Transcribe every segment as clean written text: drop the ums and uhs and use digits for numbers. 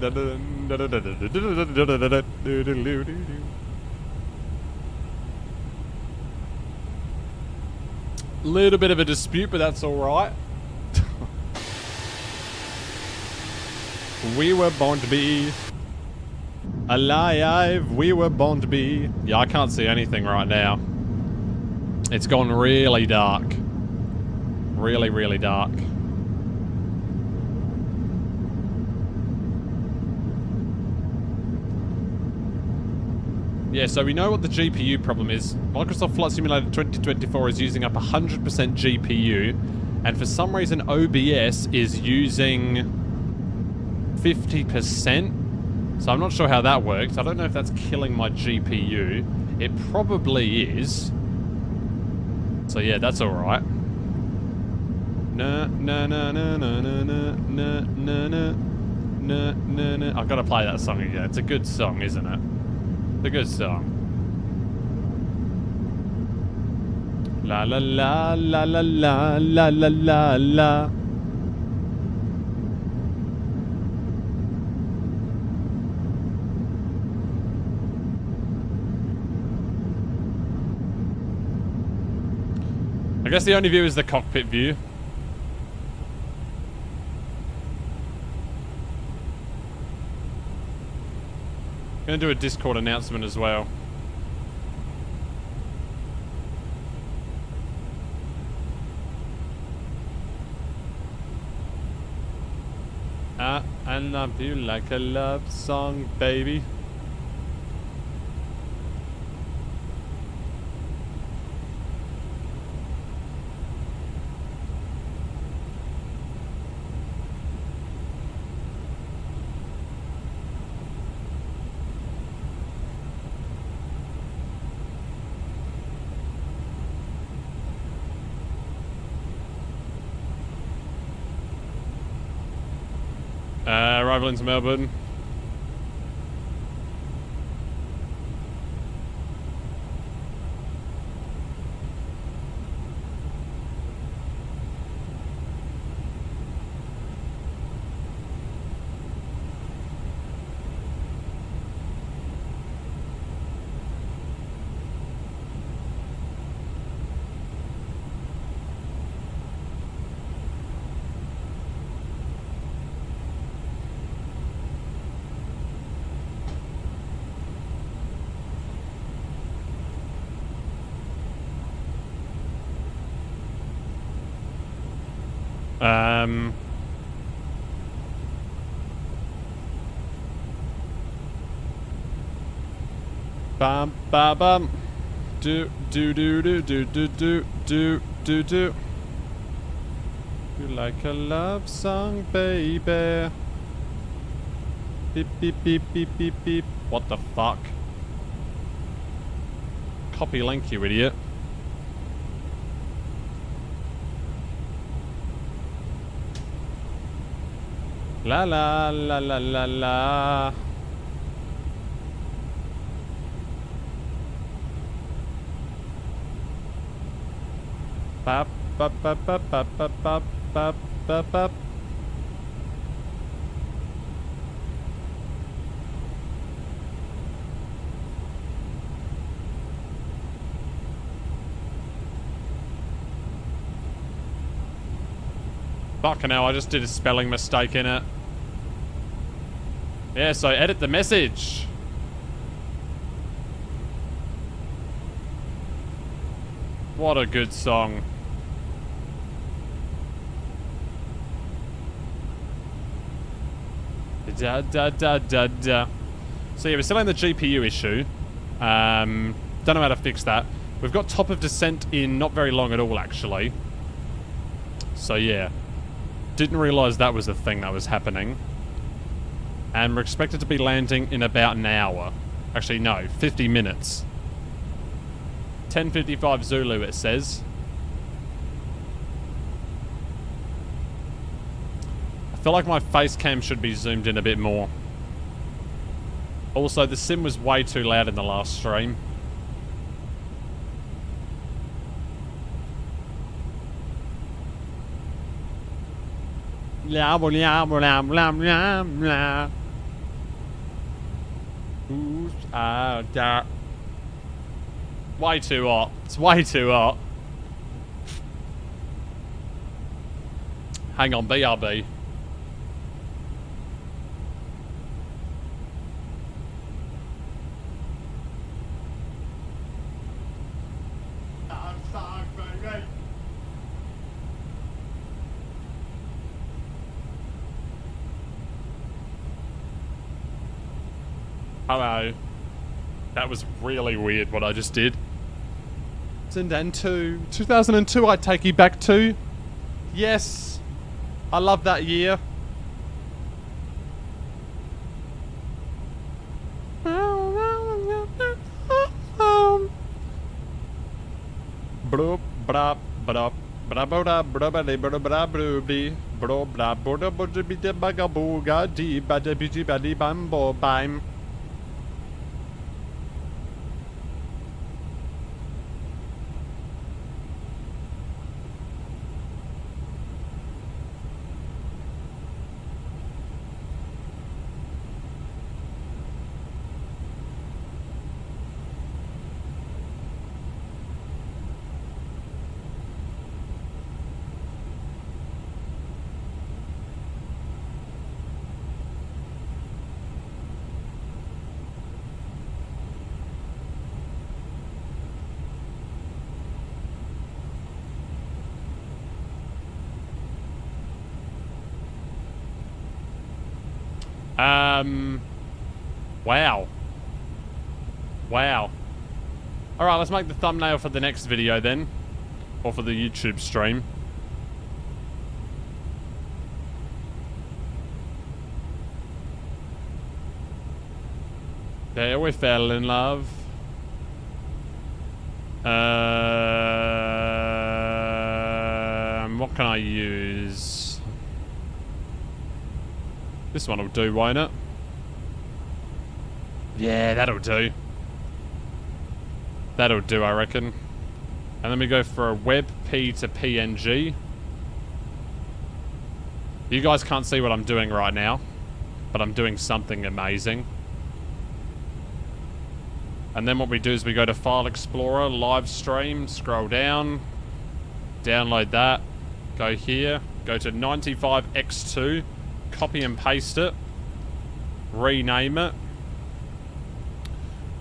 Little bit of a dispute, but that's alright. We were born to be alive. We were born to be. Yeah, I can't see anything right now. It's gone really dark. Really, really dark. Yeah, so we know what the GPU problem is. Microsoft Flight Simulator 2024 is using up 100% GPU, and for some reason OBS is using 50%. So I'm not sure how that works. I don't know if that's killing my GPU. It probably is. So yeah, that's alright. I've got to play that song again. It's a good song, isn't it? The good song. La la la la la la la la la la. I guess the only view is the cockpit view. Gonna do a Discord announcement as well. I love you like a love song, baby. Arrival into Melbourne. Bum ba bum. Do do do do do do do do do do. You like a love song, baby. Beep beep beep beep beep beep. What the fuck? Copy link, you idiot. La la la la la la. Bop bop bop bop bop bop bop bop bop bop. Fucking hell, I just did a spelling mistake in it. Yeah, so edit the message. What a good song. Da da da da da. So yeah, we're still in the GPU issue. Don't know how to fix that. We've got top of descent in not very long at all, actually. So yeah. Didn't realise that was the thing that was happening. And we're expected to be landing in about an hour. Actually, no, 50 minutes. 10:55 Zulu, it says. I feel like my face cam should be zoomed in a bit more. Also, the sim was way too loud in the last stream. Blah, blah, blah, blah, blah, blah. Oops, da. Way too hot. It's way too hot. Hang on, BRB. Hello. That was really weird what I just did. 2002. 2002 I'd take you back to. Yes. I love that year. Bro bra bra bra bra bra bra bra bra bro bra bra bra bagabuga di bada bidi badi bambo bam. Wow. Wow. Alright, let's make the thumbnail for the next video then. Or for the YouTube stream. There we fell in love. What can I use? This one will do, won't it? Yeah, that'll do. That'll do, I reckon. And then we go for a WebP to PNG. You guys can't see what I'm doing right now, but I'm doing something amazing. And then what we do is we go to File Explorer, Live Stream, scroll down, download that, go here, go to 95x2, copy and paste it, rename it.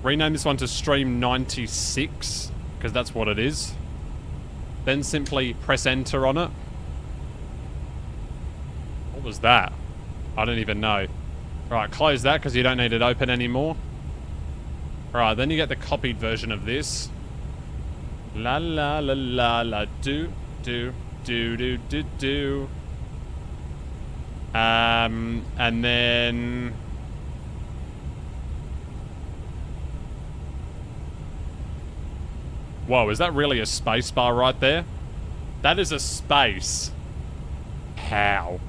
Rename this one to Stream 96, because that's what it is. Then simply press enter on it. What was that? I don't even know. Right, close that because you don't need it open anymore. Alright, then you get the copied version of this. La la la la la do do do do do do. And then whoa, is that really a space bar right there? That is a space. How?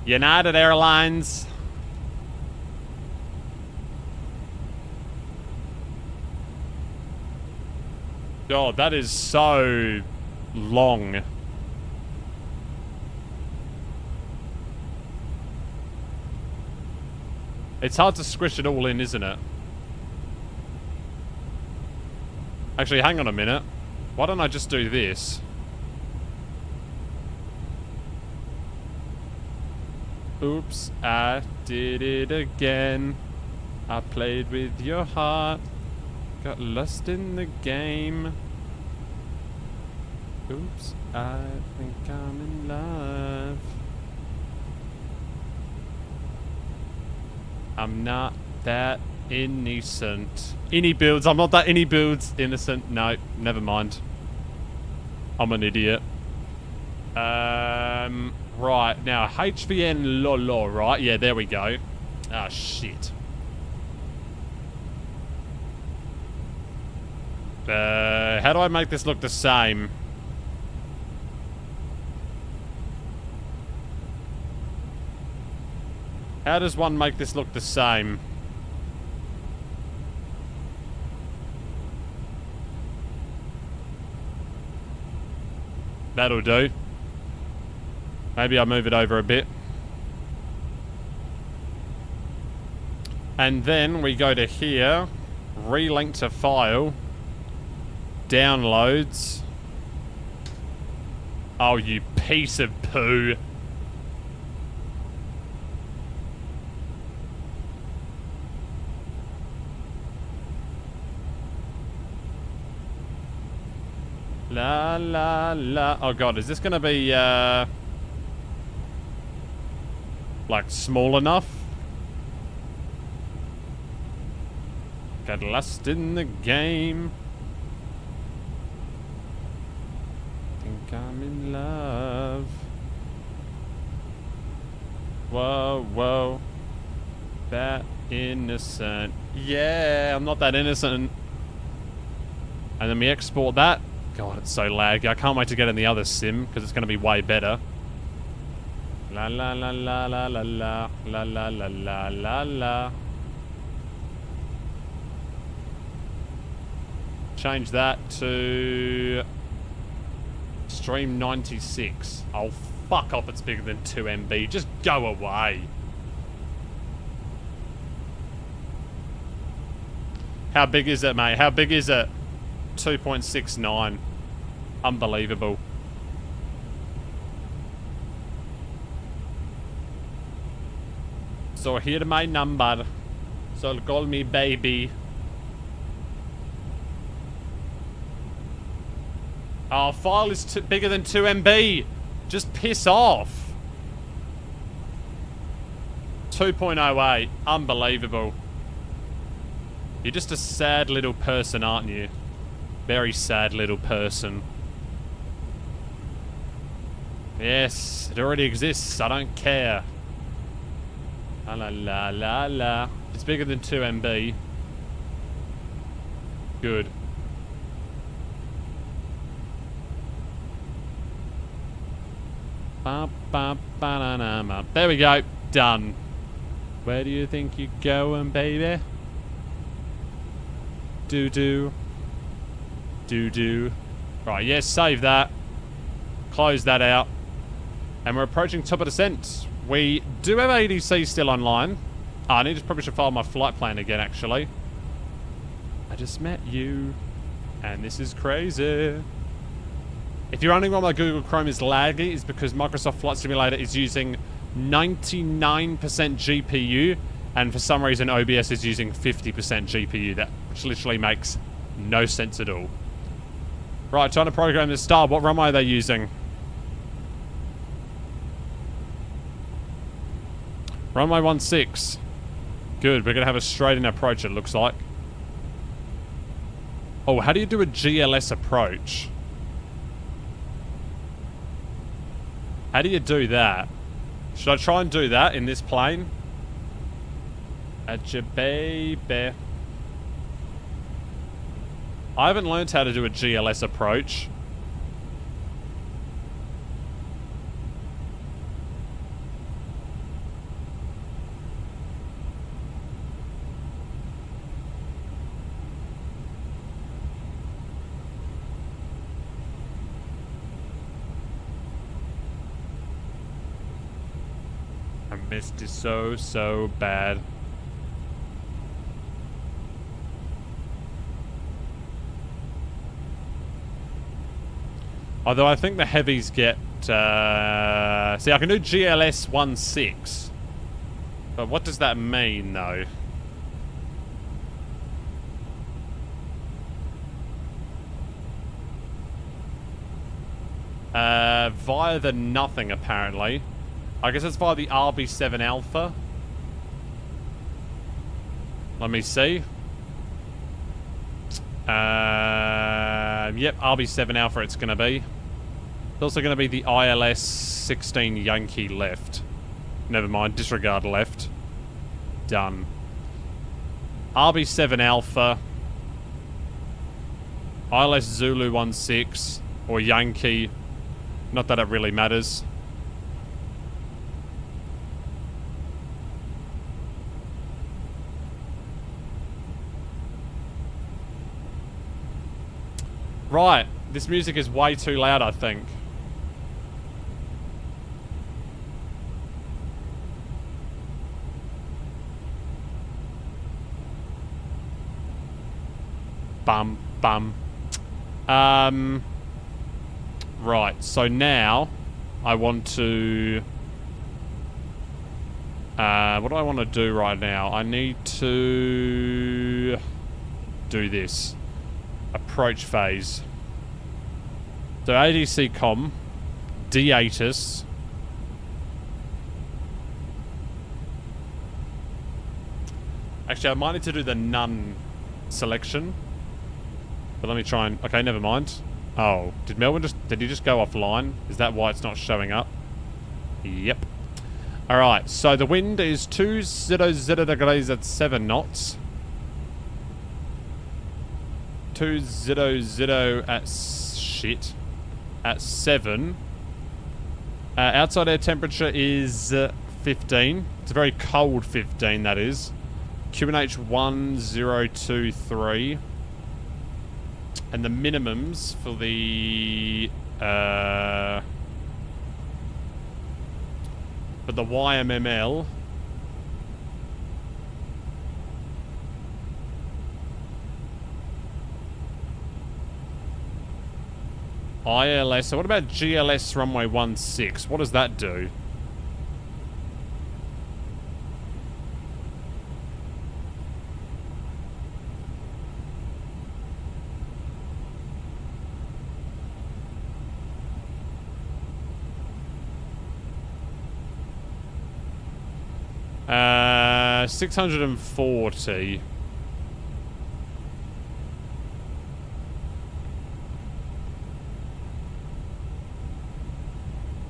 United Airlines. God, that is so long. It's hard to squish it all in, isn't it? Actually, hang on a minute. Why don't I just do this? Oops, I did it again. I played with your heart. Got lost in the game. Oops, I think I'm in love. I'm not that innocent. Any builds. I'm not that any builds innocent. No, never mind. I'm an idiot. Right, now HVN lolo, right? Yeah, there we go. Ah, shit. How do I make this look the same? How does one make this look the same? That'll do. Maybe I'll move it over a bit. And then we go to here, relink to file, downloads. Oh, you piece of poo. La la la. Oh god, is this gonna be like small enough? Got lost in the game. Think I'm in love. Whoa, whoa. That innocent. Yeah, I'm not that innocent. And then we export that. God, it's so laggy. I can't wait to get in the other sim because it's going to be way better. La la la la la la la la la la la la la. Change that to stream 96. Oh, fuck off, it's bigger than 2 MB. Just go away. How big is it, mate? How big is it? 2.69. Unbelievable. So here my number. So call me baby. Our file is bigger than 2 MB. Just piss off. 2.08. Unbelievable. You're just a sad little person, aren't you? Very sad little person. Yes, it already exists. I don't care. La la la la la. It's bigger than 2 MB. Good. Ba, ba, ba, na, na, ma. There we go. Done. Where do you think you're going, baby? Do-do. Do-do. Right, yes, save that. Close that out. And we're approaching top of descent. We do have ADC still online. I need to probably should file my flight plan again, actually. I just met you. And this is crazy. If you're wondering why my Google Chrome is laggy, it's because Microsoft Flight Simulator is using 99% GPU. And for some reason, OBS is using 50% GPU. Which literally makes no sense at all. Right, trying to program this star. What runway are they using? Runway 16. Good, we're going to have a straight-in approach, it looks like. Oh, how do you do a GLS approach? How do you do that? Should I try and do that in this plane? At your baby. I haven't learned how to do a GLS approach. I missed it so bad. Although I think the heavies get... see, I can do GLS 16. But what does that mean, though? Via the nothing, apparently. I guess it's via the RB7 Alpha. Let me see. Yep, RB7 Alpha it's going to be. It's also going to be the ILS 16 Yankee left. Never mind, disregard left. Done. RB7 Alpha. ILS Zulu 16 or Yankee. Not that it really matters. Right, this music is way too loud, I think. Bum, bum. Right, so now I want to... what do I want to do right now? I need to do this. Approach phase. So ADC com, D8us. Actually, I might need to do the none selection. But let me try and... Okay, never mind. Oh, did Melbourne just... Did he just go offline? Is that why it's not showing up? Yep. Alright, so the wind is 200 degrees at 7 knots. 200 at... Shit. At 7. Outside air temperature is 15. It's a very cold 15, that is. QNH 1023. And the minimums for the YMML ILS. So what about GLS runway 16? What does that do? Uh, 640.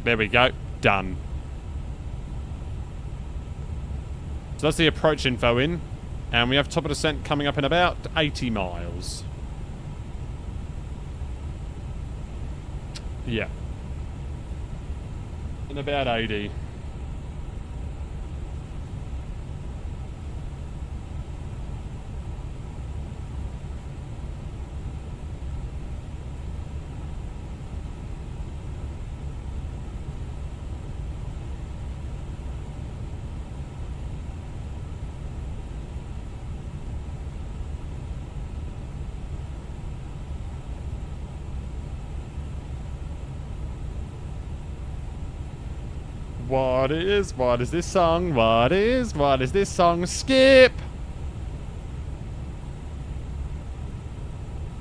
There we go. Done. So that's the approach info in. And we have top of descent coming up in about 80 miles. Yeah. In about 80. What is this song? What is this song? Skip!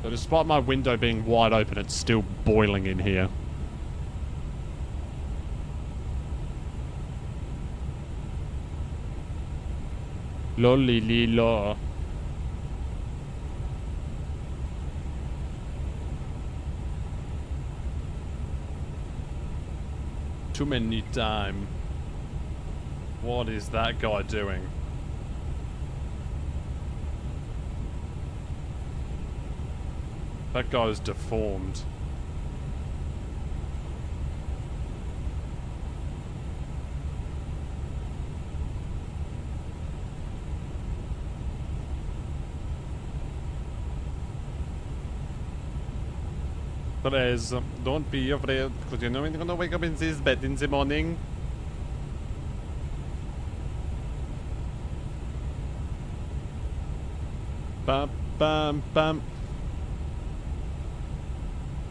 So despite my window being wide open, it's still boiling in here. Lolly law. Too many time. What is that guy doing? That guy is deformed. Perez, don't be afraid, because you know you're gonna wake up in this bed in the morning. Bam, bam, bam.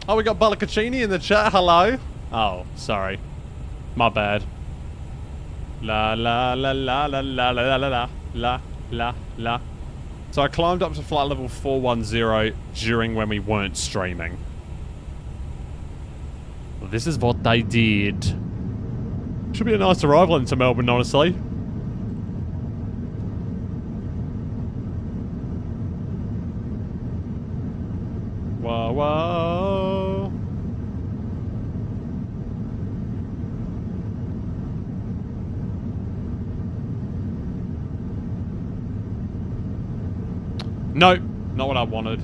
Oh, we got Balacacini in the chat. Hello. Oh, sorry. My bad. La la la la la la la la la la la la. So I climbed up to flight level 410 during when we weren't streaming. This is what I did. Should be a nice arrival into Melbourne, honestly. Whoa, whoa. No, not what I wanted.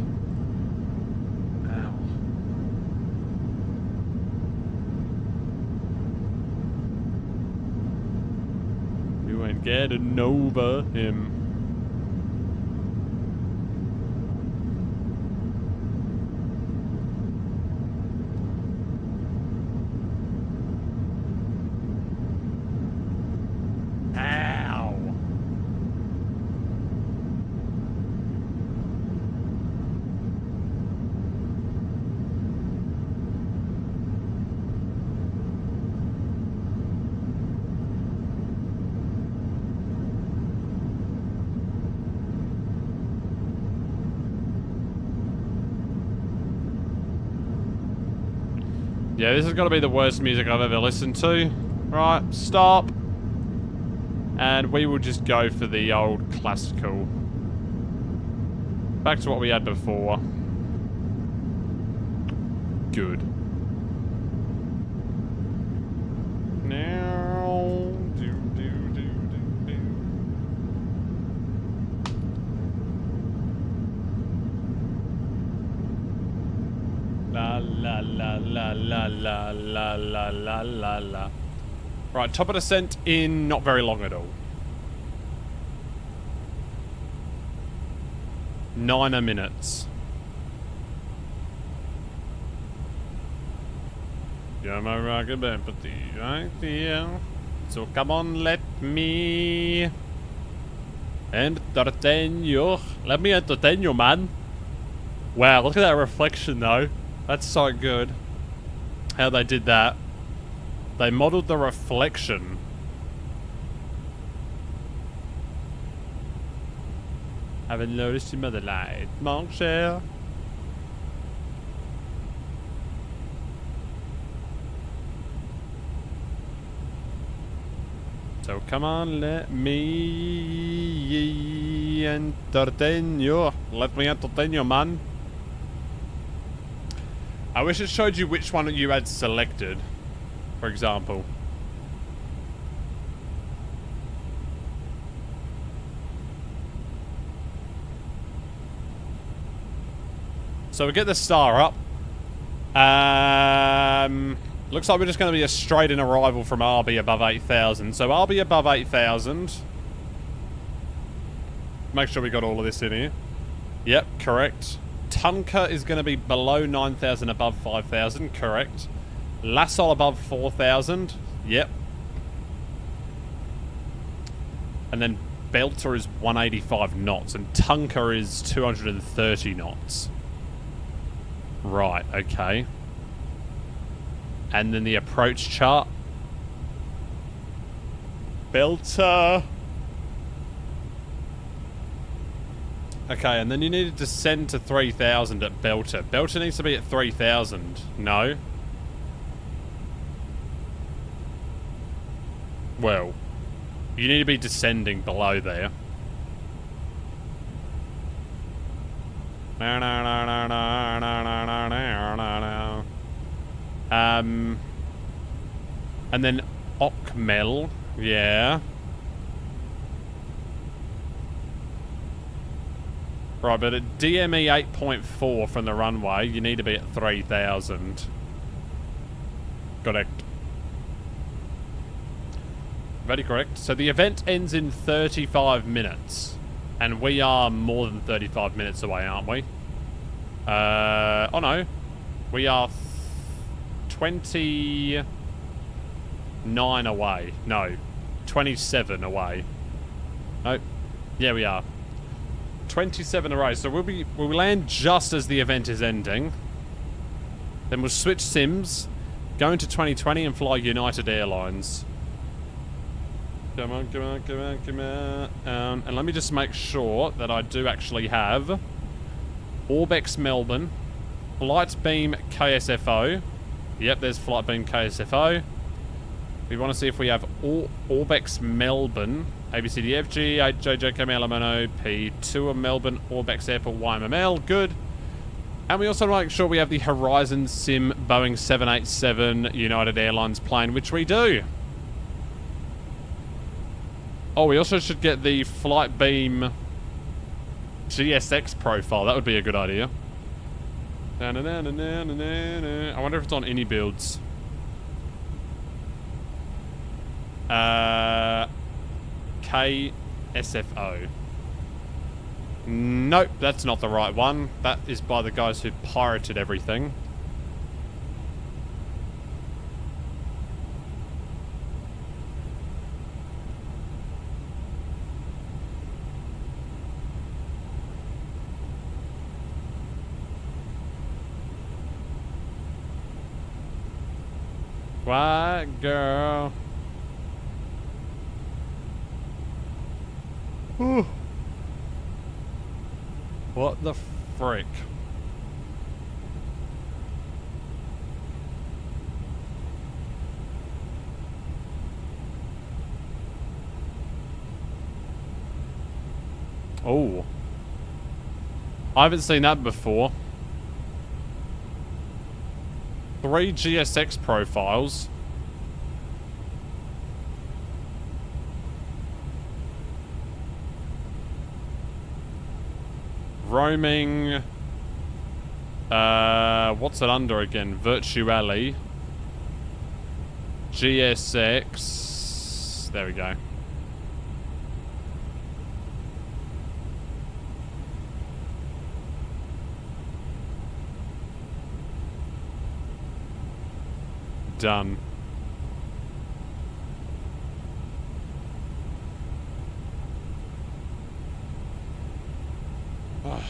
Getting over him. Ow. Yeah, this has got to be the worst music I've ever listened to. Right, stop. And we will just go for the old classical. Back to what we had before. Good. Now... La la la la la la la la la la la. Right, top of descent in not very long at all. 9 minutes. You're my rocket empathy right here. So come on, let me entertain you. Let me entertain you, man. Wow, look at that reflection though. That's so good. How they did that. They modeled the reflection. Haven't noticed him at the light, mon cher. So come on, let me entertain you. Let me entertain you, man. I wish it showed you which one you had selected, for example. So we get the star up. Looks like we're just going to be a straight-in arrival from RB above 8,000. So RB above 8,000. Make sure we got all of this in here. Yep, correct. Tunka is going to be below 9,000, above 5,000. Correct. Lassol above 4,000. Yep. And then Belter is 185 knots. And Tunka is 230 knots. Right, okay. And then the approach chart. Belter. Okay, and then you need to descend to 3,000 at Belter. Belter needs to be at 3,000. No. Well, you need to be descending below there. And then MEL, yeah. Right, but at DME 8.4 from the runway, you need to be at 3,000. Correct. Very correct. So the event ends in 35 minutes. And we are more than 35 minutes away, aren't we? Oh no. We are 29 away. No. 27 away. Oh. Yeah, we are. 27 away. So we'll land just as the event is ending. Then we'll switch sims, go into 2020 and fly United Airlines. Come on, come on, come on, come on. And let me just make sure that I do actually have Orbex Melbourne, Flight Beam KSFO. Yep, there's Flight Beam KSFO. We want to see if we have Orbex Melbourne, ABCDFG, 8JJ KML P2 of Melbourne, Orbex Airport YMML. Good. And we also want to make sure we have the Horizon Sim Boeing 787 United Airlines plane, which we do. Oh, we also should get the Flight Beam GSX profile. That would be a good idea. I wonder if it's on any builds. KSFO. Nope, that's not the right one. That is by the guys who pirated everything. White girl. Ooh. What the frick? Oh. I haven't seen that before. 3 GSX profiles. Roaming. What's it under again? Virtually. GSX. There we go. Done. Oh.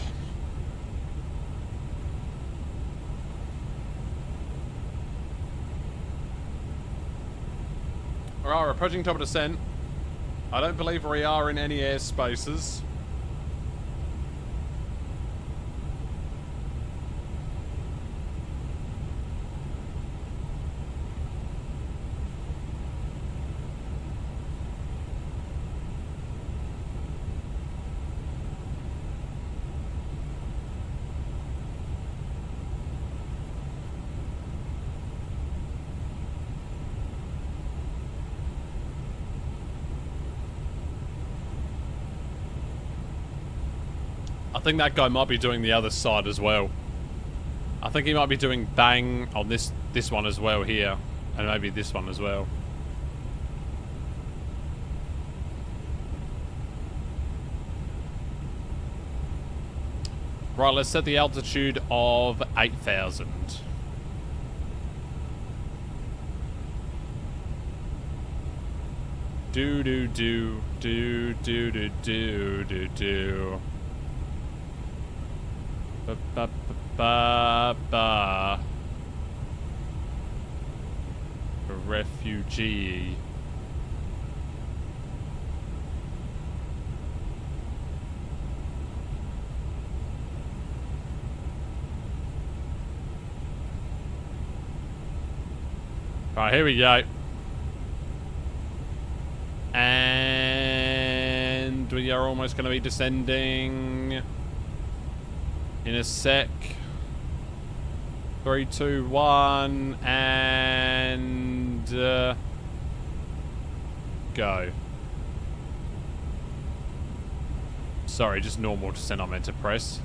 Alright, we're approaching top of descent. I don't believe we are in any airspaces. I think that guy might be doing the other side as well. I think he might be doing bang on this one as well here. And maybe this one as well. Right, let's set the altitude of 8,000. Do do do do do do do do do. Ba ba ba ba. A refugee. Alright, here we go. And we are almost going to be descending in a sec. 3, 2, 1, and go. Sorry, just normal descent I meant to press.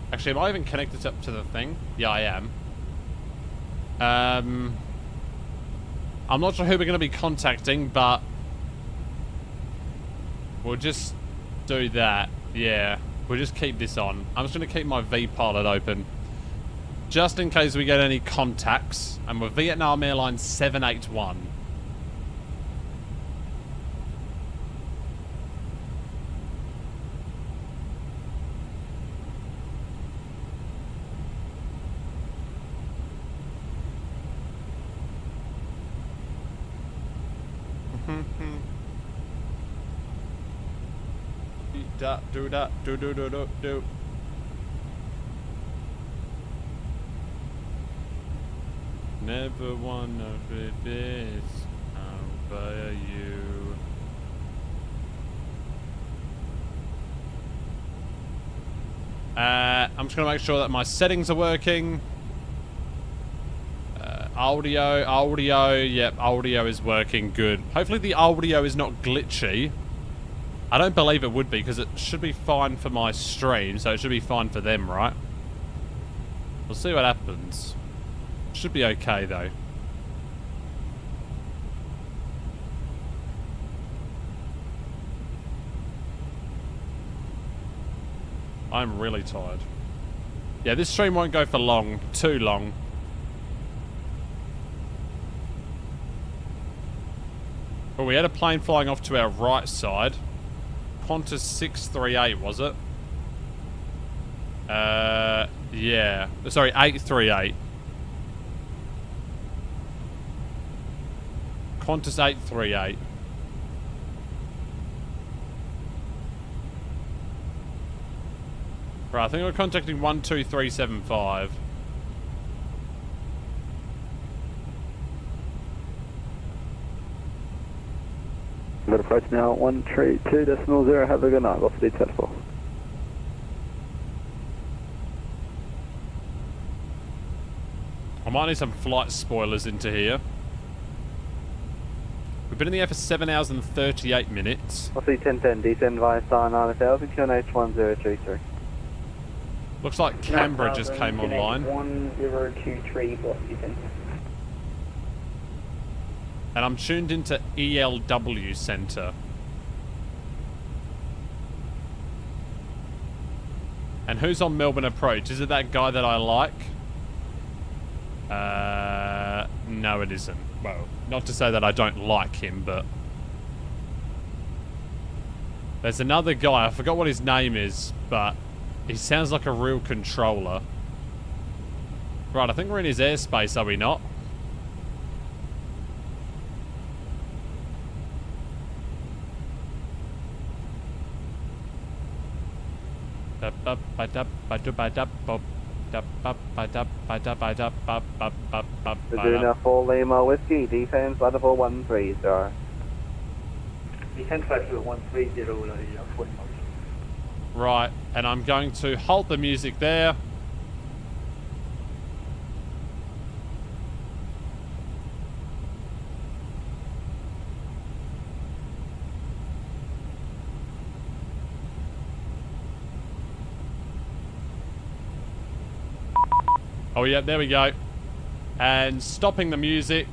Actually, am I even connected up to the thing? Yeah, I am. I'm not sure who we're going to be contacting, but we'll just do that. Yeah, we'll just keep this on. I'm just going to keep my V-pilot open, just in case we get any contacts. And we're Vietnam Airlines 781. Do that, do. Never wanna be this. How about you? I'm just gonna make sure that my settings are working. Audio, yep, audio is working good. Hopefully the audio is not glitchy. I don't believe it would be, because it should be fine for my stream, so it should be fine for them, right? We'll see what happens. Should be okay, though. I'm really tired. Yeah, this stream won't go for long. Too long. Well, we had a plane flying off to our right side. Qantas 638, was it? Yeah. Sorry, 838. Qantas 838. Right, I think we're contacting 12375. Good approach now, 132.0, have a good night, velocity 10-4. I might need some flight spoilers into here. We've been in the air for 7 hours and 38 minutes. Velocity 1010, descend via star 9000, QNH 1033. Looks like Canberra just came online. 1023, velocity 10. And I'm tuned into ELW Centre. And who's on Melbourne Approach? Is it that guy that I like? No it isn't. Well, not to say that I don't like him, but... There's another guy, I forgot what his name is, but he sounds like a real controller. Right, I think we're in his airspace, are we not? Virginia 4 Lima Whiskey, defense level 130. Defense level 130, Right, and I'm going to halt the music there. Oh yeah, there we go. And stopping the music.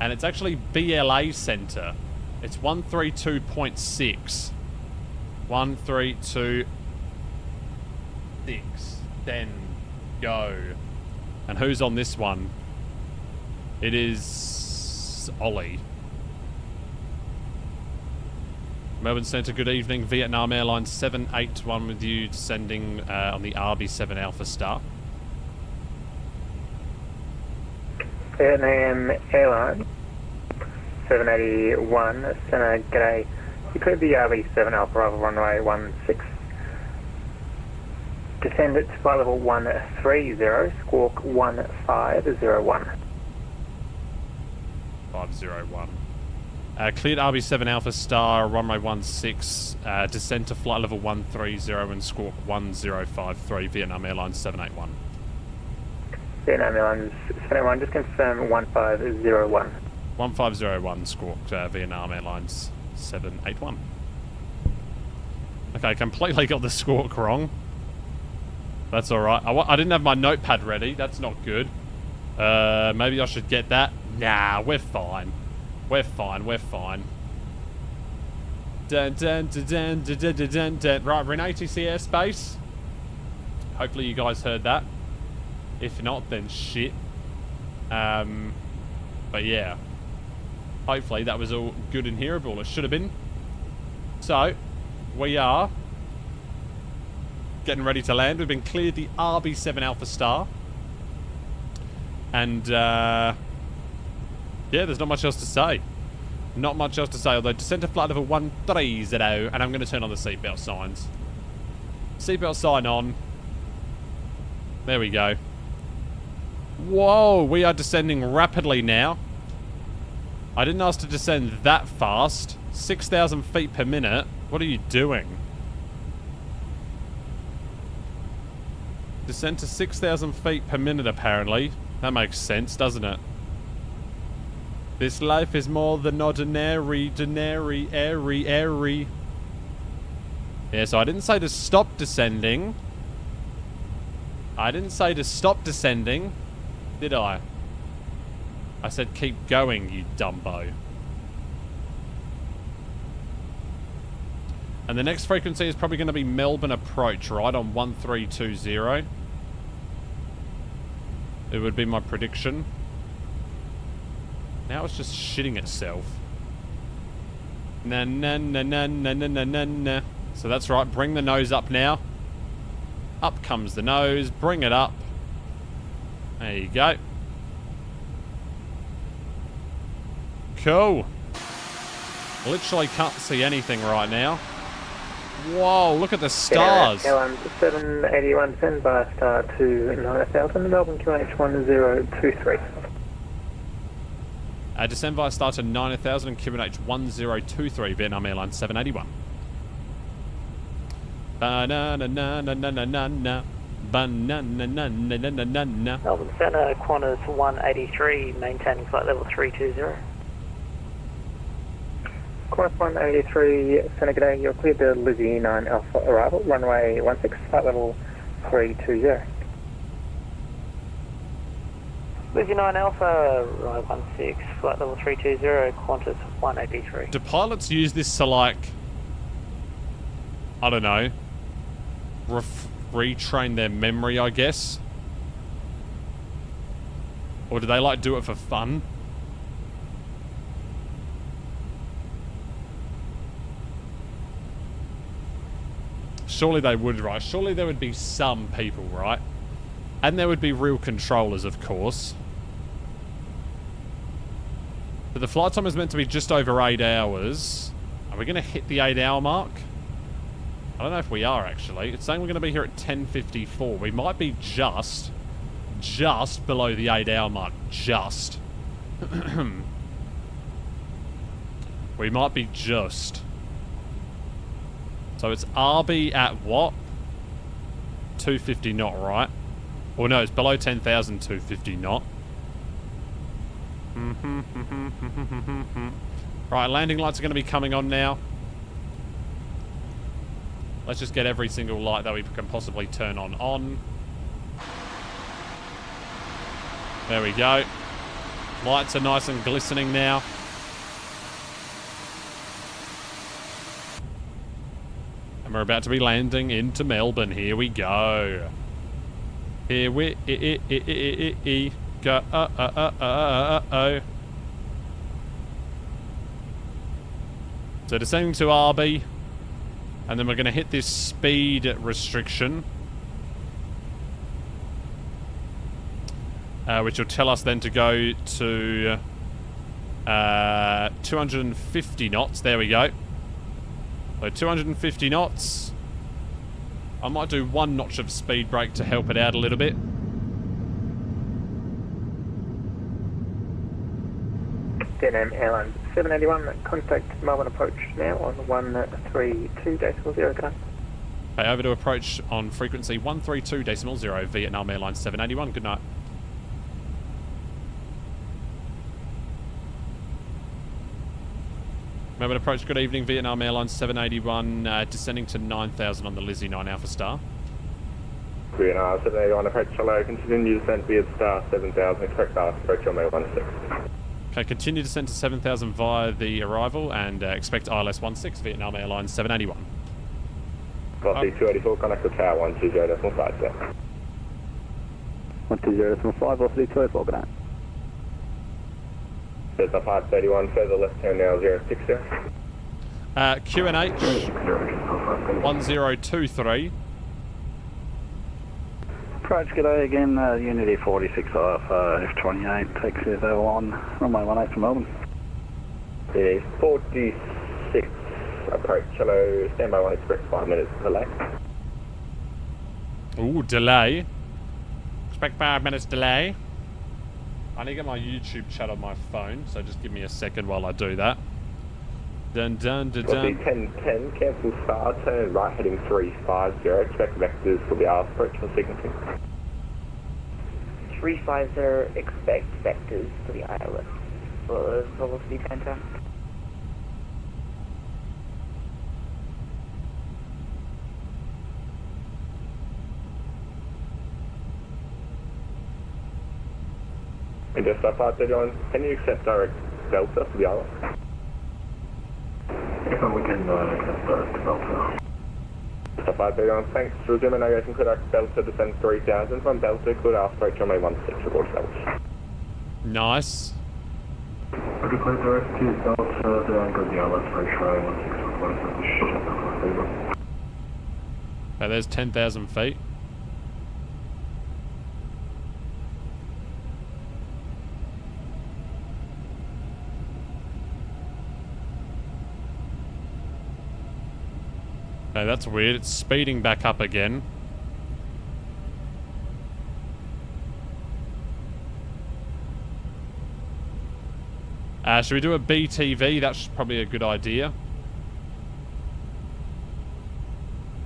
And it's actually BLA Centre. It's 132.6. 132.6. Then go. And who's on this one? It is Ollie. Melbourne Centre, good evening. Vietnam Airlines 781 with you, descending on the RB7 Alpha Star. Vietnam Airlines 781, Center, g'day. You cleared the RB7 Alpha Bravo runway 16. Descend at flight level 130, squawk 1501. 501. Cleared RB7 Alpha Star, runway 16, descend to flight level 130 and squawk 1053, Vietnam Airlines 781. Vietnam Airlines 781, just confirm 1501. 1501, squawked Vietnam Airlines 781. Okay, completely got the squawk wrong. That's alright. I didn't have my notepad ready. That's not good. Maybe I should get that. Nah, we're fine. We're fine. We're fine. Dun, dun, dun, dun, dun, dun, dun, dun. Right, we're in ATC airspace. Hopefully you guys heard that. If not, then shit. But yeah. Hopefully that was all good and hearable. It should have been. So, we are getting ready to land. We've been cleared the RB7 Alpha Star. And, yeah, there's not much else to say. Not much else to say, although descent to flight level 130, and I'm going to turn on the seatbelt signs. Seatbelt sign on. There we go. Whoa, we are descending rapidly now. I didn't ask to descend that fast. 6,000 feet per minute. What are you doing? Descend to 6,000 feet per minute, apparently. That makes sense, doesn't it? This life is more than ordinary, airy. Yeah, so I didn't say to stop descending. I didn't say to stop descending, did I? I said keep going, you dumbo. And the next frequency is probably going to be Melbourne Approach, right, on 1320. It would be my prediction. Now it's just shitting itself. Na na na na na na na na na. So that's right, bring the nose up now. Up comes the nose, bring it up. There you go. Cool. Literally can't see anything right now. Whoa, look at the stars. Airline 781, send by star to 9000, Melbourne QH1023. Descend via star to 9000 and QNH 1023, Vietnam Airlines 781. Ba-na-na-na-na-na-na-na. Ba-na-na-na-na-na-na-na. Melbourne Centre, Qantas 183, maintaining flight level 320. Qantas 183, Centre, g'day, you're cleared to Lizzie 9 Alpha arrival, runway 16, flight level 320. Lizzie 9 Alpha, runway 16, flight level 320, Qantas 183. Do pilots use this to, like, I don't know, retrain their memory, I guess? Or do they, like, do it for fun? Surely they would, right? Surely there would be some people, right? And there would be real controllers, of course. But the flight time is meant to be just over 8 hours. Are we going to hit the 8-hour mark? I don't know if we are, actually. It's saying we're going to be here at 10:54. We might be just below the 8-hour mark. Just. We might be just. So it's RB at what? 250 knot, right? Or no, it's below 10,000, 250 knot. Right, landing lights are going to be coming on now. Let's just get every single light that we can possibly turn on. There we go. Lights are nice and glistening now. And we're about to be landing into Melbourne. Here we go. Here we go. So descending to RB. And then we're going to hit this speed restriction. Which will tell us then to go to 250 knots. There we go. So 250 knots. I might do 1 notch of speed brake to help it out a little bit. Vietnam Airlines 781, contact Melbourne approach now on 132.0, good night. Okay, over to approach on frequency 132.0, Vietnam Airlines 781, good night. Melbourne approach, good evening, Vietnam Airlines 781, descending to 9,000 on the Lizzie 9 Alpha Star. Vietnam 781, approach, hello, continue descent via star 7000, expect fast approach on May 16. Okay, continue descent to 7,000 via the arrival and expect ILS 16, Vietnam Airlines 781. Copy, 284, contact the tower 120.5, sir. 120.5, velocity 284, good night. Delta 531, further left turn now 060. QNH 1023. Approach, g'day again, Unity 46 Alpha F28, taxi level 1, runway 18 for Melbourne. Yeah, 46, approach, hello, standby 1 express, 5 minutes delay. Ooh, delay. Expect 5 minutes delay. I need to get my YouTube chat on my phone, so just give me a second while I do that. Dun dun dun dun. 1010, cancel star, turn right heading 350, expect vectors for the ILS approach for sequencing. 350, expect vectors for the ILS. For velocity center. And just 531, can you accept direct Delta for the ILS? If we can accept direct Delta. 531, thanks. Resume navigation, clear direct Delta, descend 3000 from Delta, clear ILS approach on May 16, report status. Nice. Okay, clear direct to Delta, then go to the ILS approach runway 16. Okay, there's 10,000 feet. Okay, that's weird. It's speeding back up again. Should we do a BTV? That's probably a good idea.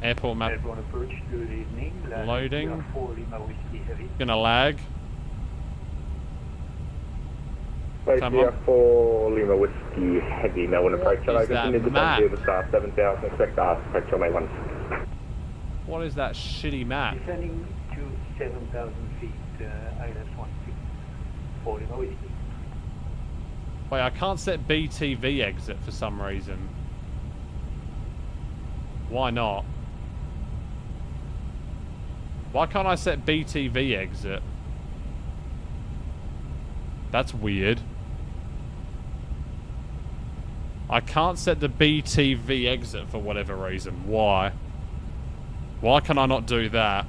Airport map. Melbourne approach, good evening. Loading. 4 Lima Whiskey Heavy. Gonna lag. Come on. 4 Lima Whiskey Heavy, Melbourne approach. What is that map? The star 7000, expect us, approach on May 1. What is that shitty map? Descending to 7,000 feet, ILS 16, 4 Lima Whiskey. Wait, I can't set BTV exit for some reason. Why not? Why can't I set BTV exit? That's weird. I can't set the BTV exit for whatever reason. Why? Why can I not do that?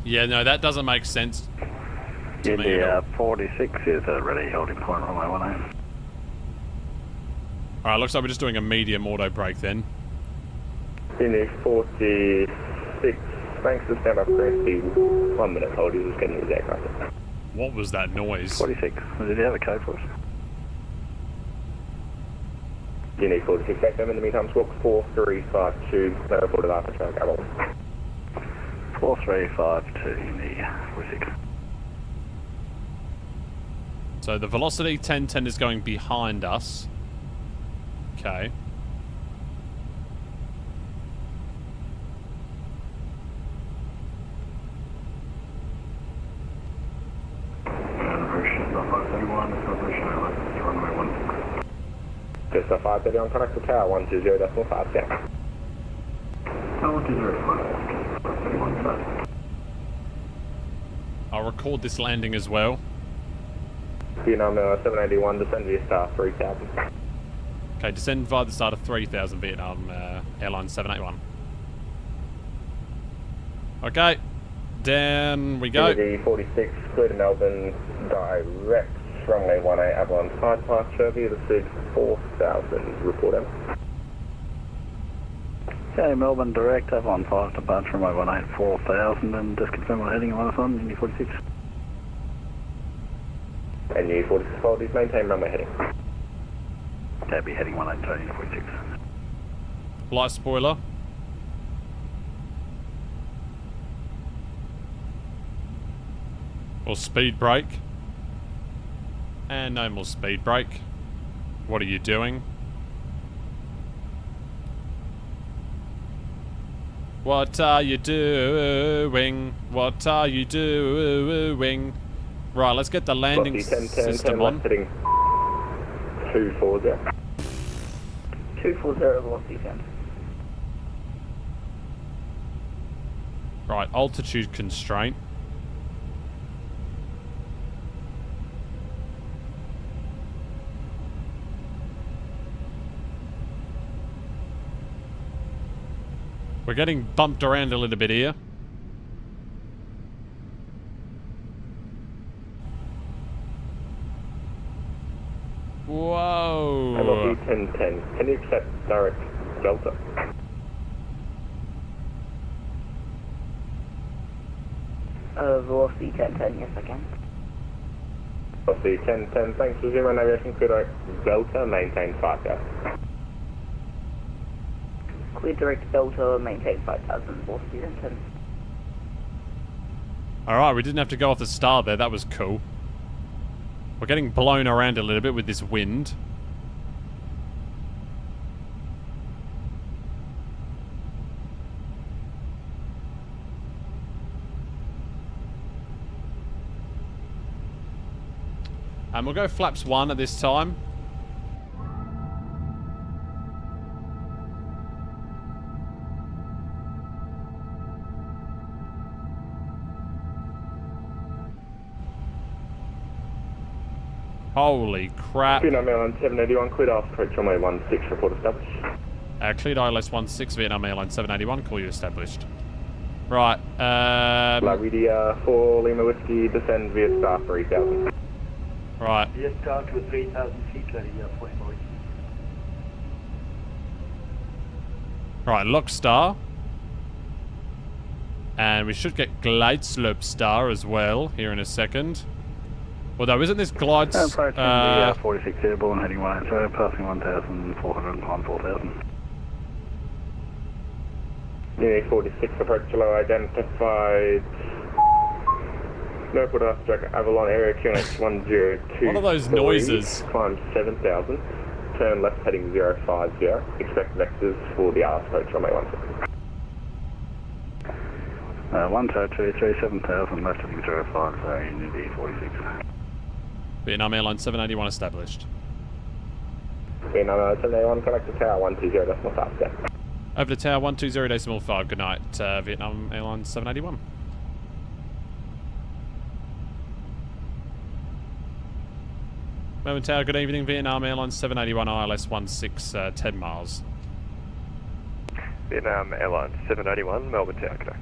Yeah, no, that doesn't make sense to me at all. Yeah, 46 is ready, holding point on my 18. Alright, looks like we're just doing a medium auto brake then. Indy 46, thanks to stand up currency, 1 minute hold, he's just getting his aircraft. What was that noise? 46, did you have a code for us? Indy 46, back them in the meantime, squawk 4352, no report of Alpha Track, Avalon. 4352 in the 46. So the velocity 1010 is going behind us. Okay. Just a 530 on connect to tower 120.5 down. I'll record this landing as well. Vietnam 781, descend via star 3000. Okay, descend via the start of 3000 Vietnam Airlines 781. Okay, down we go. Unity 46, clear to Melbourne, direct, runway 18, Avalon side departure via the SIG 4000, report in. Okay, Melbourne direct, Avalon 5 departure from 18 4000 and just confirm what heading on us on, Indy 46. And Unity 46 apologies, maintain runway heading. Okay, be heading 18 to Indy 46. Light spoiler. Or speed brake. And no more speed brake. What are you doing? What are you doing? What are you doing? Right, let's get the landing system on. Heading 240. 240 velocity 10. Right, altitude constraint. We're getting bumped around a little bit here. Whoa. MLB 1010. Can you accept direct Delta? Velocity 1010, yes I can. Velocity 1010, thanks for zero navigation, clear direct Delta, maintain 5000. Clear direct Delta, maintain 5000, velocity 1010. Alright, we didn't have to go off the star there, that was cool. We're getting blown around a little bit with this wind. And we'll go flaps 1 at this time. Holy crap. Vietnam Airlines 781, cleared off, approach runway 16, report established. Cleared ILS 16 Vietnam Airlines 781, call you established. Right. Lydia 4 Lima Whiskey, descend via star 3000. Right. Just start to 3,000 feet, Lydia 4 Lima Whiskey. Right, lock star. And we should get glide slope star as well here in a second. Although, isn't this glide... Approaching the 46 airborne, heading 180, passing 1,400 and climb 4,000. Unit 46, approach below identified. Northwood Astrac Avalon area QNH 102. What are those noises? Climb 7,000. Turn left heading 050. Expect vectors for the R approach runway 16. 123, 7,000, left heading 050, Unity 46. Vietnam Airlines 781 established. Vietnam 781, connect to tower 120.5, yeah. Over to tower 120.5. Good night, Vietnam Airlines 781. Melbourne Tower, good evening. Vietnam Airlines 781 ILS 16, 10 miles. Vietnam Airlines 781, Melbourne Tower, good day.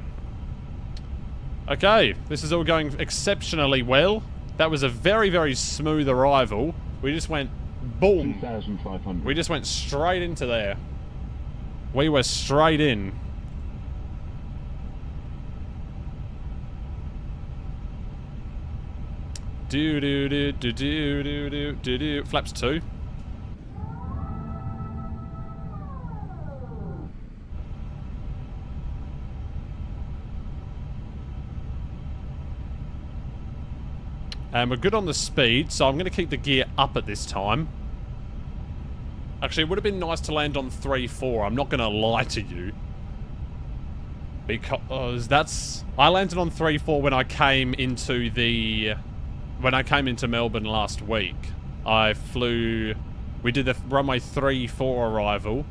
Okay, this is all going exceptionally well. That was a very, very smooth arrival. We just went boom. 2,500. We just went straight into there. We were straight in. Do do do do do do do do do. Flaps 2. And we're good on the speed, so I'm going to keep the gear up at this time. Actually, it would have been nice to land on 3-4. I'm not going to lie to you. Because that's... I landed on 3-4 when I came into the... When I came into Melbourne last week. I flew... We did the runway 3-4 arrival.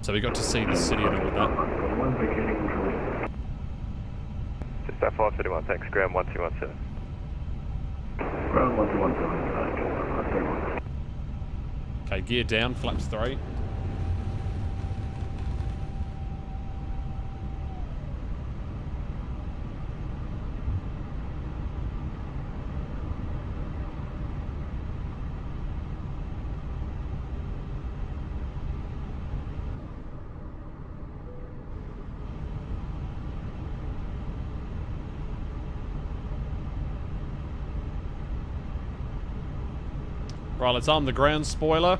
So we got to see the city and all of that. Just that 531, thanks, ground 1217. Ground 1217, Okay, gear down, flaps 3. Right, let's arm the ground spoiler.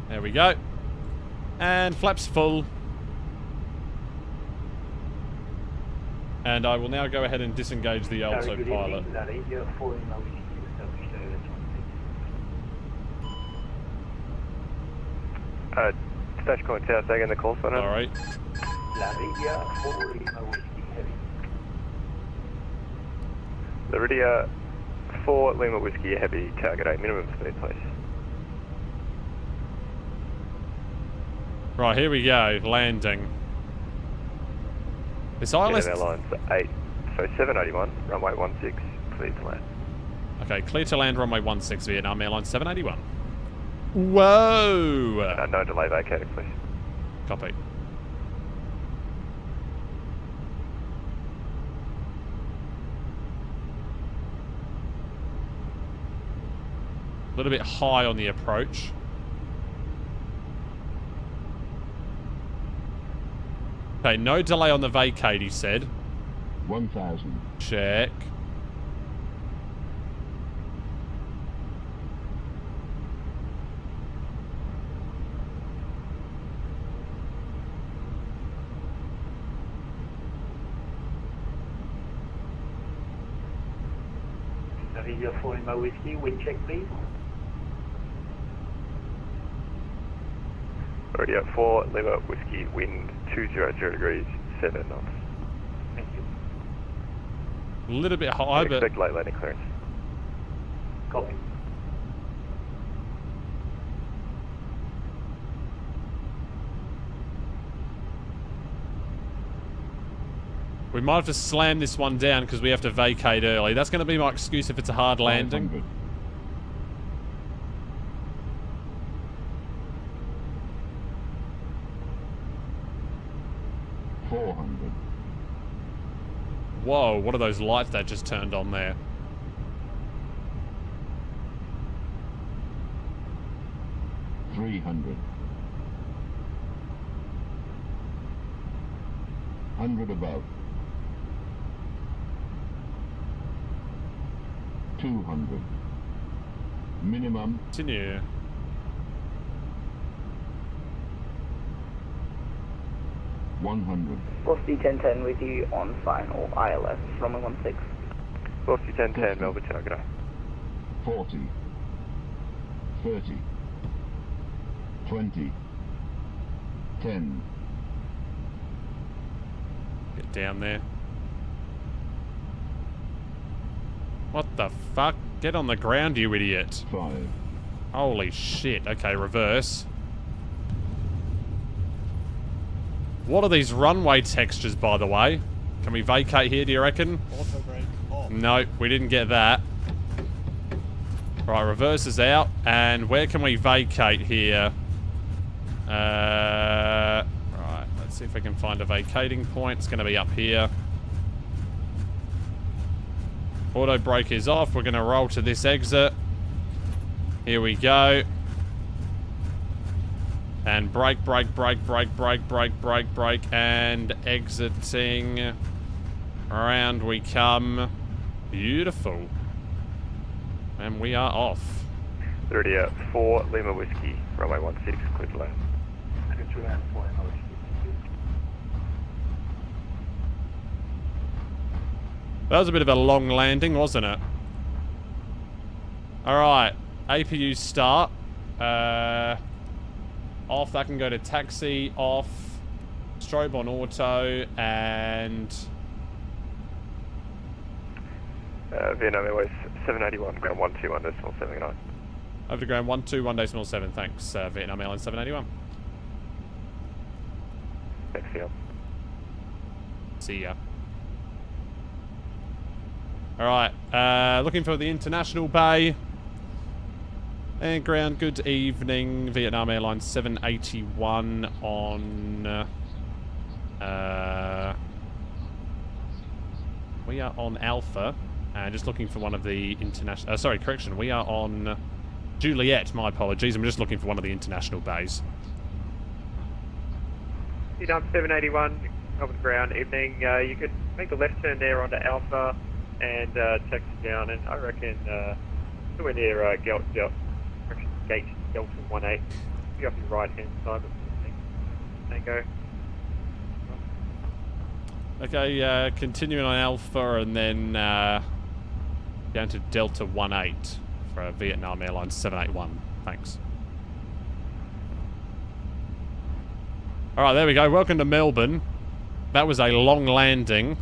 There we go. And flaps full. And I will now go ahead and disengage the autopilot. Lydia 4 Lima Whiskey, established ALS 16. Station calling Tower, say again the call sign. Alright. Lydia 4 Lima Whiskey, heavy. Lydia 4 Lima Whiskey, heavy, target 8, minimum speed, please. Right, here we go. Landing. This ILS... Airlines 8, so 781, runway 16, clear to land. Okay, clear to land runway 16, Vietnam Airlines 781. Whoa! No delay vacated, please. Copy. A little bit high on the approach. Okay, no delay on the vacate, he said. 1,000. Check. Lydia 4 Lima Whiskey, wind check please. Already at 4 Lima Whiskey, wind 200 degrees, 7 knots. Thank you. A little bit high, but... Expect late landing clearance. Copy. We might have to slam this one down because we have to vacate early. That's going to be my excuse if it's a hard landing. 500. 400. Whoa, what are those lights that just turned on there? 300. 100 above. 200. Minimum. Continue. $100. Velocity 1010 with you on final ILS, runway 16. Velocity 1010, Melbourne target. 40. 30. 20. 10. Get down there. What the fuck? Get on the ground, you idiot. 5. Holy shit. Okay, reverse. What are these runway textures, by the way? Can we vacate here, do you reckon? Auto brake off. No, we didn't get that. Right, reverse is out. And where can we vacate here? Right, let's see if we can find a vacating point. It's going to be up here. Auto brake is off. We're going to roll to this exit. Here we go. And brake, brake, brake, brake, brake, brake, brake, brake, and exiting. Around we come. Beautiful. And we are off. 4 Lima Whiskey, runway 16, clear to land. It's around 4 hours. That was a bit of a long landing, wasn't it? Alright. APU start. Off. That can go to taxi. Off. Strobe on auto. And... Vietnam Airways 781, ground 121.79. over to ground 121.7. Thanks, Vietnam Airlines 781. Thanks, Phil. See ya. Alright, looking for the international bay. And ground, good evening. Vietnam Airlines 781 on... we are on Alpha. Just looking for one of the international... sorry, correction. We are on Juliet. My apologies. I'm just looking for one of the international bays. Vietnam 781, over the ground, evening. You could make the left turn there onto Alpha and taxi down, and I reckon somewhere near gate Delta 18. Be off your right hand side of the Tango. Okay, continuing on Alpha and then down to Delta 18 for Vietnam Airlines 781. Thanks. Alright, there we go. Welcome to Melbourne. That was a long landing.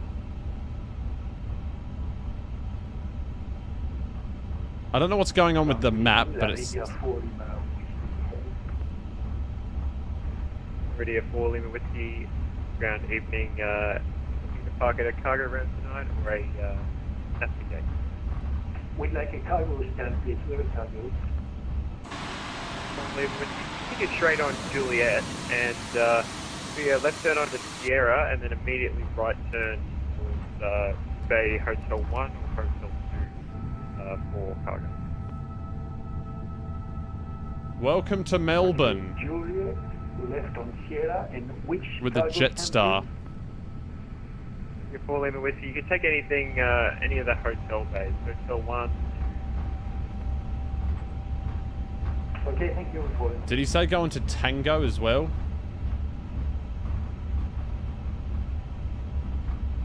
I don't know what's going on with the map, but it's... Ready at 4 Lima Whiskey, ground evening. Looking to park at a cargo ramp tonight or a taxi gate? We'd like a cargo stand, please. Where is cargo? Lima Whiskey. Take it straight on Juliet and be a left turn onto Sierra and then immediately right turn towards Bay Hotel 1 or Hotel 2 for cargo. Welcome to Melbourne. Juliet, left on Sierra, and which with the Jetstar. Your 4 Lima Whiskey. You can take anything, any of the hotel bays. Hotel 1. Okay, thank you for it. Did he say go into Tango as well?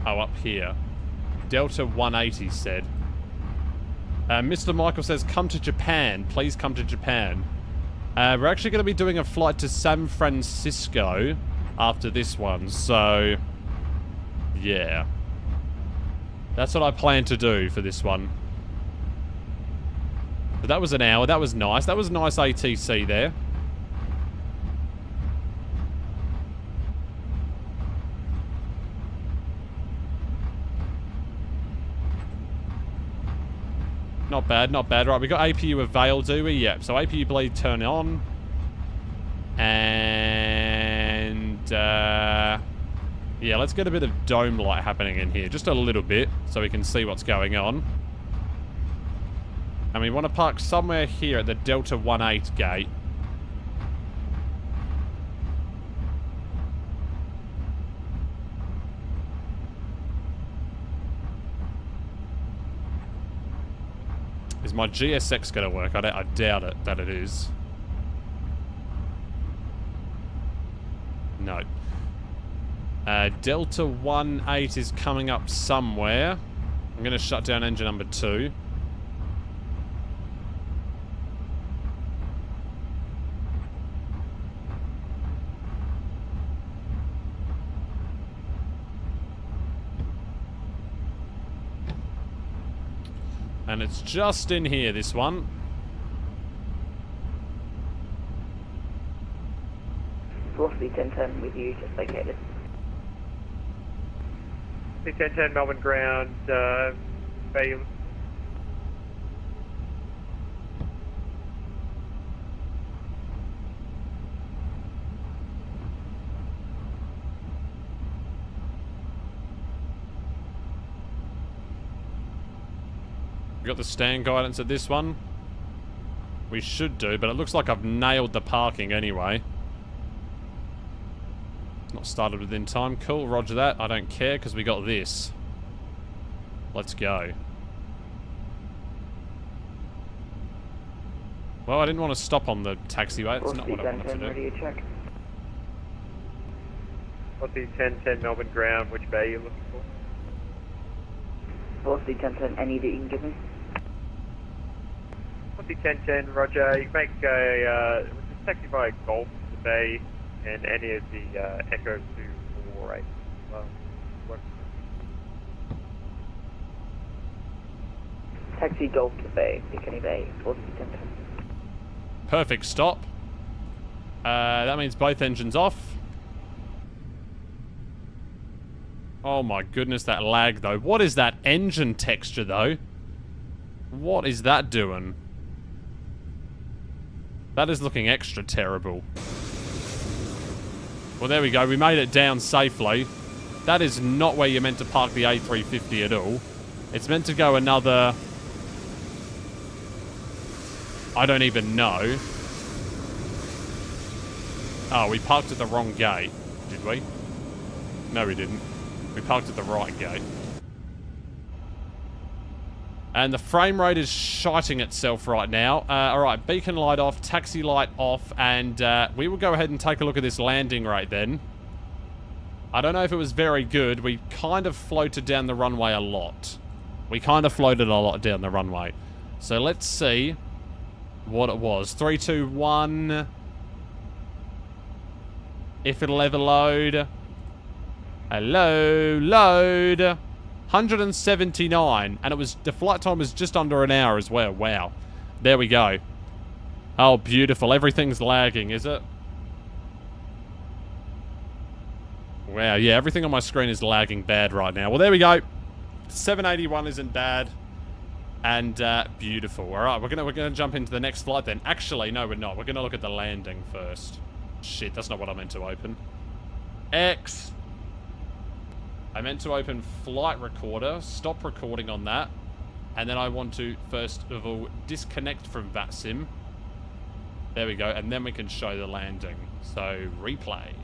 Oh, up here. Delta 180 said. Mr. Michael says, come to Japan. Please come to Japan. We're actually going to be doing a flight to San Francisco after this one, so... yeah. That's what I plan to do for this one. But that was an hour. That was nice. That was a nice ATC there. Not bad, not bad. Right, we got APU avail, do we? Yep. So APU bleed turn on. And, Yeah, let's get a bit of dome light happening in here. Just a little bit, so we can see what's going on. And we want to park somewhere here at the Delta 18 gate. Is my GSX going to work? I doubt it that it is. No. Delta 18 is coming up somewhere. I'm going to shut down engine number 2. And it's just in here, this one. Velocity 1010 with you, just located. C1010 Melbourne ground, Bay. We got the stand guidance at this one. We should do, but it looks like I've nailed the parking anyway. It's not started within time. Cool, roger that. I don't care because we got this. Let's go. Well, I didn't want to stop on the taxiway. That's not what I wanted to do. Ready to check. What's the 1010 Melbourne ground? Which bay are you looking for? Velocity 1010, any that you can give me? What's the 1010, Roger? You make a taxi by Golf to the bay and any of the Echo 248. Taxi Golf to Bay, pick any bay, Velocity 1010. Perfect stop. That means both engines off. Oh my goodness, that lag though. What is that engine texture though? What is that doing? That is looking extra terrible. Well, there we go. We made it down safely. That is not where you're meant to park the A350 at all. It's meant to go another... I don't even know. Oh, we parked at the wrong gate. Did we? No, we didn't. We parked at the right gate. And the frame rate is shiting itself right now. Alright, beacon light off, taxi light off, and we will go ahead and take a look at this landing rate then. I don't know if it was very good. We kind of floated down the runway a lot. We kind of floated a lot down the runway. So let's see what it was. 3, 2, 1. If it'll ever load. Hello, load. 179, and it was the flight time was just under an hour as well. Wow. There we go. Oh, beautiful. Everything's lagging, is it? Wow, yeah, everything on my screen is lagging bad right now. Well, there we go. 781 isn't bad. And beautiful. All right, we're gonna jump into the next flight then. Actually, no, we're not. We're gonna look at the landing first. Shit, that's not what I meant to open. X. I meant to open flight recorder, stop recording on that, and then I want to, first of all, disconnect from VATSIM. There we go, and then we can show the landing. So, replay.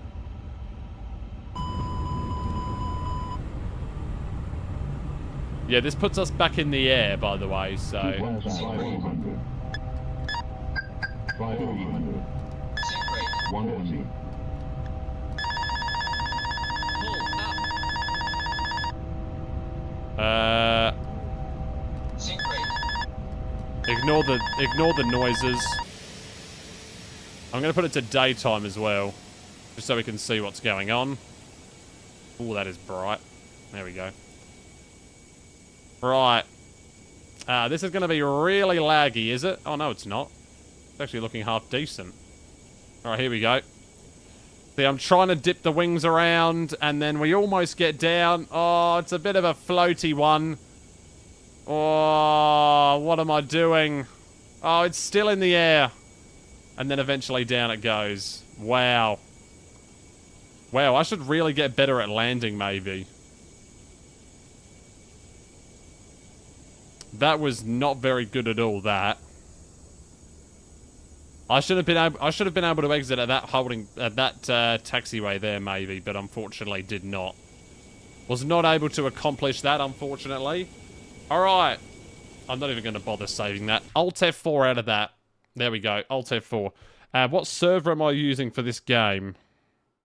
Yeah, this puts us back in the air, by the way, so... 500. 500. 100. Ignore the noises. I'm gonna put it to daytime as well, just so we can see what's going on. Oh, that is bright. There we go. Right. This is gonna be really laggy, is it? Oh no, it's not. It's actually looking half decent. All right, here we go. See, I'm trying to dip the wings around, and then we almost get down. Oh, it's a bit of a floaty one. Oh, what am I doing? Oh, it's still in the air. And then eventually down it goes. Wow. Wow, I should really get better at landing, maybe. That was not very good at all, that. I should have been able to exit at that taxiway there, maybe, but unfortunately did not. Was not able to accomplish that, unfortunately. Alright. I'm not even going to bother saving that. Alt F4 out of that. There we go. Alt F4. What server am I using for this game?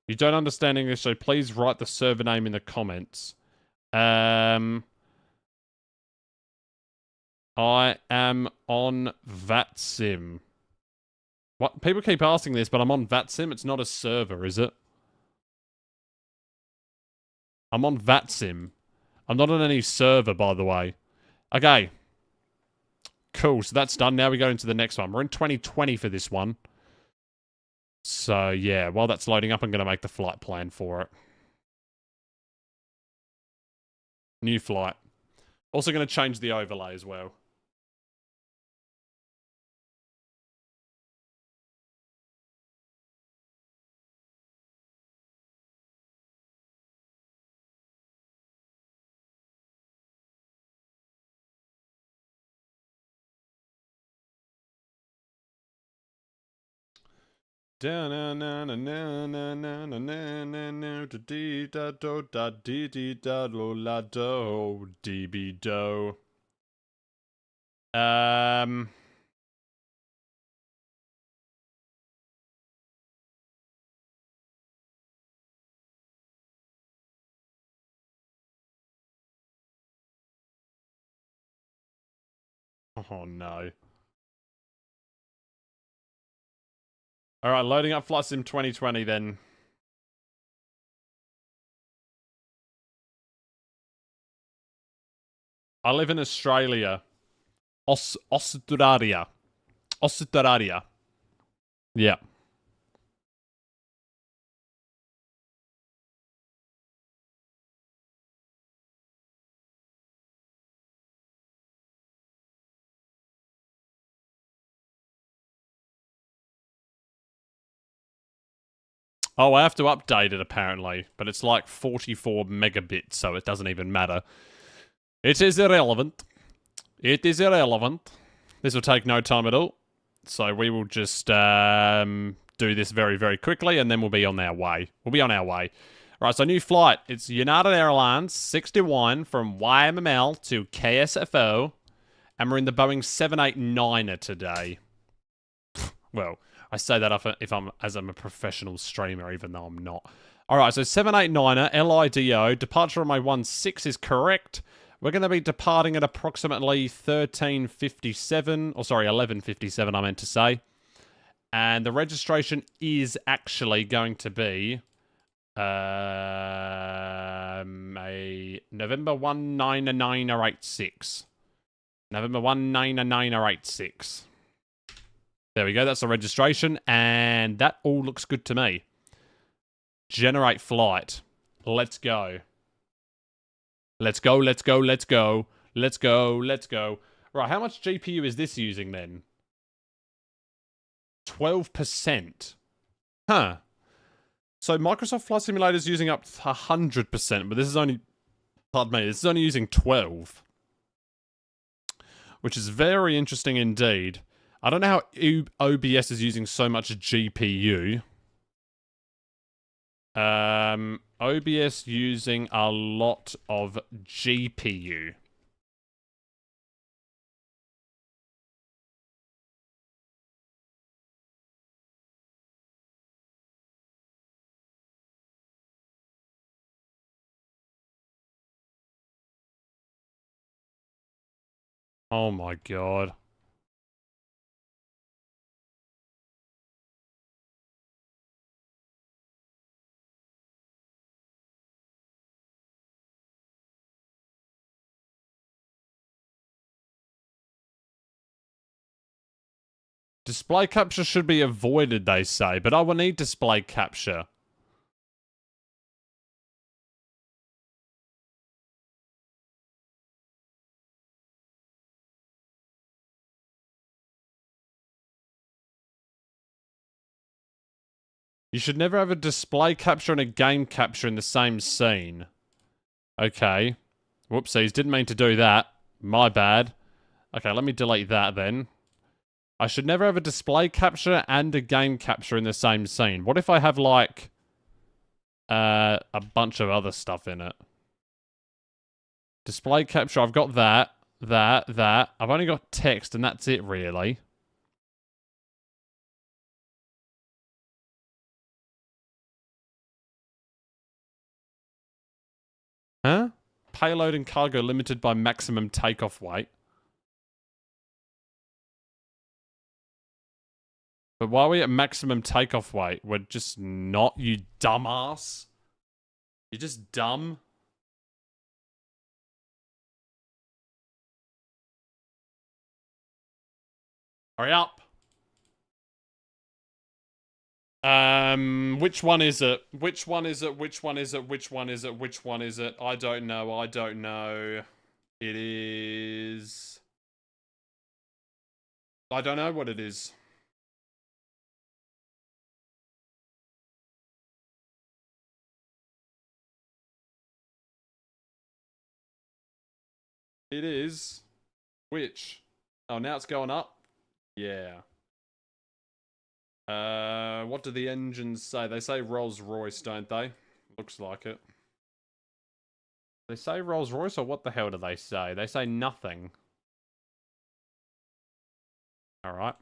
You don't understand English, so please write the server name in the comments. I am on VATSIM. What? People keep asking this, but I'm on VATSIM. It's not a server, is it? I'm on VATSIM. I'm not on any server, by the way. Okay. Cool, so that's done. Now we go into the next one. We're in 2020 for this one. So, yeah, while that's loading up, I'm going to make the flight plan for it. New flight. Also going to change the overlay as well. Da na na na na na na na na na na da dee da do da dee dee da lo la do dee be do. Oh no. Alright, loading up Flight Sim 2020 then. I live in Australia. Australia. Australia. Yeah. Oh, I have to update it apparently, but it's like 44 megabits, so it doesn't even matter. It is irrelevant. It is irrelevant. This will take no time at all. So we will just do this very, very quickly, and then we'll be on our way. We'll be on our way. Right, so new flight. It's United Airlines 61 from YMML to KSFO, and we're in the Boeing 789er today. Well, I say that if I'm a professional streamer, even though I'm not. Alright, so 789er, LIDO, departure runway 16 is correct. We're going to be departing at approximately 13:57, or sorry, 11:57 I meant to say. And the registration is actually going to be a November 19986. November 19986. There we go, that's the registration, and that all looks good to me. Generate flight. Let's go. Let's go, let's go, let's go. Let's go, let's go. Right, how much GPU is this using then? 12%. Huh. So Microsoft Flight Simulator is using up to 100%, but this is only... Pardon me, this is only using 12. Which is very interesting indeed. I don't know how OBS is using so much GPU. OBS using a lot of GPU. Oh my god. Display capture should be avoided, they say, but I will need display capture. You should never have a display capture and a game capture in the same scene. Okay. Whoopsies, didn't mean to do that. My bad. Okay, let me delete that then. I should never have a display capture and a game capture in the same scene. What if I have, like, a bunch of other stuff in it? Display capture, I've got that. I've only got text, and that's it, really. Huh? Payload and cargo limited by maximum takeoff weight. But why are we at maximum takeoff weight? We're just not, you dumbass. You're just dumb. Hurry up. Which one is it? Which one is it? Which one is it? Which one is it? Which one is it? I don't know. I don't know. It is... I don't know what it is. It is... Which? Oh, now it's going up? Yeah. What do the engines say? They say Rolls-Royce, don't they? Looks like it. They say Rolls-Royce, or what the hell do they say? They say nothing. Alright.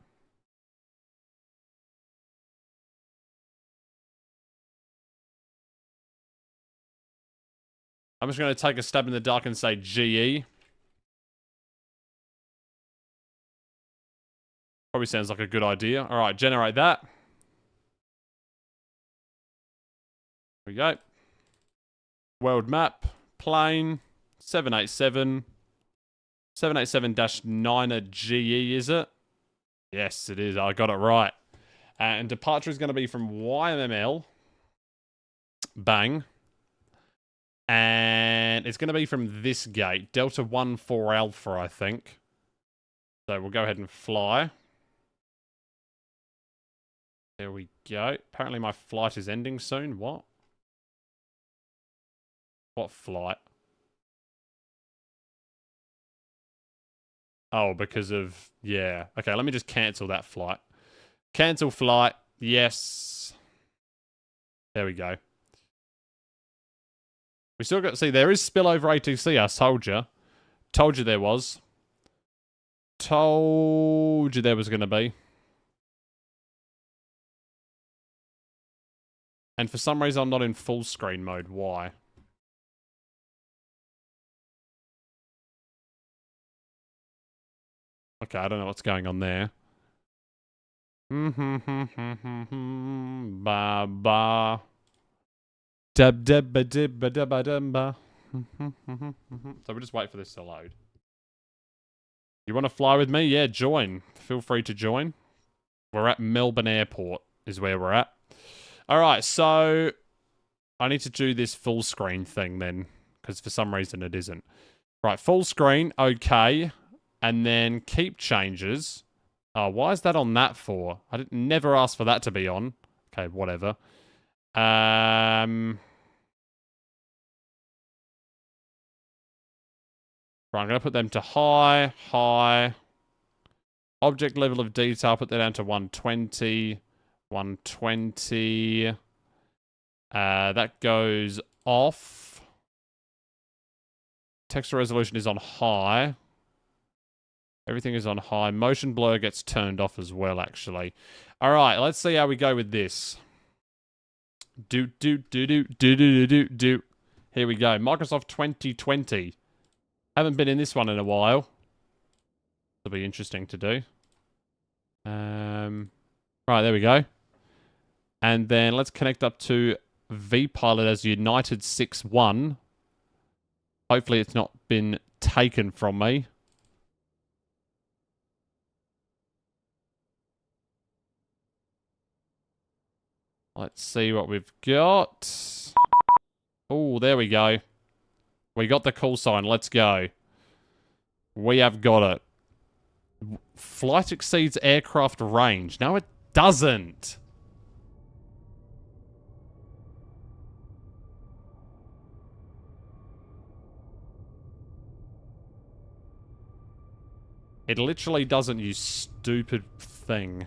I'm just going to take a stab in the dark and say GE. Probably sounds like a good idea. Alright, generate that. Here we go. World map. Plane. 787. 787-9er GE, is it? Yes, it is. I got it right. And departure is going to be from YMML. Bang. And it's going to be from this gate. Delta 14 Alpha, I think. So we'll go ahead and fly. There we go. Apparently my flight is ending soon. What? What flight? Oh, because of... Yeah. Okay, let me just cancel that flight. Cancel flight. Yes. There we go. We still got... See, there is spillover ATC, I told you. Told you there was. Told you there was going to be. And for some reason, I'm not in full screen mode. Why? Okay, I don't know what's going on there. Ba ba. Dub dub ba dib ba dub ba dum ba. So we'll just wait for this to load. You want to fly with me? Yeah, join. Feel free to join. We're at Melbourne Airport is where we're at. Alright, so I need to do this full screen thing then, because for some reason it isn't. Right, full screen, okay. And then keep changes. Oh, why is that on that for? I never asked for that to be on. Okay, whatever. Right, I'm going to put them to high, high. Object level of detail, put that down to 120. 120. That goes off. Texture resolution is on high. Everything is on high. Motion blur gets turned off as well, actually. Alright, let's see how we go with this. Here we go. Microsoft 2020. Haven't been in this one in a while. It'll be interesting to do. Right, there we go. And then let's connect up to vPilot as United 6-1. Hopefully it's not been taken from me. Let's see what we've got. Oh, there we go. We got the call sign. Let's go. We have got it. Flight exceeds aircraft range. No, it doesn't. It literally doesn't, you stupid thing.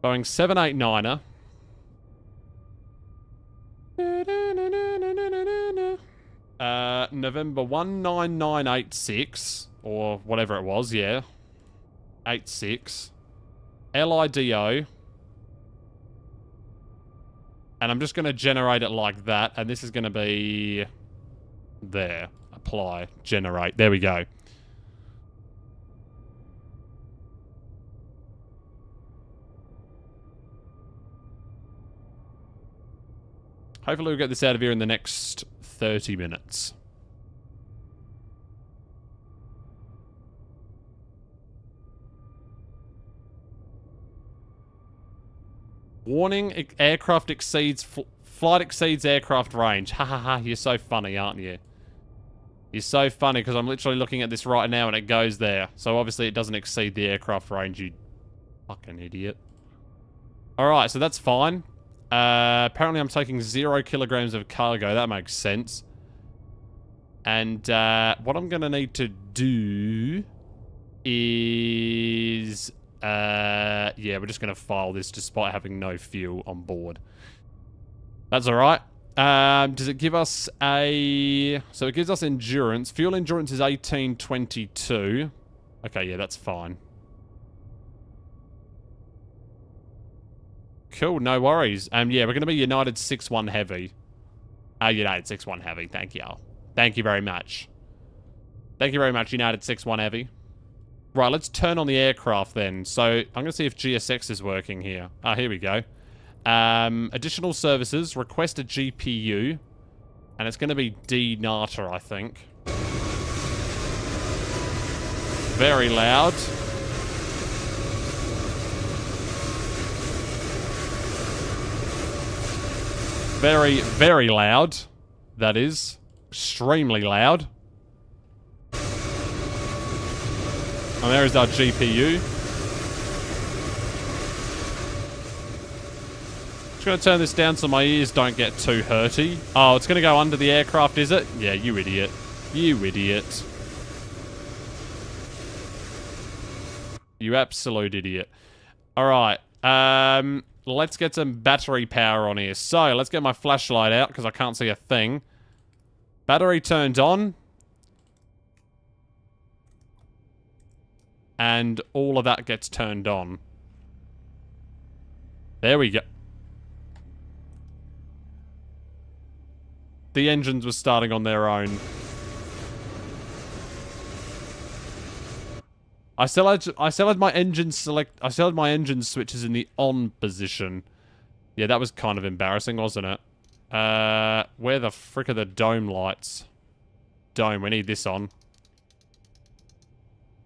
Boeing 789er. November 19986, or whatever it was, yeah. 86. LIDO. And I'm just going to generate it like that, and this is going to be... There. Apply. Generate. There we go. Hopefully we'll get this out of here in the next 30 minutes. Warning, aircraft exceeds... Flight exceeds aircraft range. Ha ha ha, you're so funny, aren't you? You're so funny, because I'm literally looking at this right now and it goes there. So obviously it doesn't exceed the aircraft range, you fucking idiot. Alright, so that's fine. Apparently I'm taking 0 kilograms of cargo. That makes sense. And what I'm going to need to do is... yeah, we're just going to file this despite having no fuel on board. That's alright. Does it give us a... So it gives us endurance. Fuel endurance is 1822. Okay, yeah, that's fine. Cool, no worries. Yeah, we're going to be United 6-1 Heavy. United 6-1 Heavy, thank you. Thank you very much. Thank you very much, United 6-1 Heavy. Right, let's turn on the aircraft then. So, I'm going to see if GSX is working here. Here we go. Additional services, request a GPU. And it's going to be D-NATA, I think. Very loud. Very, very loud. That is. Extremely loud. And there is our GPU. Just going to turn this down so my ears don't get too hurty. Oh, it's going to go under the aircraft, is it? Yeah, you idiot. You idiot. You absolute idiot. Alright. Let's get some battery power on here. So, let's get my flashlight out because I can't see a thing. Battery turned on. And all of that gets turned on. There we go. The engines were starting on their own. I still had my engine switches in the on position. Yeah, that was kind of embarrassing, wasn't it? Where the frick are the dome lights? Dome, we need this on.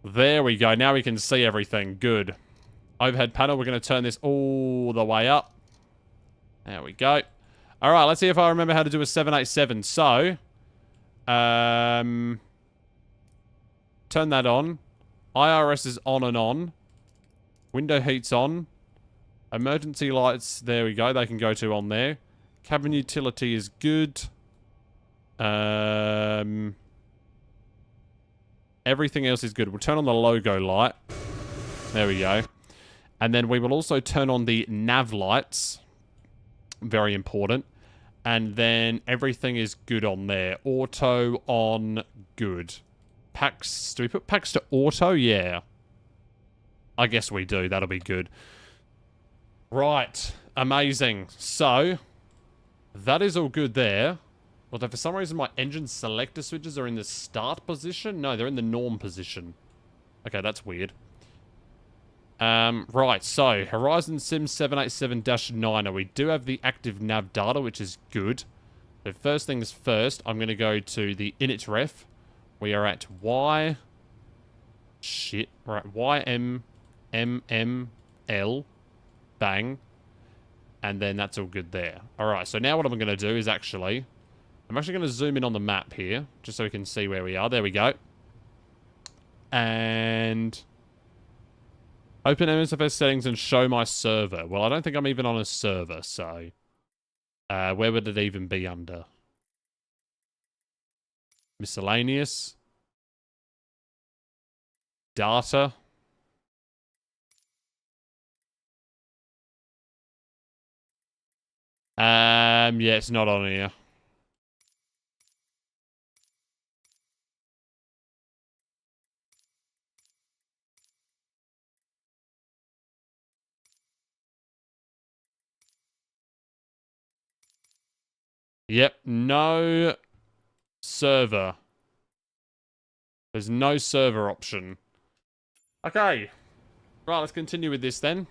There we go. Now we can see everything. Good. Overhead panel, we're going to turn this all the way up. There we go. Alright, let's see if I remember how to do a 787. So, turn that on. IRS is on and on. Window heat's on. Emergency lights, there we go. They can go to on there. Cabin utility is good. Everything else is good. We'll turn on the logo light. There we go. And then we will also turn on the nav lights. Very important. And then everything is good on there. Auto on, good. Packs, do we put packs to auto? Yeah. I guess we do. That'll be good. Right. Amazing. So, that is all good there. Although for some reason my engine selector switches are in the start position. No, they're in the norm position. Okay, that's weird. Right, so Horizon Sim 787-9. We do have the active nav data, which is good. But first things first, I'm going to go to the init ref. We are at YMML. Bang. And then that's all good there. Alright, so now what I'm going to do is actually... I'm actually going to zoom in on the map here, just so we can see where we are. There we go. And... open MSFS settings and show my server. Well, I don't think I'm even on a server, so... where would it even be under? Miscellaneous. data. Yeah, it's not on here. Yep, no server. There's no server option. Okay. Right, let's continue with this then.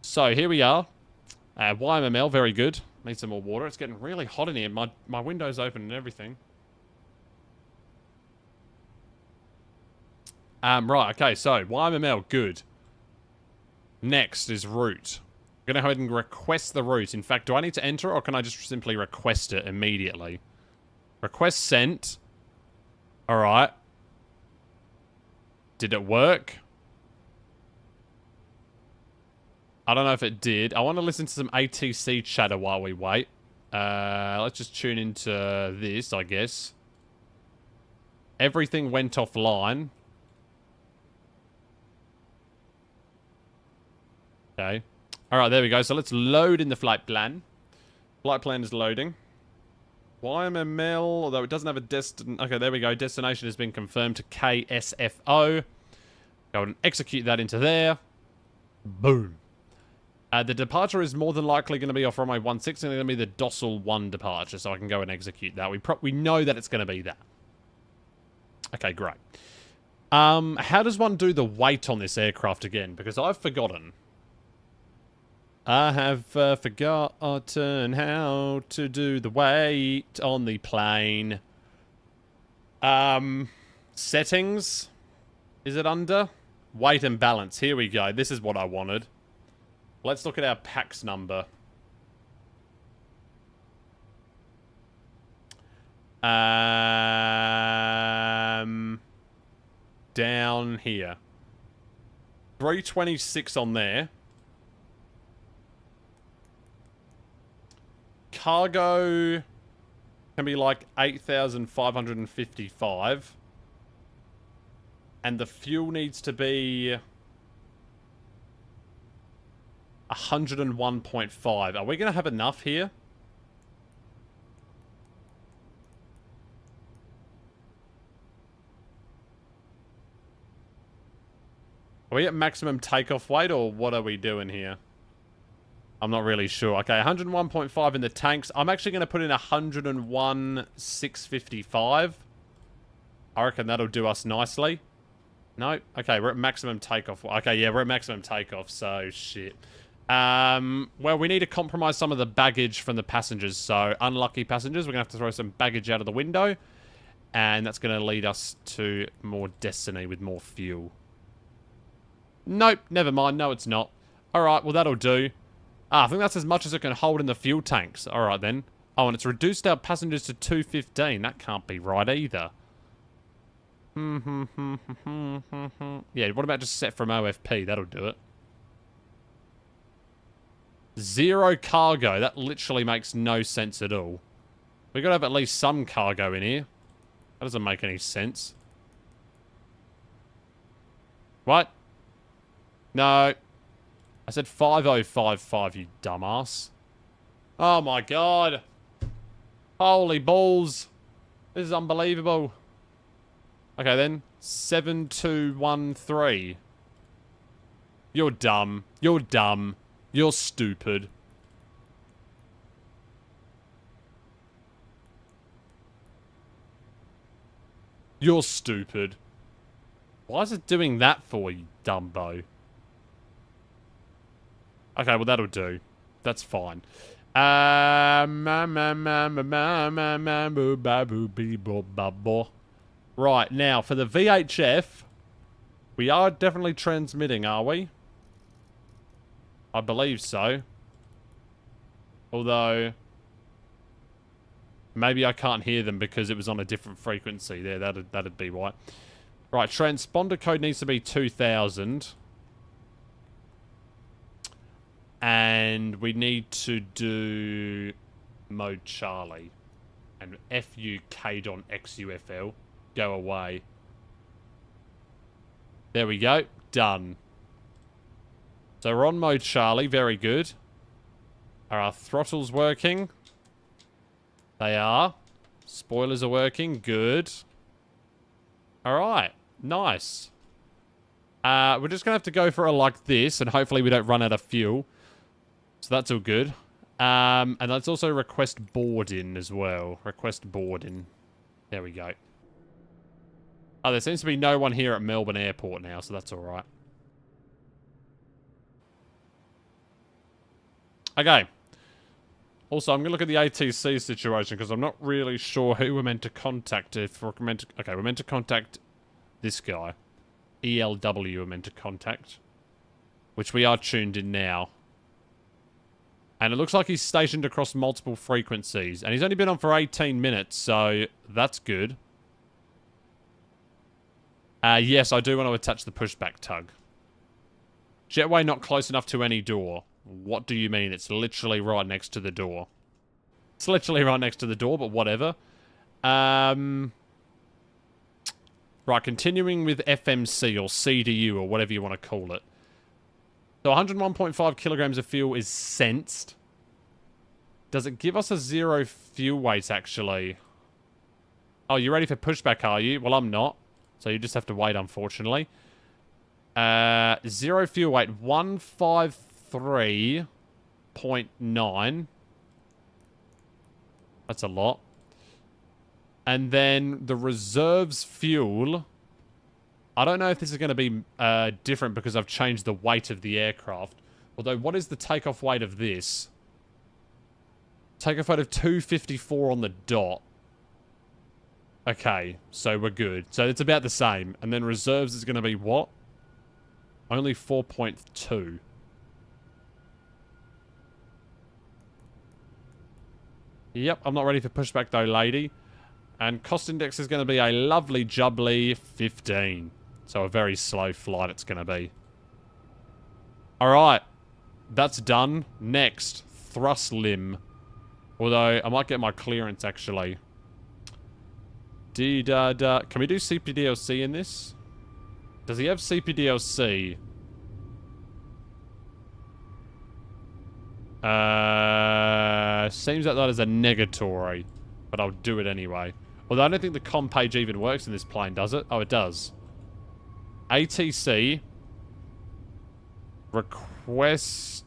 So, here we are. YMML, very good. Need some more water. It's getting really hot in here. My window's open and everything. Right, okay, so YMML, good. Next is route. I'm going to go ahead and request the route. In fact, do I need to enter or can I just simply request it immediately? Request sent. Alright. Did it work? I don't know if it did. I want to listen to some ATC chatter while we wait. Let's just tune into this, I guess. Everything went offline. Okay. Alright, there we go. So let's load in the flight plan. Flight plan is loading. YMML, although it doesn't have a destination. Okay, there we go. Destination has been confirmed to KSFO. Go and execute that into there. Boom. The departure is more than likely going to be off runway 16. It's going to be the docile 1 departure, so I can go and execute that. We know that it's going to be that. Okay, great. How does one do the weight on this aircraft again? Because I've forgotten. I have forgotten how to do the weight on the plane. Settings? Is it under? Weight and balance. Here we go. This is what I wanted. Let's look at our PAX number. Down here. 326 on there. Cargo can be like 8,555. And the fuel needs to be 101.5. Are we going to have enough here? Are we at maximum takeoff weight or what are we doing here? I'm not really sure. Okay, 101.5 in the tanks. I'm actually going to put in 101,655. I reckon that'll do us nicely. No? Okay, we're at maximum takeoff. Okay, yeah, we're at maximum takeoff, so shit. Well, we need to compromise some of the baggage from the passengers. So, unlucky passengers, we're going to have to throw some baggage out of the window. And that's going to lead us to more destiny with more fuel. Nope, never mind. No, it's not. Alright, well, that'll do. I think that's as much as it can hold in the fuel tanks. Alright, then. Oh, and it's reduced our passengers to 215. That can't be right, either. Yeah, what about just set from OFP? That'll do it. 0 cargo. That literally makes no sense at all. We've got to have at least some cargo in here. That doesn't make any sense. What? No. I said 5055, you dumbass. Oh my god. Holy balls. This is unbelievable. Okay then. 7213. You're dumb. You're dumb. You're stupid. You're stupid. Why is it doing that for, you dumbo? Okay, well that'll do. That's fine. Right, now for the VHF, we are definitely transmitting, are we? I believe so. Although, maybe I can't hear them because it was on a different frequency there. That'd be why. Right, transponder code needs to be 2000. And we need to do mode Charlie. And FUK on XUFL. Go away. There we go. Done. So we're on mode Charlie. Very good. Are our throttles working? They are. Spoilers are working. Good. Alright. Nice. We're just going to have to go for it like this, and hopefully we don't run out of fuel. So that's all good. And let's also request boarding as well. Request boarding. There we go. Oh, there seems to be no one here at Melbourne Airport now, so that's alright. Okay. Also, I'm going to look at the ATC situation, because I'm not really sure who we're meant to contact. If we're meant to... Okay, we're meant to contact this guy. ELW we're meant to contact. Which we are tuned in now. And it looks like he's stationed across multiple frequencies. And he's only been on for 18 minutes, so that's good. Yes, I do want to attach the pushback tug. Jetway not close enough to any door. What do you mean? It's literally right next to the door. It's literally right next to the door, but whatever. Right, continuing with FMC or CDU or whatever you want to call it. So 101.5 kilograms of fuel is sensed. Does it give us a 0 fuel weight, actually? Oh, you ready for pushback, are you? Well, I'm not. So you just have to wait, unfortunately. 0 fuel weight, 153.9. That's a lot. And then the reserves fuel... I don't know if this is going to be different because I've changed the weight of the aircraft. Although, what is the takeoff weight of this? Takeoff weight of 254 on the dot. Okay, so we're good. So it's about the same. And then reserves is going to be what? Only 4.2. Yep, I'm not ready for pushback though, lady. And cost index is going to be a lovely jubbly 15. So a very slow flight it's going to be. Alright. That's done. Next. Thrust limb. Although, I might get my clearance, actually. Can we do CPDLC in this? Does he have CPDLC? Seems like that is a negatory. But I'll do it anyway. Although I don't think the comm page even works in this plane, does it? Oh, it does. ATC. Request...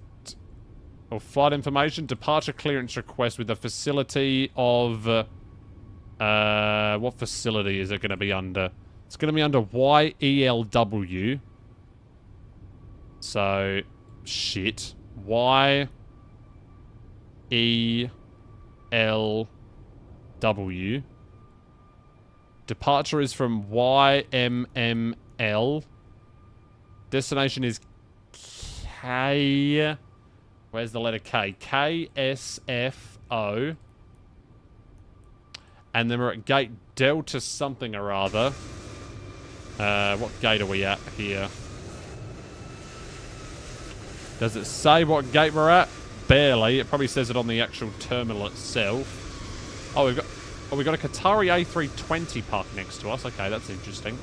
or flight information. Departure clearance request with a facility of... what facility is it going to be under? It's going to be under YELW. So... shit. YELW. Departure is from YMML. Destination is K... Where's the letter K? KSFO. And then we're at gate Delta something or other. What gate are we at here? Does it say what gate we're at? Barely. It probably says it on the actual terminal itself. Oh, we've got a Qatari A320 parked next to us. Okay, that's interesting.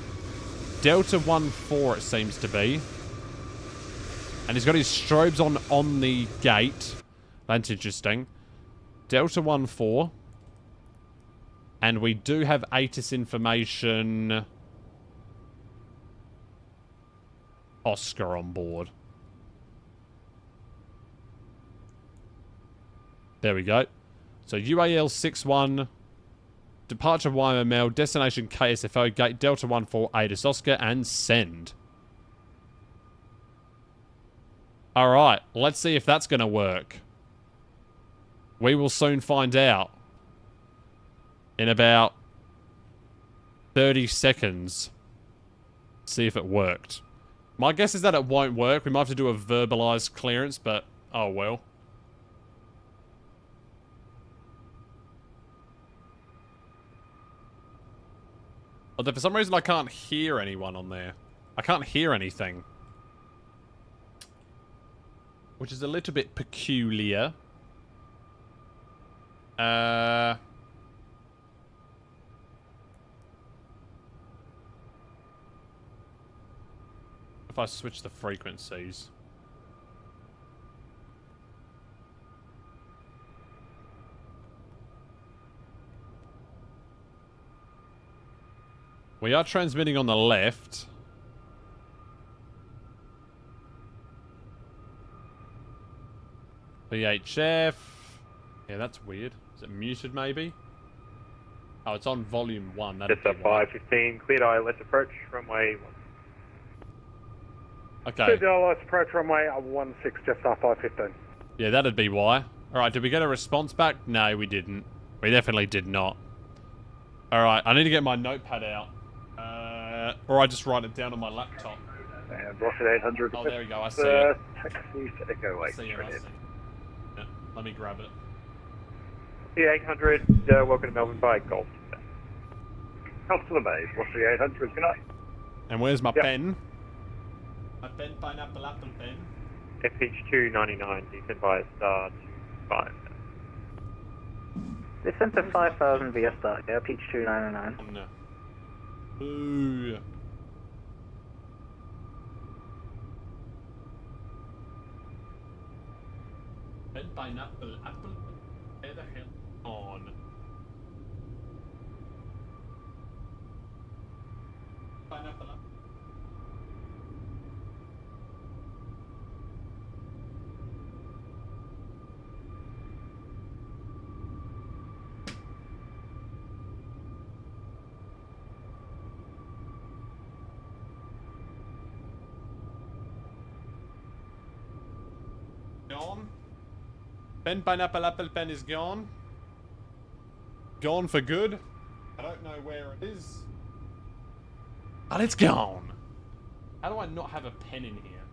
Delta 14 it seems to be. And he's got his strobes on the gate. That's interesting. Delta 14. And we do have ATIS information. Oscar on board. There we go. So UAL 61. Departure YMML. Destination KSFO. Gate Delta 14. ATIS Oscar. And send. Alright, let's see if that's going to work. We will soon find out. In about 30 seconds. See if it worked. My guess is that it won't work. We might have to do a verbalized clearance, but oh well. Although for some reason I can't hear anyone on there. I can't hear anything. Which is a little bit peculiar. If I switch the frequencies. We are transmitting on the left. VHF. Yeah, that's weird. Is it muted maybe? Oh, it's on volume 1. That'd Just be a why. 515, cleared eye, let's approach runway 1. Okay. let's approach runway 16, just off 515. Yeah, that'd be why. Alright, did we get a response back? No, we didn't. We definitely did not. Alright, I need to get my notepad out. Or I just write it down on my laptop. And Rocket 800. Oh, there we go. I see it. Taxi to Echo 8. See it, I see it. Yeah, let me grab it. The 800, welcome to Melbourne by Golf. Come to the base. What's the 800? Good night. And where's my pen? My pen, pineapple, apple pen. FH299, descend by star 25. Descent to 5,000 via start, yeah, Peach 299. Oh, no. Ooh. Pen, pineapple, apple. Where the hell on? Pineapple, apple. Gone. Pen, pineapple, apple pen is gone. Gone for good. I don't know where it is. But it's gone. How do I not have a pen in here?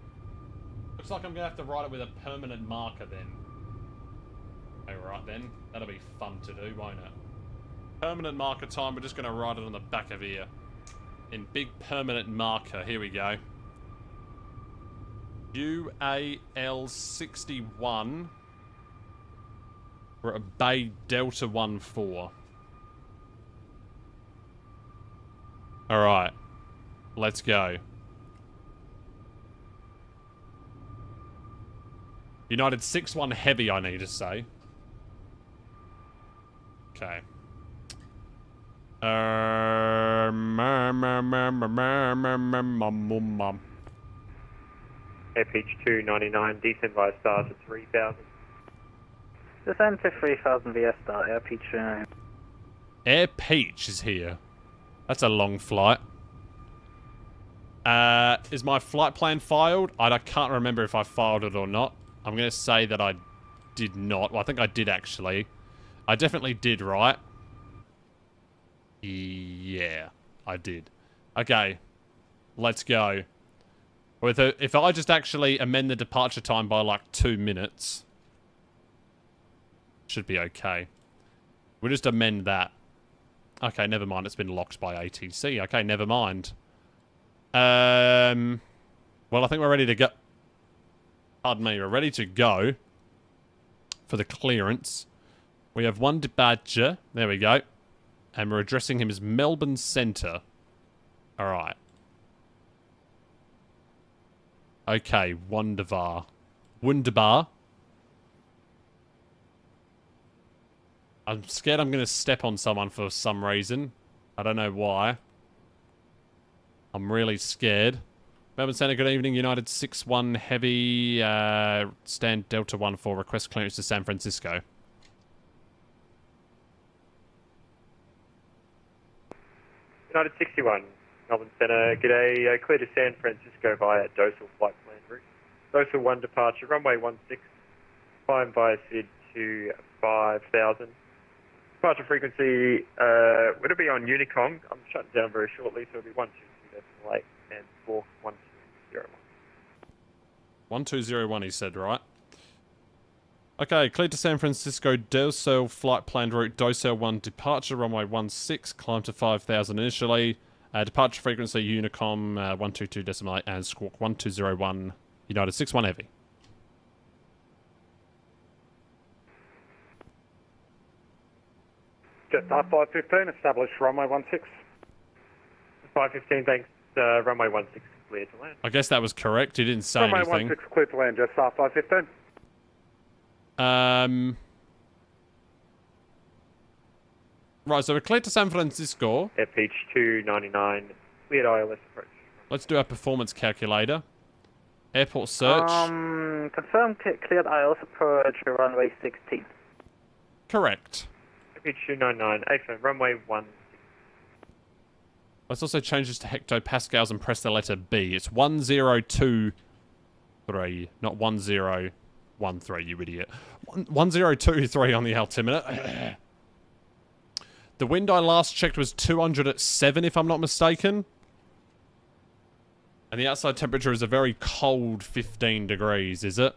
Looks like I'm going to have to write it with a permanent marker then. Alright then. That'll be fun to do, won't it? Permanent marker time. We're just going to write it on the back of here. In big permanent marker. Here we go. UAL61. We're at Bay Delta 14. Alright. Let's go. United 6-1 heavy, I need to say. Okay. FH299, descend by star to 3000. Descent to 3,000 via start, yeah, Peach 299. Air Peach is here. That's a long flight. Is my flight plan filed? I can't remember if I filed it or not. I'm going to say that I did not. Well, I think I did, actually. I definitely did, right? Yeah, I did. Okay. Let's go. If I just actually amend the departure time by, like, 2 minutes... should be okay. We'll just amend that. Okay, never mind. It's been locked by ATC. Okay, never mind. Well, I think we're ready to go. Pardon me. We're ready to go for the clearance. We have one departure. There we go. And we're addressing him as Melbourne Centre. Alright. Okay, Wunderbar. Wunderbar. I'm scared I'm going to step on someone for some reason. I don't know why. I'm really scared. Melbourne Centre, good evening. United 6-1 Heavy. Stand Delta 1-4. Request clearance to San Francisco. United 61, Melbourne Centre, g'day. Clear to San Francisco via Dosal flight plan route. Dosal 1 departure, runway 16. Climb via SID to 5000. Departure frequency, would it be on Unicom? I'm shutting down very shortly, so it'll be 122.8 and 41201. 1201, he said, right? Okay, cleared to San Francisco, Dosal flight planned route, Dosal 1 departure, runway 16, climb to 5000 initially. Departure frequency, Unicom 122.8 and Squawk 1201, United 6-1 Heavy. Just off 515, established runway 16. 515, thanks, runway 16. cleared to land. I guess that was correct. You didn't say Runway anything. 16 cleared to land, just star 515. Right, so we're cleared to San Francisco. FH 299, cleared ILS approach. Let's do our performance calculator. Airport search. Confirm cleared ILS approach runway 16. Correct. FH 299, AFM, runway 1. Let's also change this to hectopascals and press the letter B. It's 1023, not 1013, you idiot. 1023 on the altimeter. The wind I last checked was 200 at 7, if I'm not mistaken. And the outside temperature is a very cold 15 degrees, is it?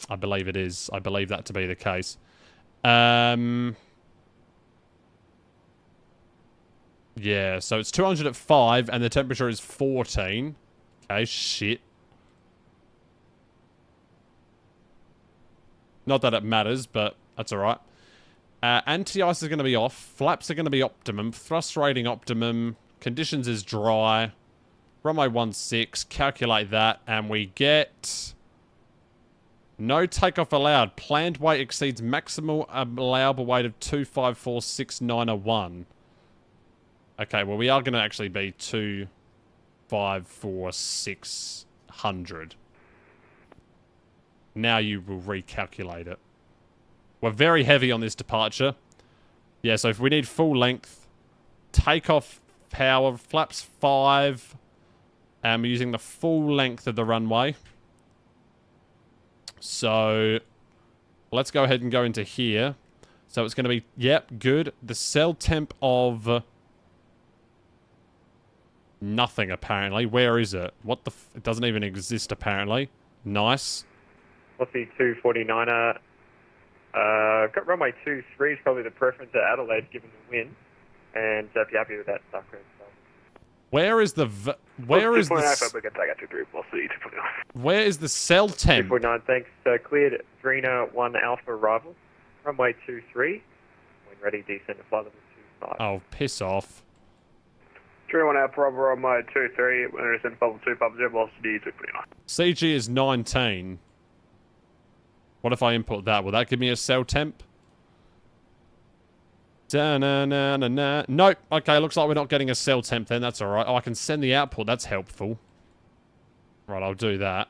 I believe it is. I believe that to be the case. Yeah, so it's 200 at 5, and the temperature is 14. Okay, shit. Not that it matters, but that's alright. Anti-ice is going to be off. Flaps are going to be optimum. Thrust rating optimum. Conditions is dry. Runway 16. Calculate that, and we get... No takeoff allowed. Planned weight exceeds maximal allowable weight of 254,691. Okay, well, we are going to actually be 254,600. Now you will recalculate it. We're very heavy on this departure. Yeah, so if we need full length, takeoff power, flaps 5, and we're using the full length of the runway. So, let's go ahead and go into here. So it's going to be, yep, good. The cell temp of... nothing, apparently. Where is it? What the it doesn't even exist, apparently. Nice. What's the 249er? I've got runway 23 is probably the preference at Adelaide given the wind. And if you're happy with that, stuff so. Where is the... where is the... Where is the cell temp? 249, thanks. Cleared Drina 1 Alpha arrival. Runway 23. When ready, descend to flight level 25. Oh, piss off. 31 Alpha runway 23, when it is in level 2, Papa Zero, velocity 249. CG is 19. What if I input that? Will that give me a cell temp? Da-na-na-na-na. Nope. Okay, looks like we're not getting a cell temp then. That's alright. Oh, I can send the output. That's helpful. Right, I'll do that.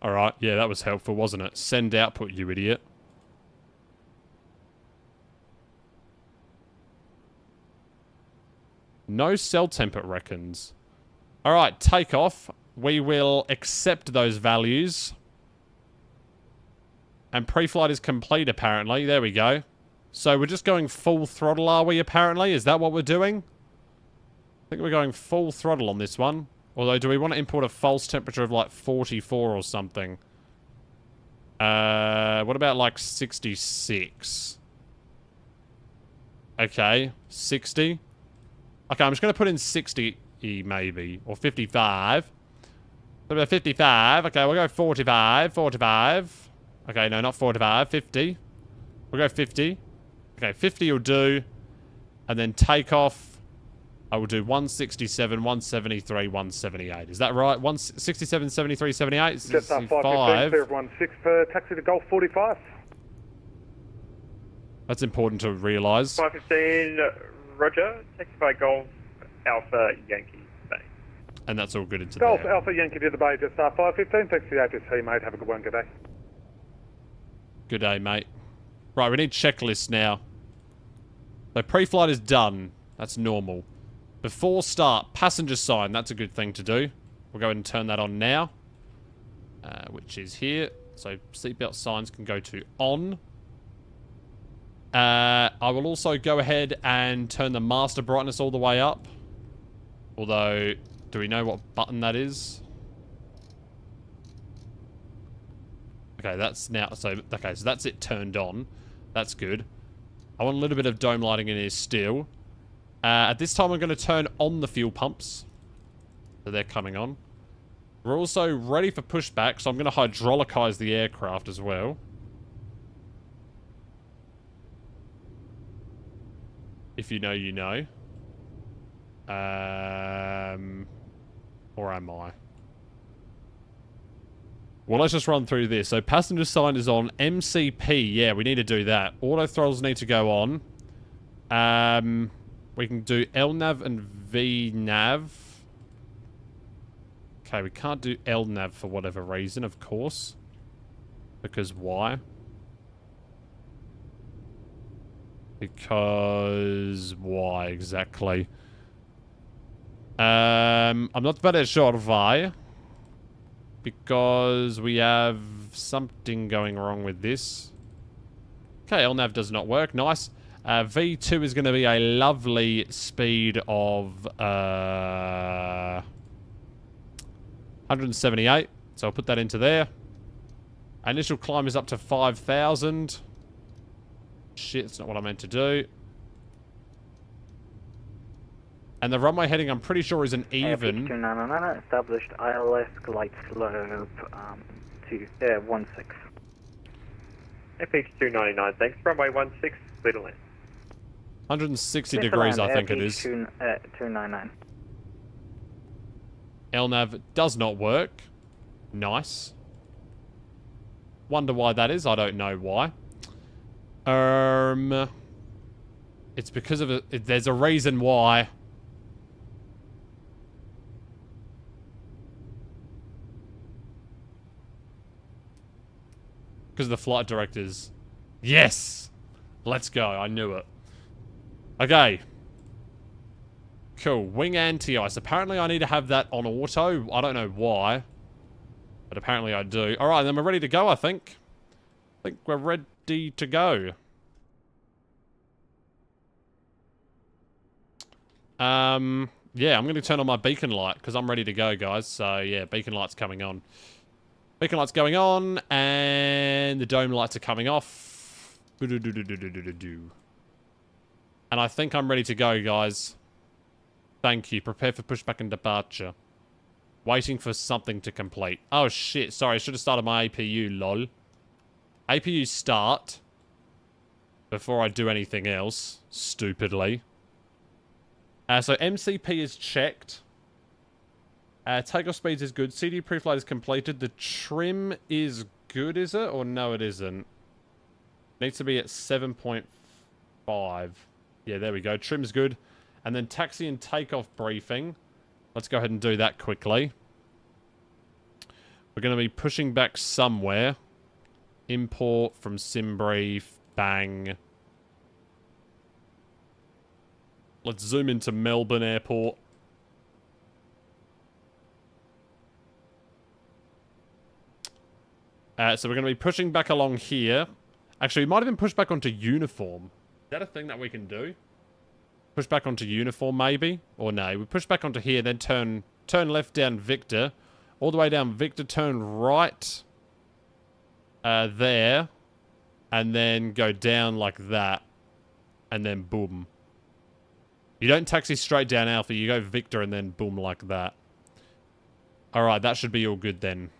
Alright, yeah, that was helpful, wasn't it? Send output, you idiot. No cell temp, it reckons. Alright, takeoff. We will accept those values. And pre-flight is complete, apparently. There we go. So we're just going full throttle, are we, apparently? Is that what we're doing? I think we're going full throttle on this one. Although, do we want to import a false temperature of, like, 44 or something? What about, like, 66? Okay, 60. Okay, I'm just going to put in 60, maybe. Or 55. What about 55? Okay, we'll go 45. 45. Okay, no, not 45. 50. We'll go 50. Okay, 50 will do. And then take off. I will do 167, 173, 178. Is that right? 167, 73, 78? Just 515, clear of 16 for taxi to Golf 45. That's important to realise. 515, Roger. Taxi by Golf Alpha Yankee Bay. And that's all good into Golf there. Alpha Yankee to the Bay, just 515. Thanks for the APC, mate. Have a good one. Good day. Good day, mate. Right, we need checklists now. So pre-flight is done. That's normal. Before start, passenger sign. That's a good thing to do. We'll go ahead and turn that on now. Which is here. So seatbelt signs can go to on. I will also go ahead and turn the master brightness all the way up. Although, do we know what button that is? Okay, that's now, so that's it turned on. That's good. I want a little bit of dome lighting in here still. At this time, I'm going to turn on the fuel pumps. So they're coming on. We're also ready for pushback, so I'm going to hydraulicize the aircraft as well. If you know, you know. Or am I? Well, let's just run through this. So passenger sign is on. MCP, yeah, we need to do that. Auto throttles need to go on. We can do LNAV and VNAV. Okay, we can't do LNAV for whatever reason, of course. Because why? Because why exactly? I'm not very sure why. Because we have something going wrong with this. Okay, LNAV does not work. Nice. V2 is going to be a lovely speed of 178. So I'll put that into there. Initial climb is up to 5,000. Shit, it's not what I meant to do. And the runway heading, I'm pretty sure, is an even. 299, established ILS glide slope to 16. FX 299, thanks. Runway 16, clear to land. 160 degrees, I think it is. 299. LNAV does not work. Nice. Wonder why that is. I don't know why. It's because of there's a reason why. Because the flight directors. Yes! Let's go. I knew it. Okay. Cool. Wing anti-ice. Apparently I need to have that on auto. I don't know why. But apparently I do. Alright, then we're ready to go, I think. I think we're ready to go. Yeah, I'm going to turn on my beacon light because I'm ready to go, guys. So, yeah, beacon light's coming on. Beacon light's going on, and the dome lights are coming off. And I think I'm ready to go, guys. Thank you. Prepare for pushback and departure. Waiting for something to complete. Oh, shit. Sorry, I should have started my APU, lol. APU start. Before I do anything else. Stupidly. So MCP is checked. Takeoff speeds is good. CD pre-flight is completed. The trim is good, is it? Or no, it isn't. Needs to be at 7.5. Yeah, there we go. Trim's good. And then taxi and takeoff briefing. Let's go ahead and do that quickly. We're going to be pushing back somewhere. Import from SimBrief. Bang. Let's zoom into Melbourne Airport. So we're going to be pushing back along here. Actually, we might even push back onto uniform. Is that a thing that we can do? Push back onto uniform, maybe? Or no, we push back onto here, then turn left down Victor. All the way down Victor, turn right. There. And then go down like that. And then boom. You don't taxi straight down Alpha, you go Victor and then boom like that. Alright, that should be all good then.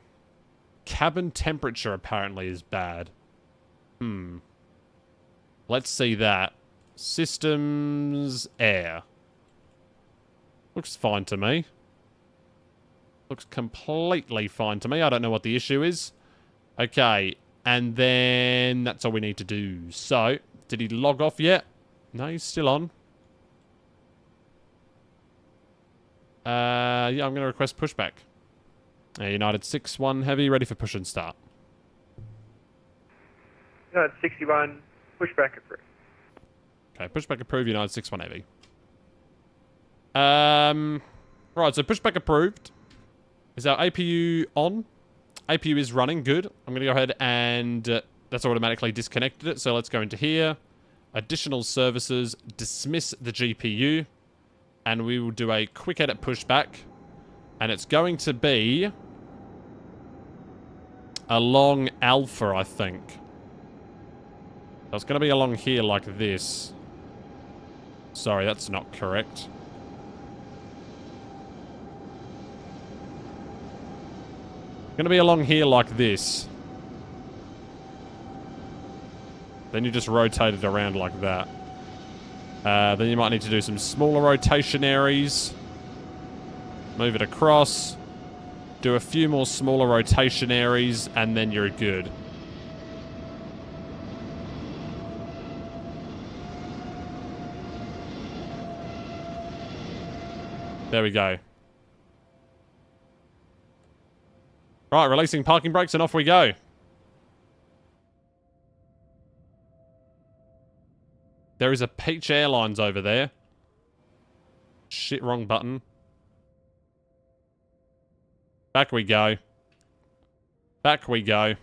Cabin temperature apparently is bad. Let's see that. Systems air. Looks fine to me. Looks completely fine to me. I don't know what the issue is. Okay, and then that's all we need to do. So, did he log off yet? No, he's still on. Yeah, I'm going to request pushback. United 6-1 heavy, ready for push and start. United 61, pushback approved. Okay, pushback approved, United 6-1 heavy. Right, so pushback approved. Is our APU on? APU is running, good. I'm going to go ahead and that's automatically disconnected it. So let's go into here. Additional services, dismiss the GPU. And we will do a quick edit pushback. And it's going to be along Alpha, I think. So it's going to be along here like this. Sorry, that's not correct. Going to be along here like this. Then you just rotate it around like that. Then you might need to do some smaller rotationaries. Move it across. Do a few more smaller rotationaries, and then you're good. There we go. Right, releasing parking brakes, and off we go. There is a Peach Airlines over there. Shit, wrong button. Back we go. Back we go.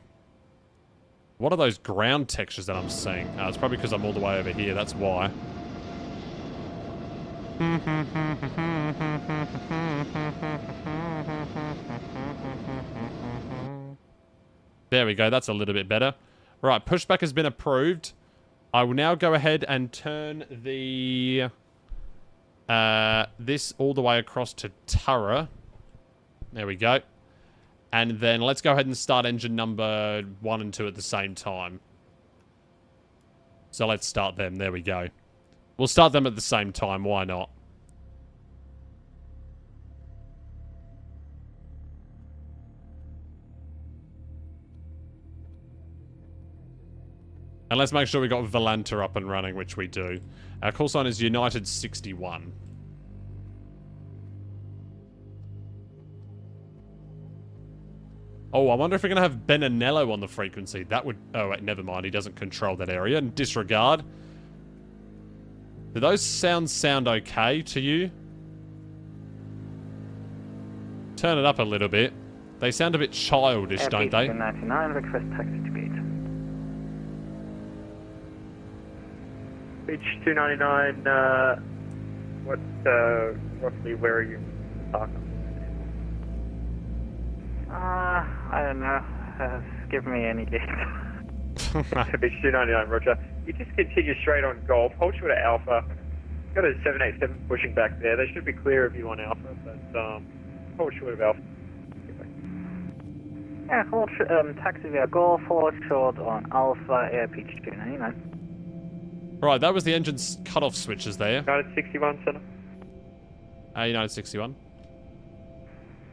What are those ground textures that I'm seeing? It's probably because I'm all the way over here, that's why. There we go, that's a little bit better. Right, pushback has been approved. I will now go ahead and turn the this all the way across to Turra. There we go. And then let's go ahead and start engine number 1 and 2 at the same time. So let's start them. There we go. We'll start them at the same time. Why not? And let's make sure we got Volanta up and running, which we do. Our call sign is United 61. Oh, I wonder if we're going to have Benanello on the frequency. That would... Oh, wait, never mind. He doesn't control that area. And disregard. Do those sounds sound okay to you? Turn it up a little bit. They sound a bit childish, don't they? 299, request taxi to gate. Beach 299, what, roughly where are you parked? I don't know. Give me any gate. Beach 299, roger. You just continue straight on Golf, hold short of Alpha. Got a 787 pushing back there. They should be clear of you on Alpha, but hold short of Alpha. Yeah, hold taxi via Golf, hold short on Alpha, Air Beach 299. Right, that was the engine's cutoff switches there. United 61, Center. United 61.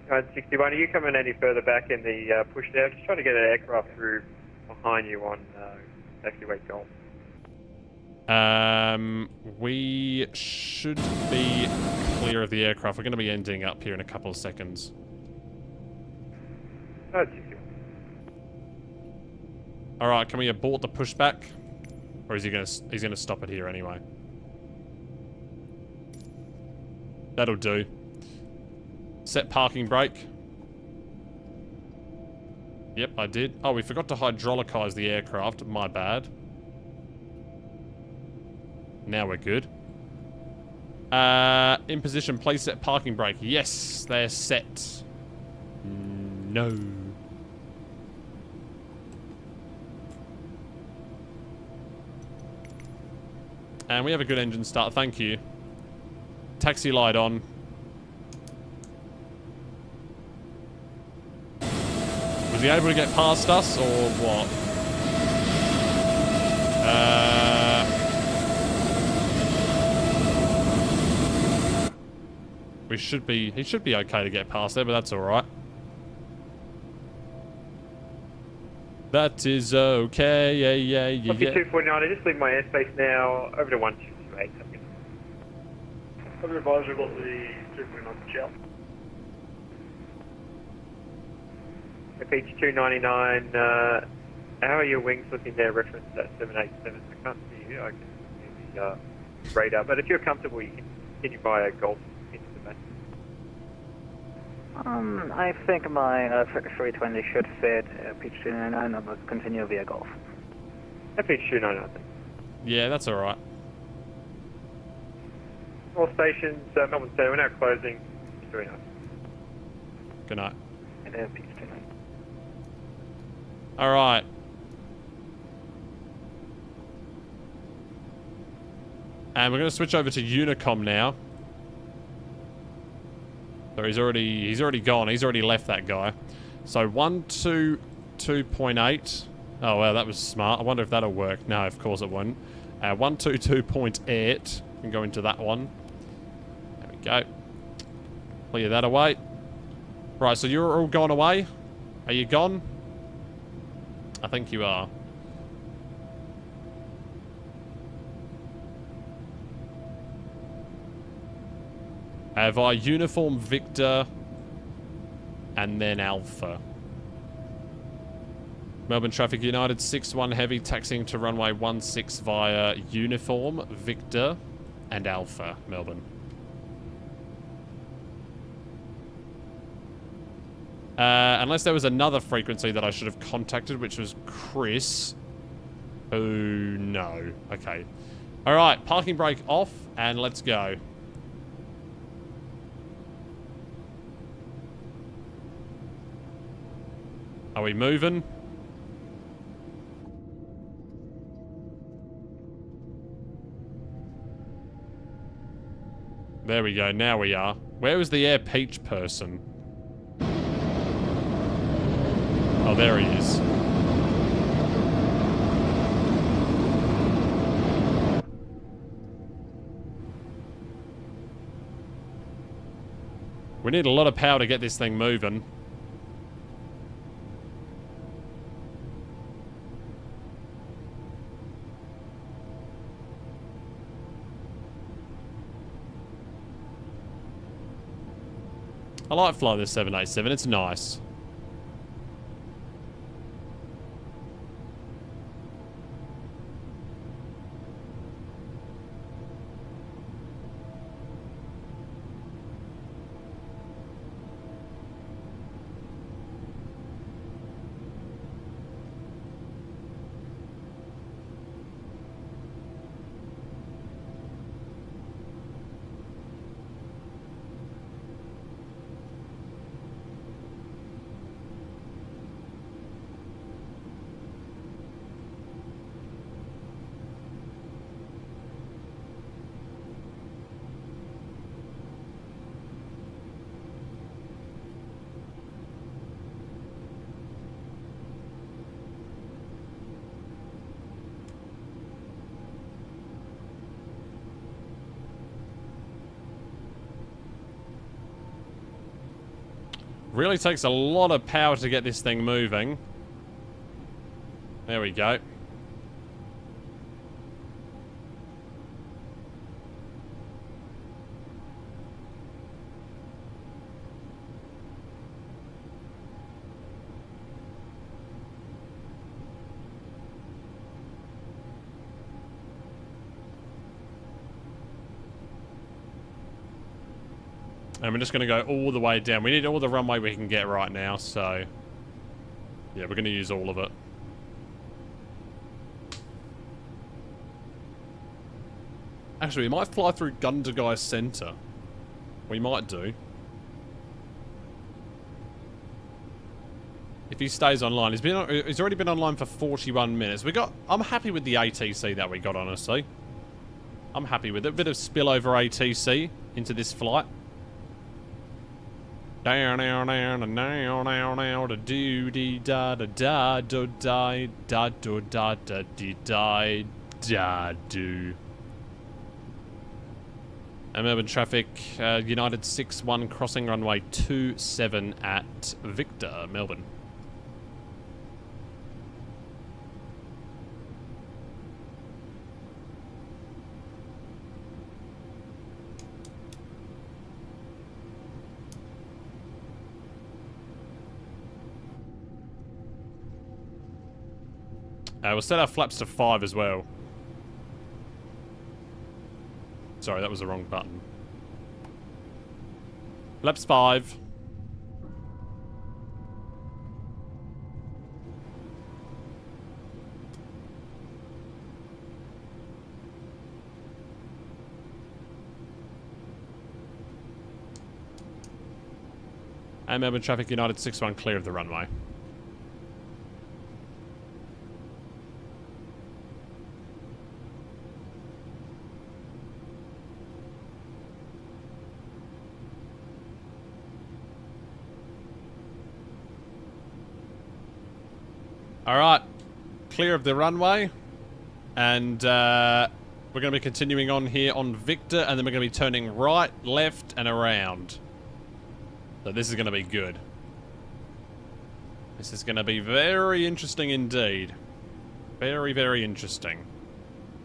United 61, are you coming any further back in the push there? Just trying to get an aircraft through behind you on taxiway Golf. We should be clear of the aircraft. We're going to be ending up here in a couple of seconds. United 61. Alright, can we abort the pushback? Or is he gonna... He's gonna stop it here anyway. That'll do. Set parking brake. Yep, I did. Oh, we forgot to hydraulicize the aircraft. My bad. Now we're good. In position, please set parking brake. Yes, they're set. No. And we have a good engine start, thank you. Taxi light on. Was he able to get past us, or what? He should be okay to get past there, but that's alright. That is okay, yeah. 249, I just leave my airspace now, over to 1228. Other advisory about the 249 Shell. Beach 299, how are your wings looking there, reference that 787? I can't see you, I can see the radar, but if you're comfortable, you can continue by a Golf into the back. I think my 320 should fit Beach 299 and will continue via Golf. Beach 299, I think. Yeah, that's alright. All stations, Melbourne City, we're now closing. Very nice. Good night. And Beach 299. Alright. And we're going to switch over to Unicom now. So he's already gone. He's already left, that guy. So 122.8. Oh, wow, that was smart. I wonder if that'll work. No, of course it won't. 122.8. Can go into that one. There we go. Clear that away. Right, so you're all gone away? Are you gone? I think you are. Via Uniform, Victor, and then Alpha. Melbourne Traffic United 6-1 Heavy taxiing to runway 16 via Uniform, Victor, and Alpha, Melbourne. Unless there was another frequency that I should have contacted, which was Chris. Oh, no. Okay. Alright, parking brake off, and let's go. Are we moving? There we go, now we are. Where was the Air Peach person? Oh, there he is. We need a lot of power to get this thing moving. I like flying this 787, it's nice. Really takes a lot of power to get this thing moving. There we go. And we're just going to go all the way down. We need all the runway we can get right now, so... yeah, we're going to use all of it. Actually, we might fly through Gundagai Center. We might do. If he stays online. He's already been online for 41 minutes. I'm happy with the ATC that we got, honestly. I'm happy with it. A bit of spillover ATC into this flight. Down, down, down, down, down, down, da do dee da da da do die da do da da dee die da do. Melbourne Traffic United 6-1 crossing runway 27 at Victor, Melbourne. We'll set our flaps to 5 as well. Sorry, that was the wrong button. Flaps 5. And Melbourne Traffic United 6-1 clear of the runway. Alright, clear of the runway, and We're going to be continuing on here on Victor, and then we're going to be turning right, left, and around. So this is going to be good. This is going to be very interesting indeed. Very, very interesting.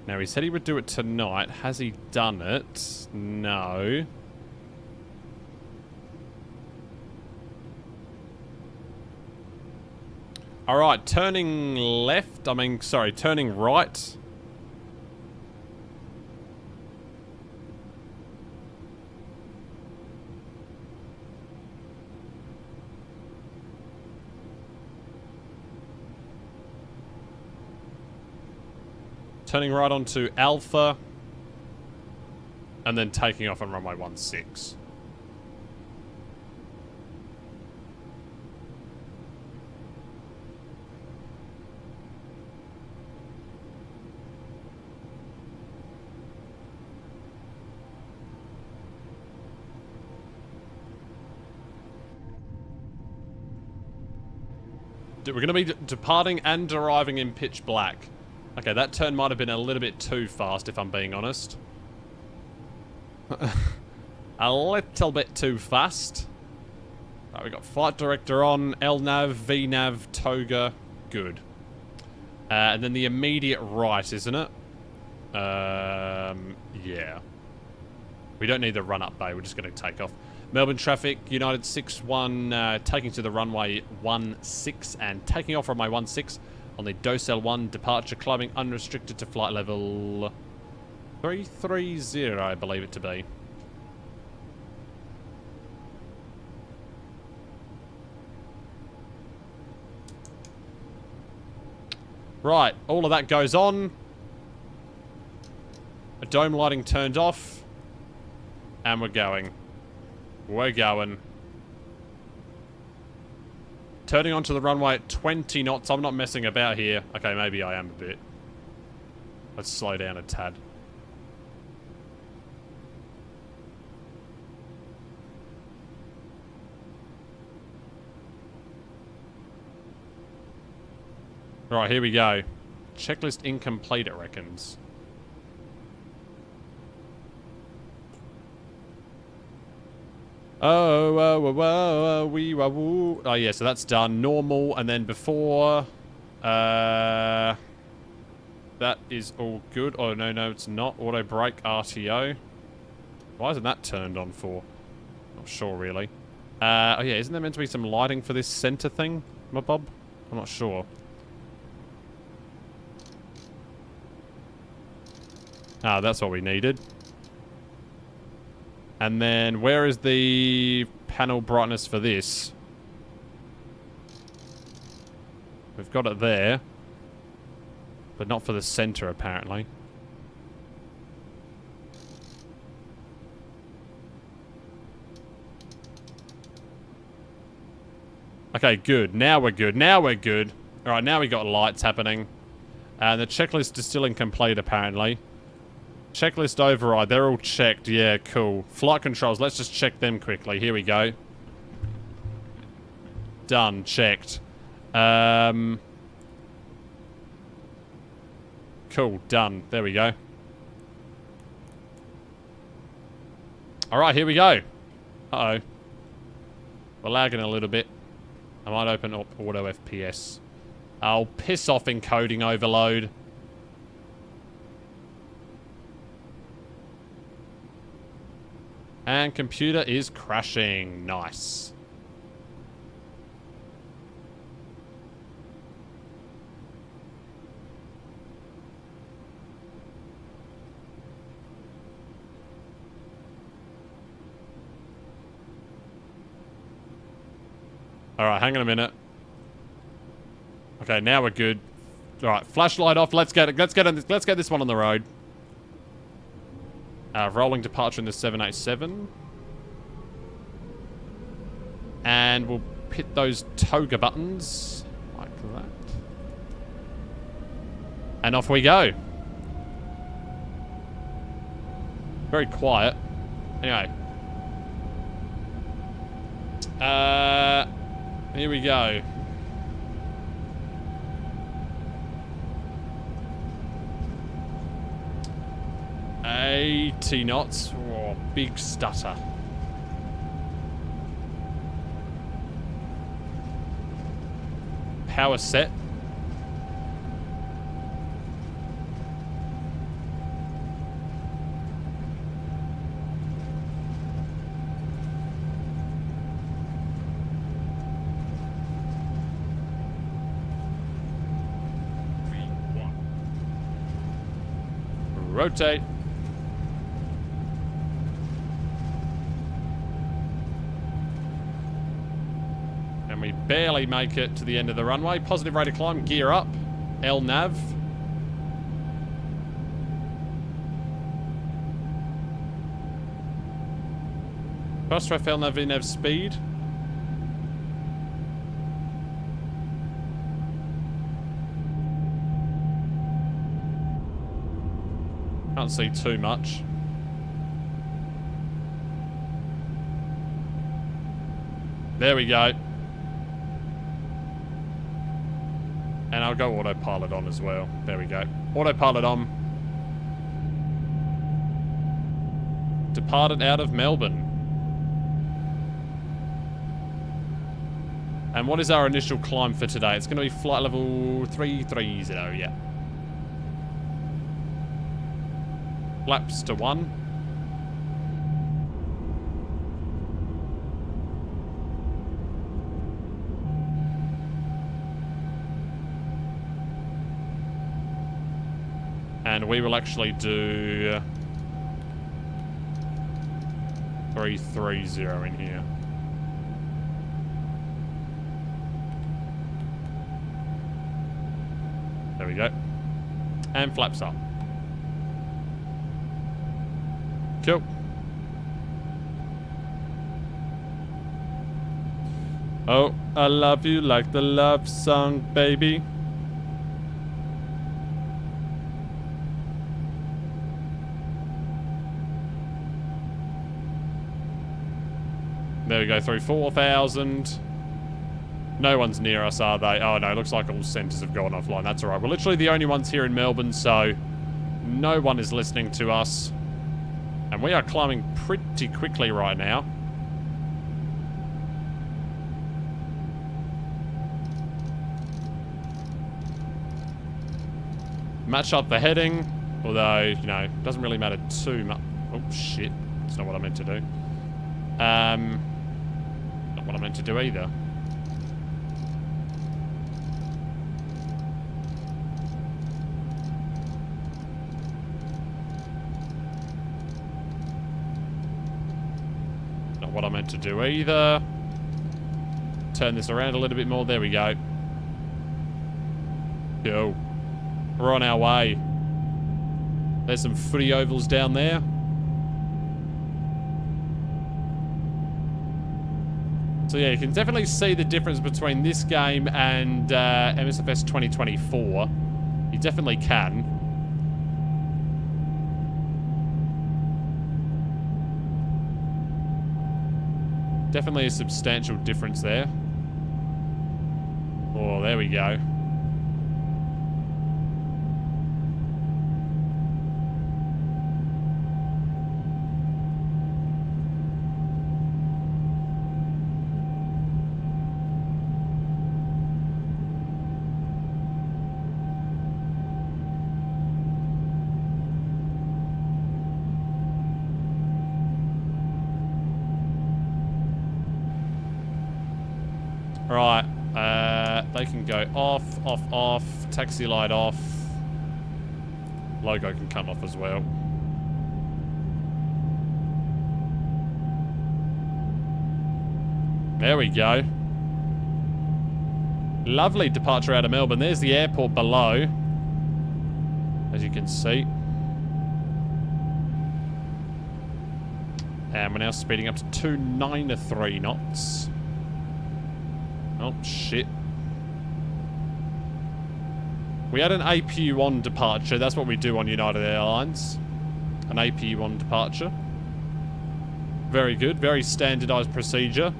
Now, he said he would do it tonight. Has he done it? No. Alright, turning left. Turning right. Turning right onto Alpha. And then taking off on runway 16. We're going to be departing and arriving in pitch black. Okay, that turn might have been a little bit too fast, if I'm being honest. A little bit too fast. Right, we got flight director on, LNAV, VNAV, toga. Good. And then the immediate right, isn't it? Yeah. We don't need the run-up bay, we're just going to take off. Melbourne traffic, United 6-1, taking to the runway 16 and taking off runway 16 on the Docel 1, departure climbing unrestricted to flight level 330, I believe it to be. Right, all of that goes on. A dome lighting turned off. And we're going. We're going. Turning onto the runway at 20 knots. I'm not messing about here. Okay, maybe I am a bit. Let's slow down a tad. Right, here we go. Checklist incomplete, it reckons. Oh, yeah, so that's done. Normal, and then before... that is all good. Oh, no, it's not. Auto brake, RTO. Why isn't that turned on for? Not sure, really. Oh, yeah, isn't there meant to be some lighting for this center thing, my Bob? I'm not sure. Ah, that's what we needed. And then, where is the panel brightness for this? We've got it there. But not for the center, apparently. Okay, good. Now we're good. Now we're good. Alright, now we got lights happening. And the checklist is still incomplete, apparently. Checklist override. They're all checked. Yeah, cool. Flight controls. Let's just check them quickly. Here we go. Done. Checked. Cool. Done. There we go. Alright, here we go. Uh-oh. We're lagging a little bit. I might open up auto FPS. I'll piss off encoding overload. And computer is crashing. Nice. Alright, hang on a minute. Okay, now we're good. Alright, flashlight off. Let's get this one on the road. Rolling departure in the 787. And we'll hit those toga buttons. Like that. And off we go. Very quiet. Anyway. Here we go. 80 knots. Oh, big stutter. Power set. Rotate. And we barely make it to the end of the runway. Positive rate of climb, gear up. L nav. Cross ref L nav, V nav speed. Can't see too much. There we go. And I'll go autopilot on as well. There we go. Autopilot on. Departed out of Melbourne. And what is our initial climb for today? It's going to be flight level 330, yeah. Flaps to 1. And we will actually do 330 in here. There we go. And flaps up. Cool. Oh, I love you like the love song, baby. There we go, through 4,000. No one's near us, are they? Oh no, looks like all centres have gone offline. That's alright. We're literally the only ones here in Melbourne, so no one is listening to us. And we are climbing pretty quickly right now. Match up the heading, although, you know, it doesn't really matter too much. Oh, shit. That's not what I meant to do. Not what I meant to do either. What I meant to do either. Turn this around a little bit more. There we go. Yo. We're on our way. There's some footy ovals down there. So yeah, you can definitely see the difference between this game and MSFS 2024. You definitely can. Definitely a substantial difference there. Oh, there we go. Right, they can go off, off, off, taxi light off. Logo can come off as well. There we go. Lovely departure out of Melbourne. There's the airport below, as you can see. And we're now speeding up to 293 knots. Oh, shit. We had an APU on departure. That's what we do on United Airlines. An APU on departure. Very good. Very standardized procedure.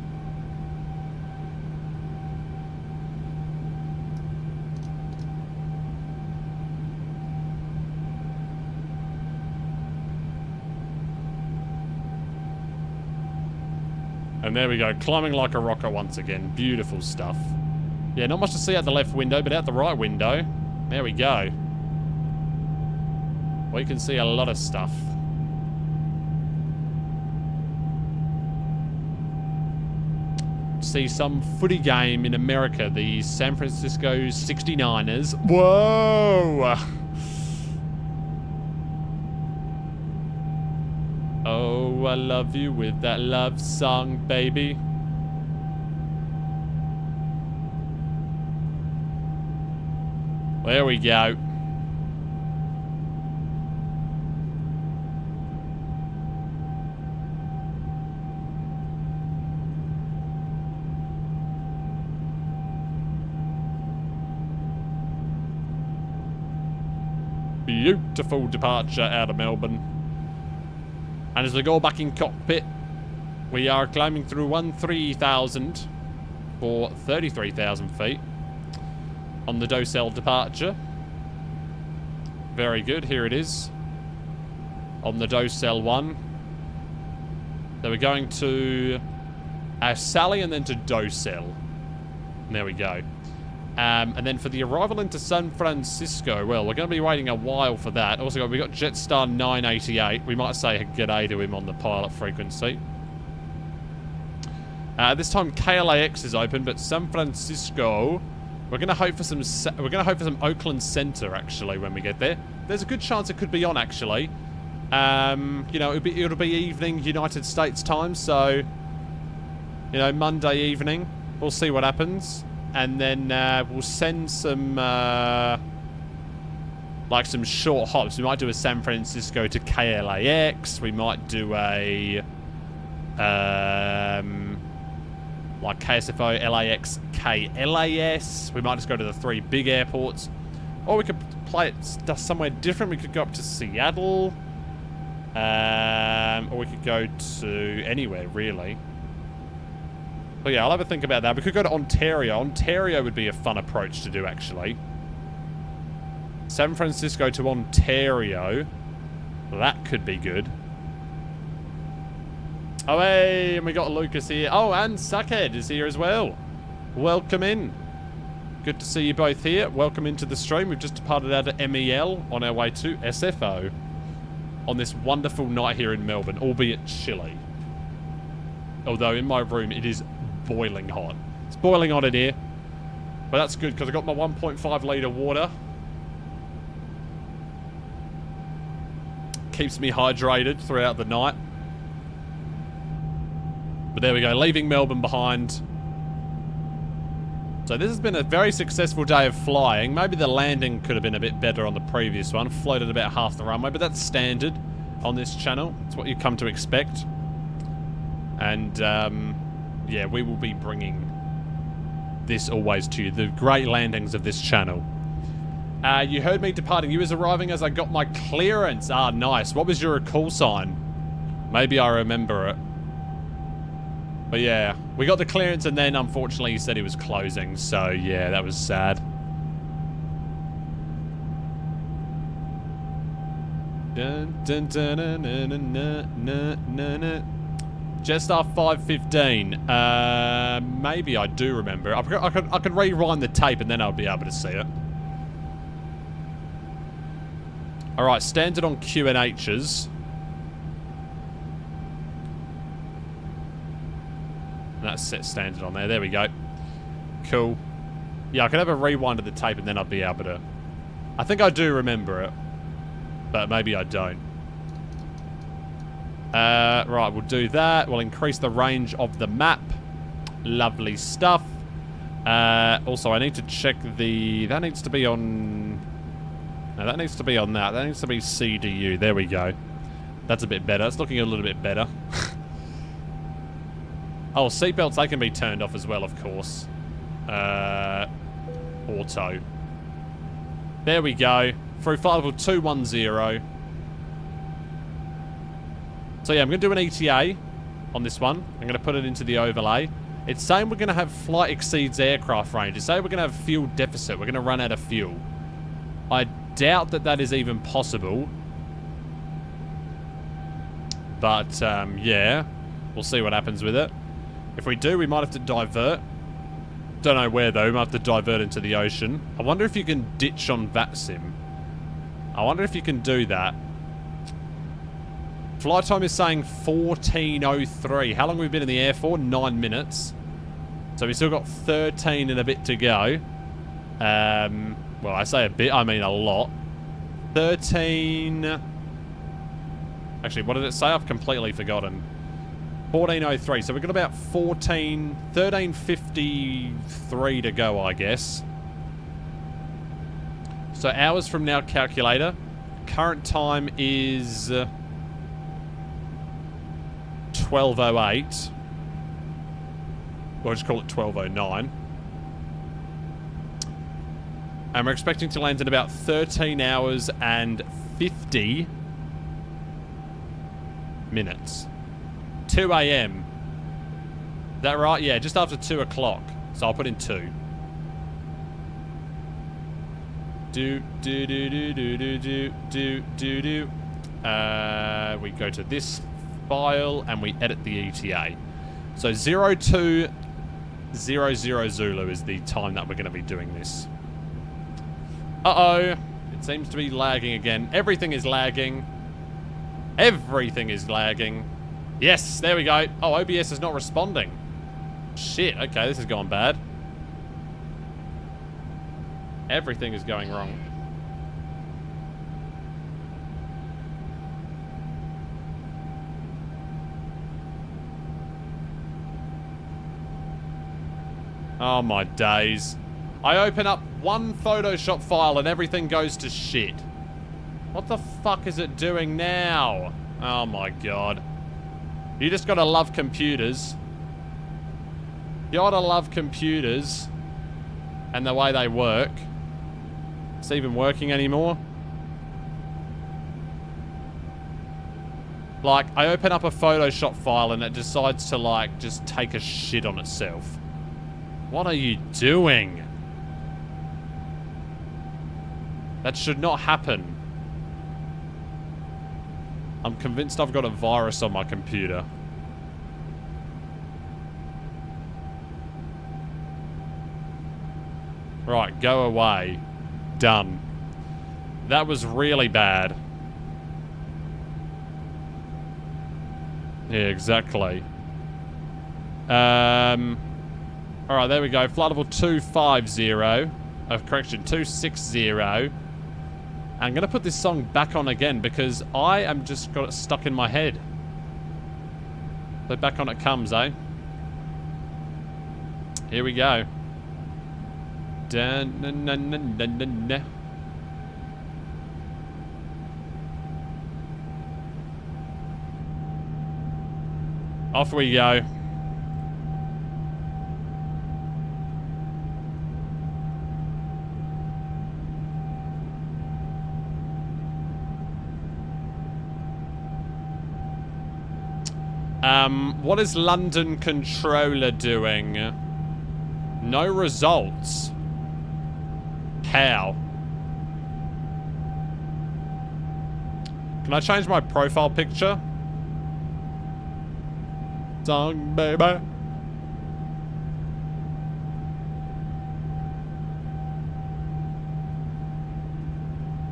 And there we go, climbing like a rocket once again. Beautiful stuff. Yeah, not much to see out the left window, but out the right window, there we go. We can see a lot of stuff. See some footy game in America, the San Francisco 69ers. Whoa! Oh, I love you with that love song, baby. There we go. Beautiful departure out of Melbourne. And as we go back in cockpit, we are climbing through 13,000 for 33,000 feet on the Docell departure. Very good, here it is. On the Docell 1. So we're going to Sally and then to Docell. There we go. And then for the arrival into San Francisco, well, we're going to be waiting a while for that. Also, we got Jetstar 988. We might say g'day to him on the pilot frequency. This time KLAX is open, but San Francisco, we're going to hope for some. We're going to hope for some Oakland Center actually when we get there. There's a good chance it could be on actually. You know, it'll be evening United States time, so you know, Monday evening. We'll see what happens. And then we'll send some, like some short hops. We might do a San Francisco to KLAX. We might do a, like KSFO, LAX, KLAS. We might just go to the 3 big airports. Or we could play it somewhere different. We could go up to Seattle. Or we could go to anywhere, really. But yeah, I'll have a think about that. We could go to Ontario. Ontario would be a fun approach to do, actually. San Francisco to Ontario. That could be good. Oh, hey, and we got Lucas here. Oh, and Suckhead is here as well. Welcome in. Good to see you both here. Welcome into the stream. We've just departed out of MEL on our way to SFO on this wonderful night here in Melbourne, albeit chilly. Although in my room it is boiling hot. It's boiling hot in here. But that's good because I got my 1.5 litre water. Keeps me hydrated throughout the night. But there we go, leaving Melbourne behind. So this has been a very successful day of flying. Maybe the landing could have been a bit better on the previous one. Floated about half the runway, but that's standard on this channel. It's what you come to expect. And yeah, we will be bringing this always to you. The great landings of this channel. You heard me departing. You was arriving as I got my clearance. Ah, nice. What was your call sign? Maybe I remember it. But yeah, we got the clearance and then unfortunately he said he was closing. So yeah, that was sad. Dun, dun, dun, dun, dun, dun, dun, dun, dun. Jetstar 515. Maybe I do remember. I could rewind the tape and then I'll be able to see it. Alright, standard on QNHs. That's set standard on there. There we go. Cool. Yeah, I could have a rewind of the tape and then I'd be able to... I think I do remember it. But maybe I don't. Right, we'll do that. We'll increase the range of the map. Lovely stuff. Also, I need to check the... That needs to be on... No, that needs to be on that. That needs to be CDU. There we go. That's a bit better. It's looking a little bit better. Oh, seatbelts, they can be turned off as well, of course. Auto. There we go. Through flight level 210. So yeah, I'm going to do an ETA on this one. I'm going to put it into the overlay. It's saying we're going to have flight exceeds aircraft range. It's saying we're going to have fuel deficit. We're going to run out of fuel. I doubt that that is even possible. But, yeah. We'll see what happens with it. If we do, we might have to divert. Don't know where though, we might have to divert into the ocean. I wonder if you can ditch on VATSIM. I wonder if you can do that. Flight time is saying 14:03. How long have we been in the air for? 9 minutes. So we still got 13 and a bit to go. Well, I say a bit, I mean a lot. 13... Actually, what did it say? I've completely forgotten. 14:03. So we've got about 13:53 to go, I guess. So hours from now, calculator. Current time is 12:08. We'll just call it 12:09. And we're expecting to land in about 13 hours and 50 minutes. 2 a.m. Is that right? Yeah, just after 2 o'clock. So I'll put in 2. We go to this file and we edit the ETA. So 0200 Zulu is the time that we're going to be doing this. Uh-oh. It seems to be lagging again. Everything is lagging. Everything is lagging. Yes, there we go. Oh, OBS is not responding. Shit, okay, this is going bad. Everything is going wrong. Oh my days. I open up one Photoshop file and everything goes to shit. What the fuck is it doing now? Oh my god. You just gotta love computers. You gotta love computers and the way they work. It's even working anymore. Like, I open up a Photoshop file and it decides to, like, just take a shit on itself. What are you doing? That should not happen. I'm convinced I've got a virus on my computer. Right, go away. Done. That was really bad. Yeah, exactly. Alright, there we go. Flight level 250. Correction, 260. I'm going to put this song back on again because I am just got it stuck in my head. So back on it comes, eh? Here we go. Dun, dun, dun, dun, dun, dun, dun. Off we go. What is London controller doing? No results. How? Can I change my profile picture? Song, baby.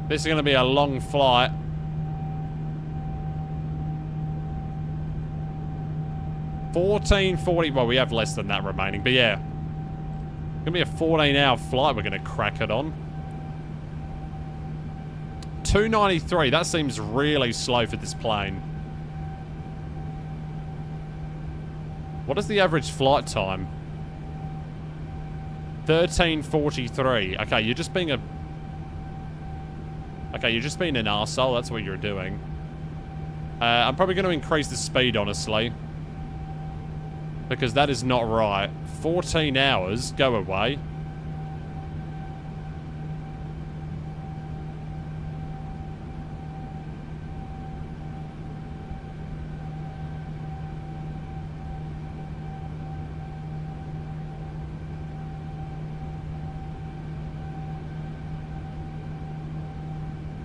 This is going to be a long flight. $14.40. Well, we have less than that remaining, but yeah. It's gonna be a 14-hour flight we're gonna crack it on. 293. That seems really slow for this plane. What is the average flight time? 13:43. Okay, you're just being a... Okay, you're just being an arsehole. That's what you're doing. I'm probably going to increase the speed, honestly. Because that is not right. 14 hours. Go away.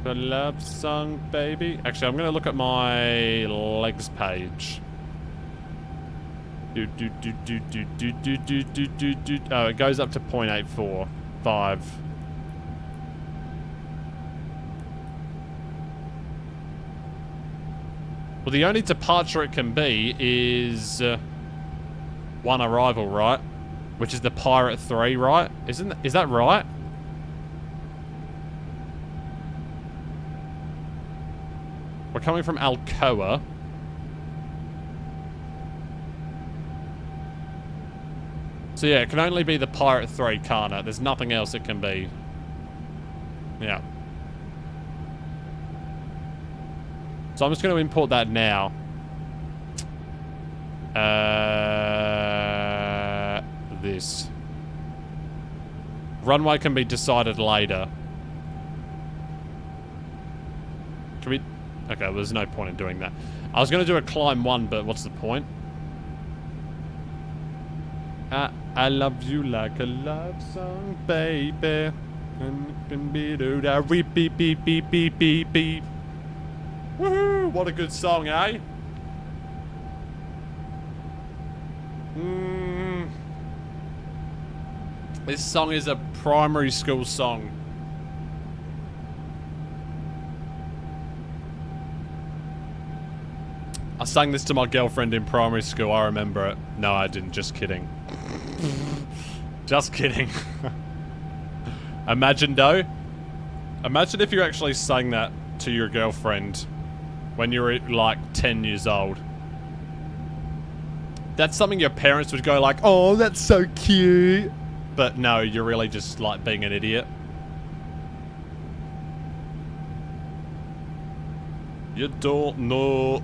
The love song, baby. Actually, I'm going to look at my legs page. Oh, it goes up to 0.845. Well, the only departure it can be is one arrival, right? Which is the Pirate 3, right? Is that right? We're coming from Alcoa. So yeah, it can only be the Pirate 3, can't it? There's nothing else it can be. Yeah. So I'm just going to import that now. This. Runway can be decided later. Can we... Okay, well, there's no point in doing that. I was going to do a climb 1, but what's the point? I love you like a love song, baby. And beep beep beep beep beep beep beep. Woohoo! What a good song, eh? This song is a primary school song. I sang this to my girlfriend in primary school. I remember it. No, I didn't. Just kidding. Just kidding. Imagine, though. Imagine if you actually sang that to your girlfriend when you were, like, 10 years old. That's something your parents would go like, oh, that's so cute. But no, you're really just, like, being an idiot. You don't know,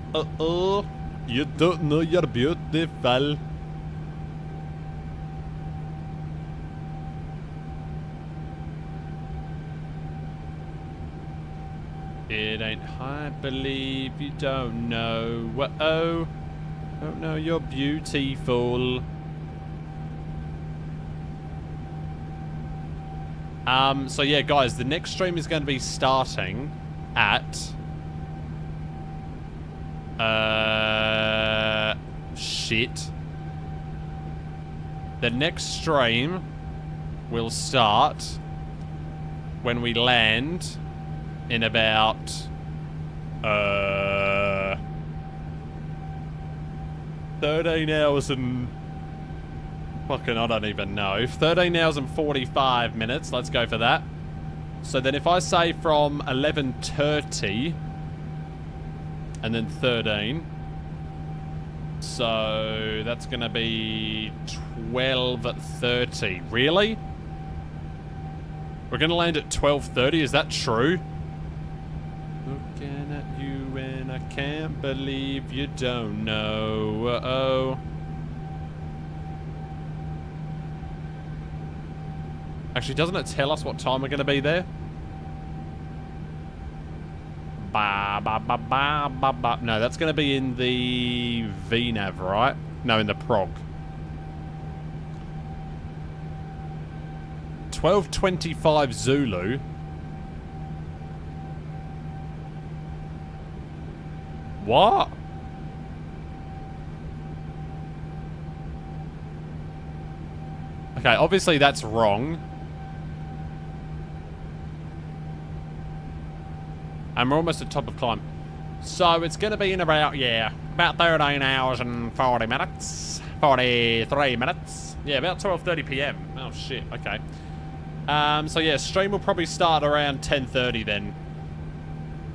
you don't know you're beautiful. It ain't hard, believe you don't know. Whoa, don't know you're beautiful. So yeah, guys, the next stream is going to be starting at... shit. The next stream will start when we land in about 13 hours and fucking I don't even know. 13 hours and 45 minutes. Let's go for that. So then if I say from 11:30 and then 13, so that's gonna be 12:30. Really? We're gonna land at 12:30. Is that true? Looking at you and I can't believe you don't know. Uh-oh. Actually, doesn't it tell us what time we're gonna be there? Ba ba ba ba ba ba. No, that's gonna be in the VNAV, right? No, in the prog. 12:25 Zulu. What? Okay, obviously that's wrong. And we're almost at top of climb. So it's going to be in about, yeah, about 13 hours and 40 minutes. 43 minutes. Yeah, about 12:30 PM. Oh, shit. Okay. So, yeah, stream will probably start around 10:30 then.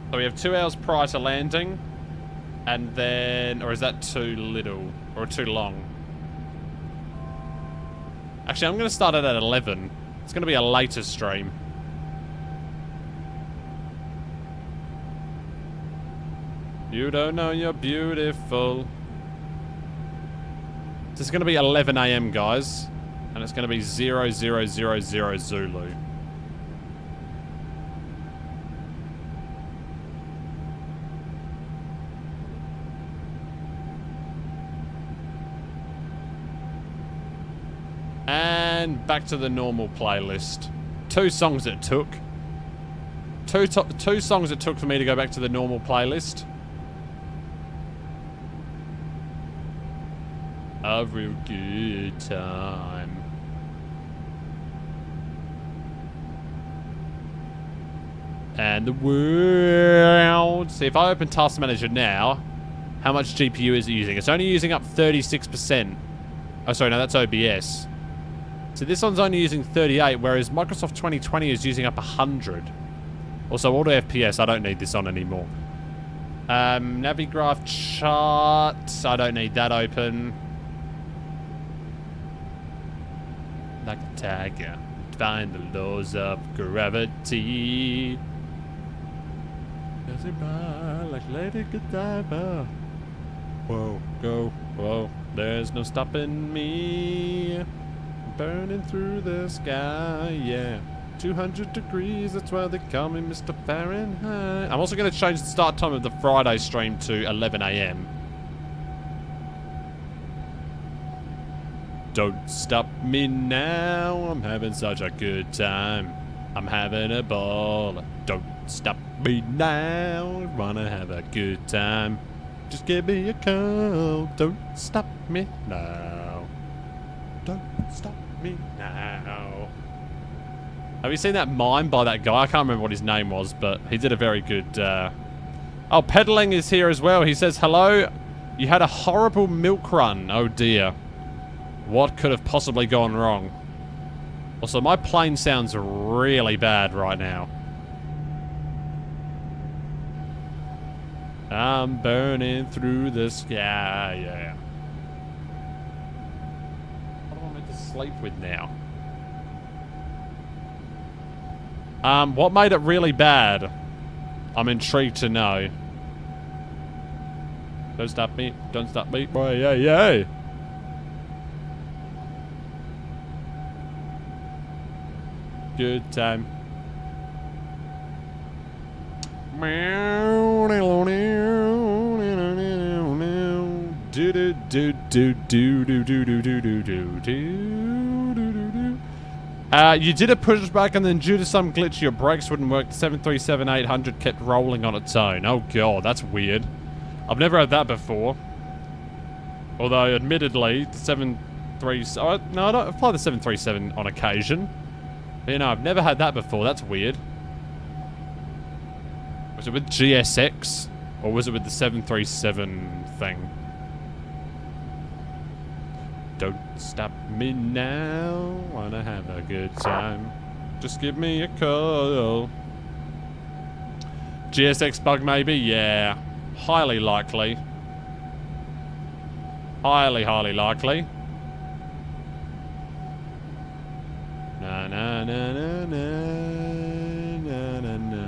So we have 2 hours prior to landing. And then... Or is that too little? Or too long? Actually, I'm going to start it at 11. It's going to be a later stream. You don't know you're beautiful. This is going to be 11 AM, guys. And it's going to be 0000 Zulu. And back to the normal playlist. 2 songs it took. Two songs it took for me to go back to the normal playlist. A real good time. And the world. See, if I open Task Manager now, how much GPU is it using? It's only using up 36%. Oh, sorry, no, that's OBS. So this one's only using 38, whereas Microsoft 2020 is using up 100. Also, auto FPS, I don't need this on anymore. Navigraph chart, I don't need that open. Like a tiger, find the laws of gravity. Does it by like Lady Godiva? Whoa, go, whoa, there's no stopping me. Burning through the sky, yeah. 200 degrees, that's why they call me Mr. Fahrenheit. I'm also going to change the start time of the Friday stream to 11 AM. Don't stop me now, I'm having such a good time. I'm having a ball. Don't stop me now, I wanna have a good time. Just give me a call. Don't stop me now. Don't stop me now. Have you seen that mime by that guy? I can't remember what his name was, but he did a very good... Oh, Peddling is here as well. He says, hello. You had a horrible milk run. Oh, dear. What could have possibly gone wrong? Also, my plane sounds really bad right now. I'm burning through the sky, yeah. What am I meant to sleep with now? What made it really bad? I'm intrigued to know. Don't stop me, boy, yeah, yeah. Good time. You did a pushback and then due to some glitch your brakes wouldn't work. The 737-800 kept rolling on its own. Oh god, that's weird. I've never had that before. Although, admittedly, the 737... Oh, no, I don't fly the 737 on occasion. But, you know, I've never had that before. That's weird. Was it with GSX? Or was it with the 737 thing? Don't stop me now. Wanna have a good time. Just give me a call. GSX bug maybe? Yeah. Highly likely. Highly, highly likely. Na na na na na na na na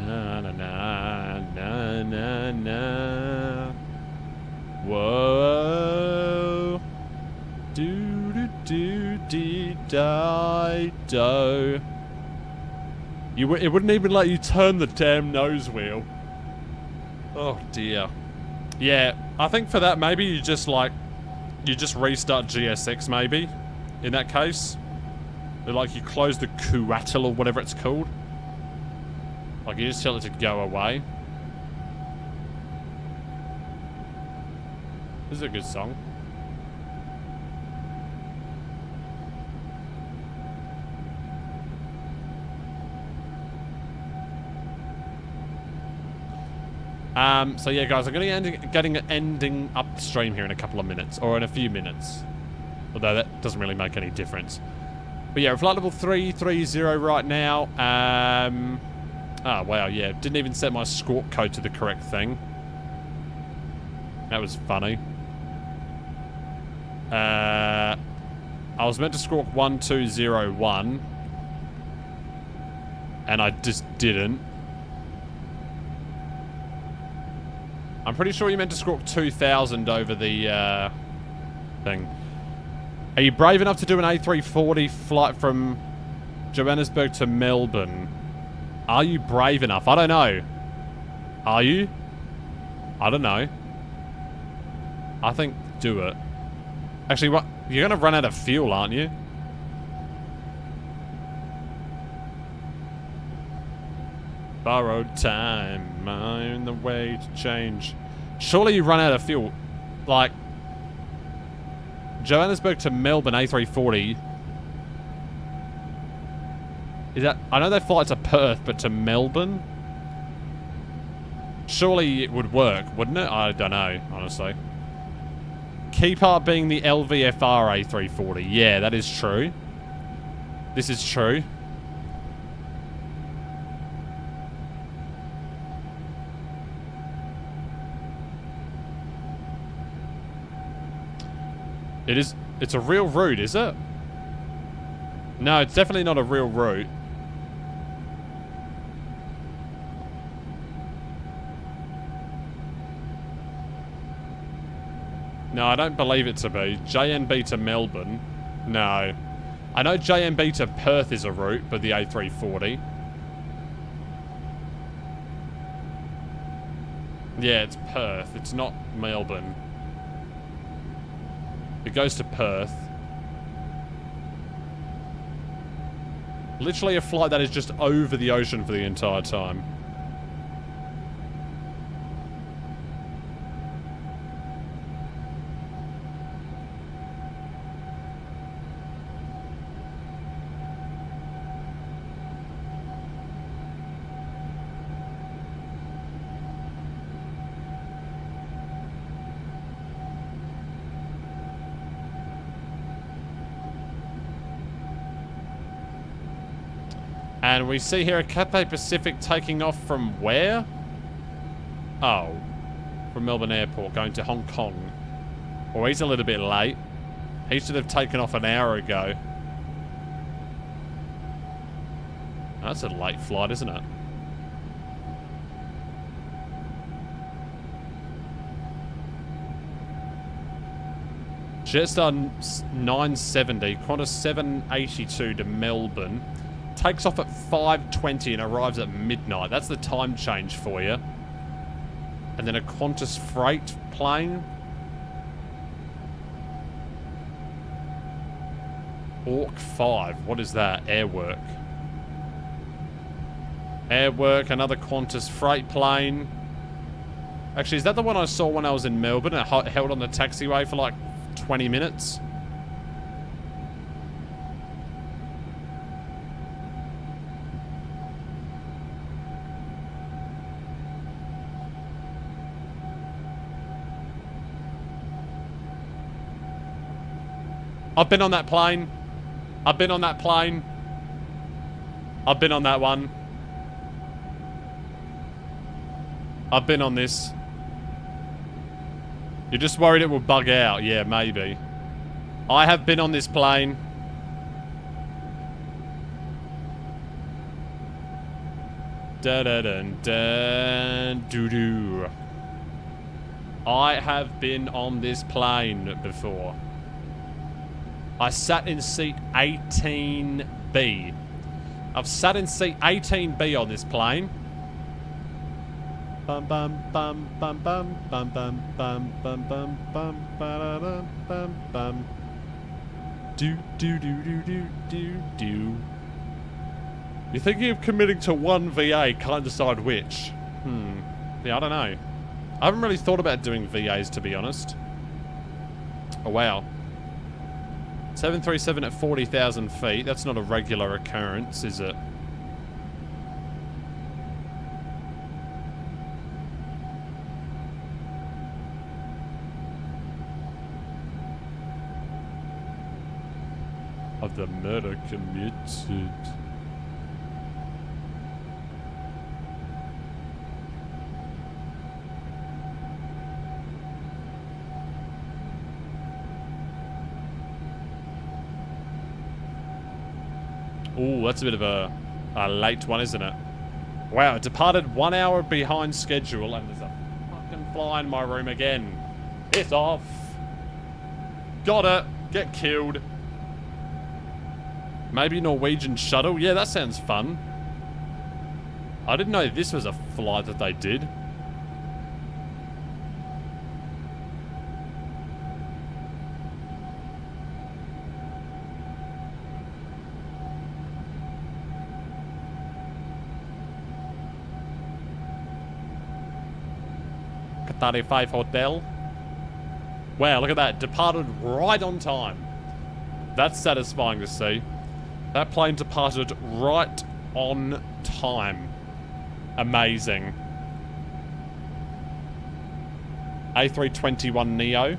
na na na na na. Whoa. Do do do dee die do. It wouldn't even let you turn the damn nose wheel. Oh dear. Yeah, I think for that maybe you just restart GSX maybe. In that case, like you close the cuattle or whatever it's called. Like you just tell it to go away. This is a good song. So yeah, guys, I'm going to be ending up the stream here in a couple of minutes, or in a few minutes. Although that doesn't really make any difference. But yeah, flight level 330 right now. Oh, wow, yeah. Didn't even set my squawk code to the correct thing. That was funny. I was meant to squawk 1201. And I just didn't. I'm pretty sure you meant to squawk 2000 over the thing. Are you brave enough to do an A340 flight from Johannesburg to Melbourne? Are you brave enough? I don't know. Are you? I don't know. I think do it. Actually, what? You're going to run out of fuel, aren't you? Borrowed time. I'm the way to change. Surely you run out of fuel. like, Johannesburg to Melbourne A340. Is that... I know they fly to Perth, but to Melbourne? Surely it would work, wouldn't it? I don't know, honestly. Key part being the LVFR A340. Yeah, that is true. This is true. It is... It's a real route, is it? No, it's definitely not a real route. No, I don't believe it to be. JNB to Melbourne. No. I know JNB to Perth is a route, but the A340. Yeah, it's Perth. It's not Melbourne. It goes to Perth. Literally a flight that is just over the ocean for the entire time. And we see here a Cathay Pacific taking off from where? Oh. From Melbourne Airport, going to Hong Kong. Well, he's a little bit late. He should have taken off an hour ago. That's a late flight, isn't it? Jetstar 970, Qantas 782 to Melbourne. Takes off at 5:20 and arrives at midnight. That's the time change for you. And then a Qantas freight plane. Orc 5. What is that? Airwork. Airwork, another Qantas freight plane. Actually, is that the one I saw when I was in Melbourne? It held on the taxiway for like 20 minutes. I've been on that plane. I've been on that plane. I've been on that one. I've been on this. You're just worried it will bug out. Yeah, maybe. I have been on this plane. Da-da-dun-dun. Doo-doo. I have been on this plane before. I sat in seat 18B. I've sat in seat 18B on this plane. Bum bum bum bum bum bum bum bum bum bum bum bum bum bum. Do do do do do do do. You're thinking of committing to one VA, can't decide which. Yeah, I don't know. I haven't really thought about doing VAs, to be honest. Oh wow. 737 at 40,000 feet. That's not a regular occurrence, is it? Of the murder committed. Ooh, that's a bit of a late one, isn't it? Wow, it departed 1 hour behind schedule and there's a fucking fly in my room again. It's off. Got it. Get killed. Maybe Norwegian shuttle? Yeah, that sounds fun. I didn't know this was a flight that they did. Qatar 5 Hotel. Wow, look at that. Departed right on time. That's satisfying to see. That plane departed right on time. Amazing. A321 Neo.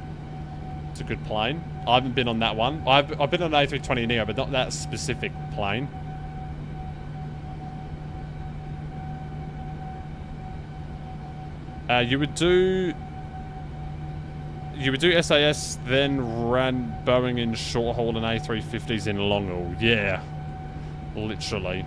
It's a good plane. I haven't been on that one. I've been on an A320 Neo, but not that specific plane. You would do SAS, then ran Boeing in short haul and A350s in long haul. Yeah, literally.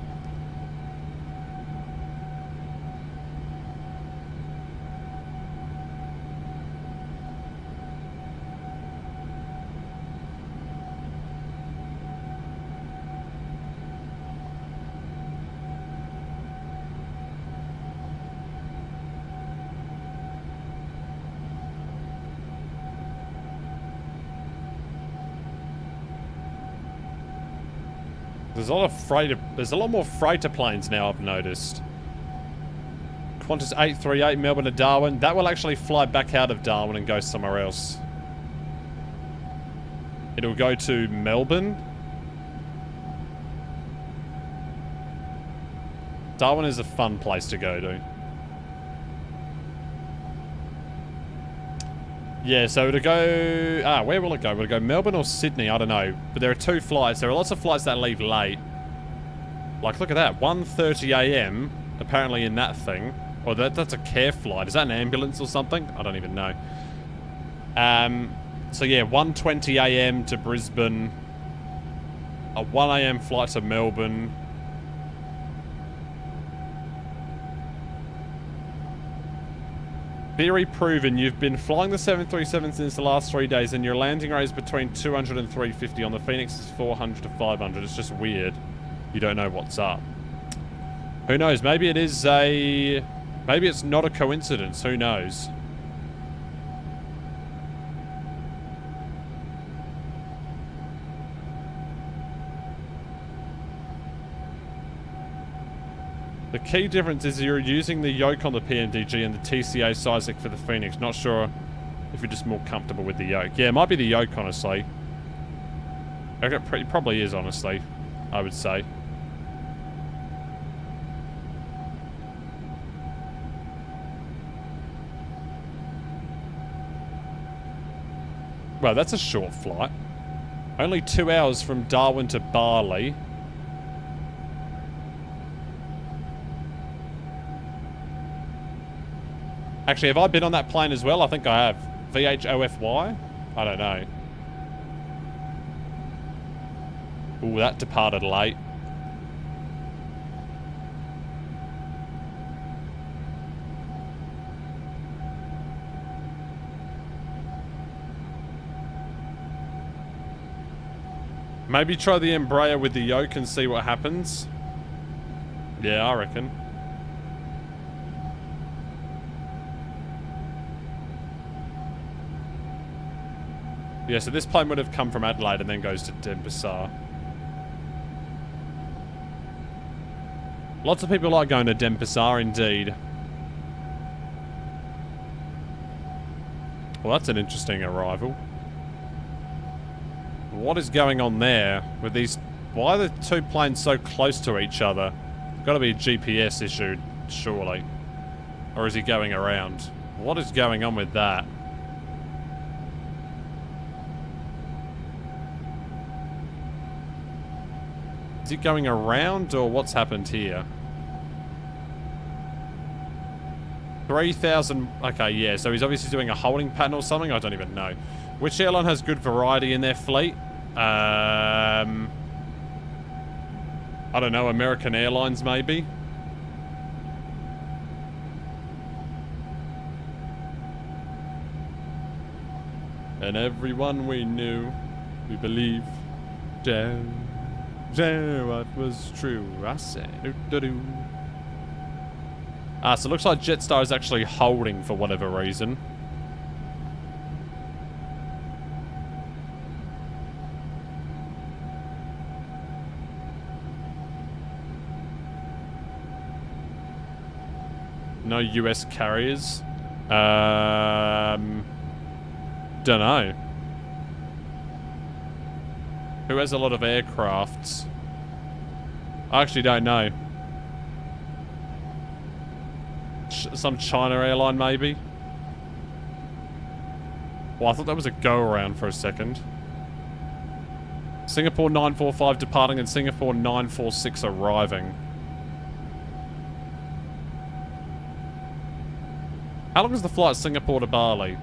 There's a lot more freighter planes now, I've noticed. Qantas 838 Melbourne to Darwin. That will actually fly back out of Darwin and go somewhere else. It'll go to Melbourne. Darwin is a fun place to go to. Yeah, so it'll go... where will it go? Will it go Melbourne or Sydney? I don't know. But there are 2 flights. There are lots of flights that leave late. Like, look at that. 1:30 AM, apparently in that thing. Or that's a care flight. Is that an ambulance or something? I don't even know. So yeah, 1:20 AM to Brisbane. A 1 AM flight to Melbourne. Theory proven. You've been flying the 737 since the last 3 days and your landing rate is between 200 and 350. On the Phoenix is 400 to 500. It's just weird. You don't know what's up. Who knows? Maybe it is a... Maybe it's not a coincidence. Who knows? The key difference is you're using the yoke on the PMDG and the TCA Seismic for the Phoenix. Not sure if you're just more comfortable with the yoke. Yeah, it might be the yoke, honestly. It probably is, honestly, I would say. Well, that's a short flight. Only 2 hours from Darwin to Bali. Actually, have I been on that plane as well? I think I have. VHOFY? I don't know. Ooh, that departed late. Maybe try the Embraer with the yoke and see what happens. Yeah, I reckon. Yeah, so this plane would have come from Adelaide and then goes to Denpasar. Lots of people like going to Denpasar, indeed. Well, that's an interesting arrival. What is going on there with these... Why are the 2 planes so close to each other? Got to be a GPS issue, surely. Or is he going around? What is going on with that? Is it going around or what's happened here? 3,000... Okay, yeah, so he's obviously doing a holding pattern or something. I don't even know. Which airline has good variety in their fleet? I don't know, American Airlines maybe? And everyone we knew, we believe, what was true, I said. So it looks like Jetstar is actually holding for whatever reason. No US carriers. Dunno. Who has a lot of aircrafts? I actually don't know. Some China airline, maybe? Well, I thought that was a go-around for a second. Singapore 945 departing and Singapore 946 arriving. How long is the flight Singapore to Bali?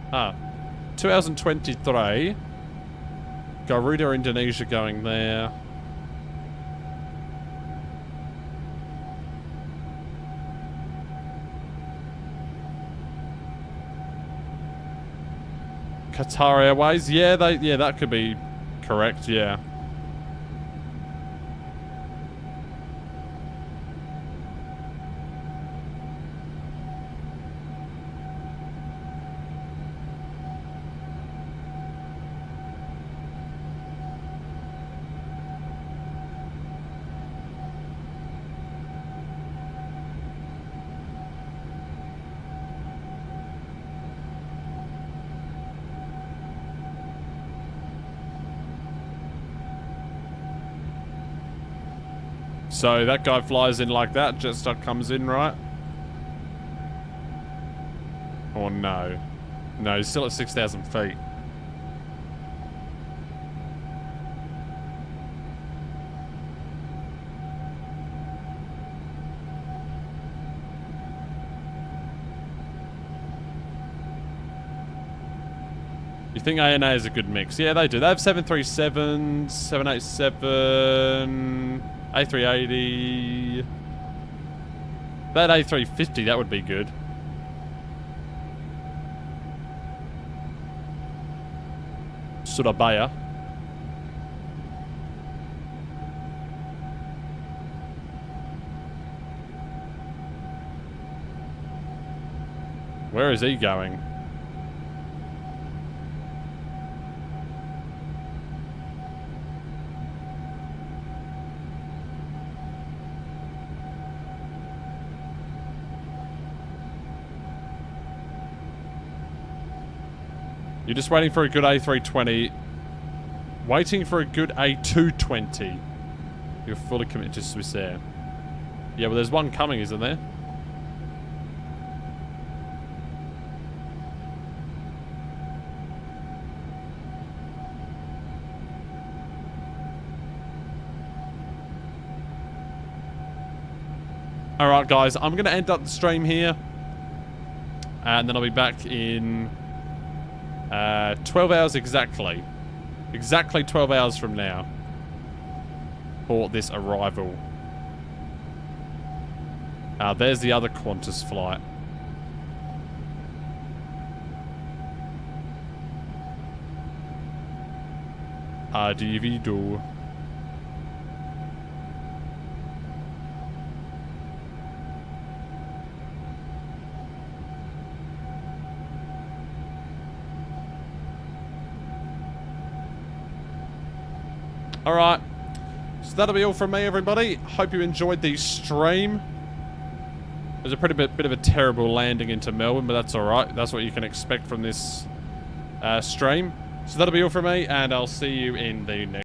2023. Garuda, Indonesia going there. Qatar Airways, yeah, that could be correct, yeah. So that guy flies in like that, Jetstar comes in, right? Or no? No, he's still at 6,000 feet. You think ANA is a good mix? Yeah, they do. They have 737, 787... A380. That A350, that would be good. Surabaya. Where is he going? You're just waiting for a good A320. Waiting for a good A220. You're fully committed to Swissair. Yeah, well, there's one coming, isn't there? Alright, guys. I'm going to end up the stream here. And then I'll be back in... 12 hours exactly. Exactly 12 hours from now. For this arrival. There's the other Qantas flight. Adivido. Alright, so that'll be all from me, everybody. Hope you enjoyed the stream. It was a pretty bit of a terrible landing into Melbourne, but that's alright. That's what you can expect from this stream. So that'll be all from me, and I'll see you in the next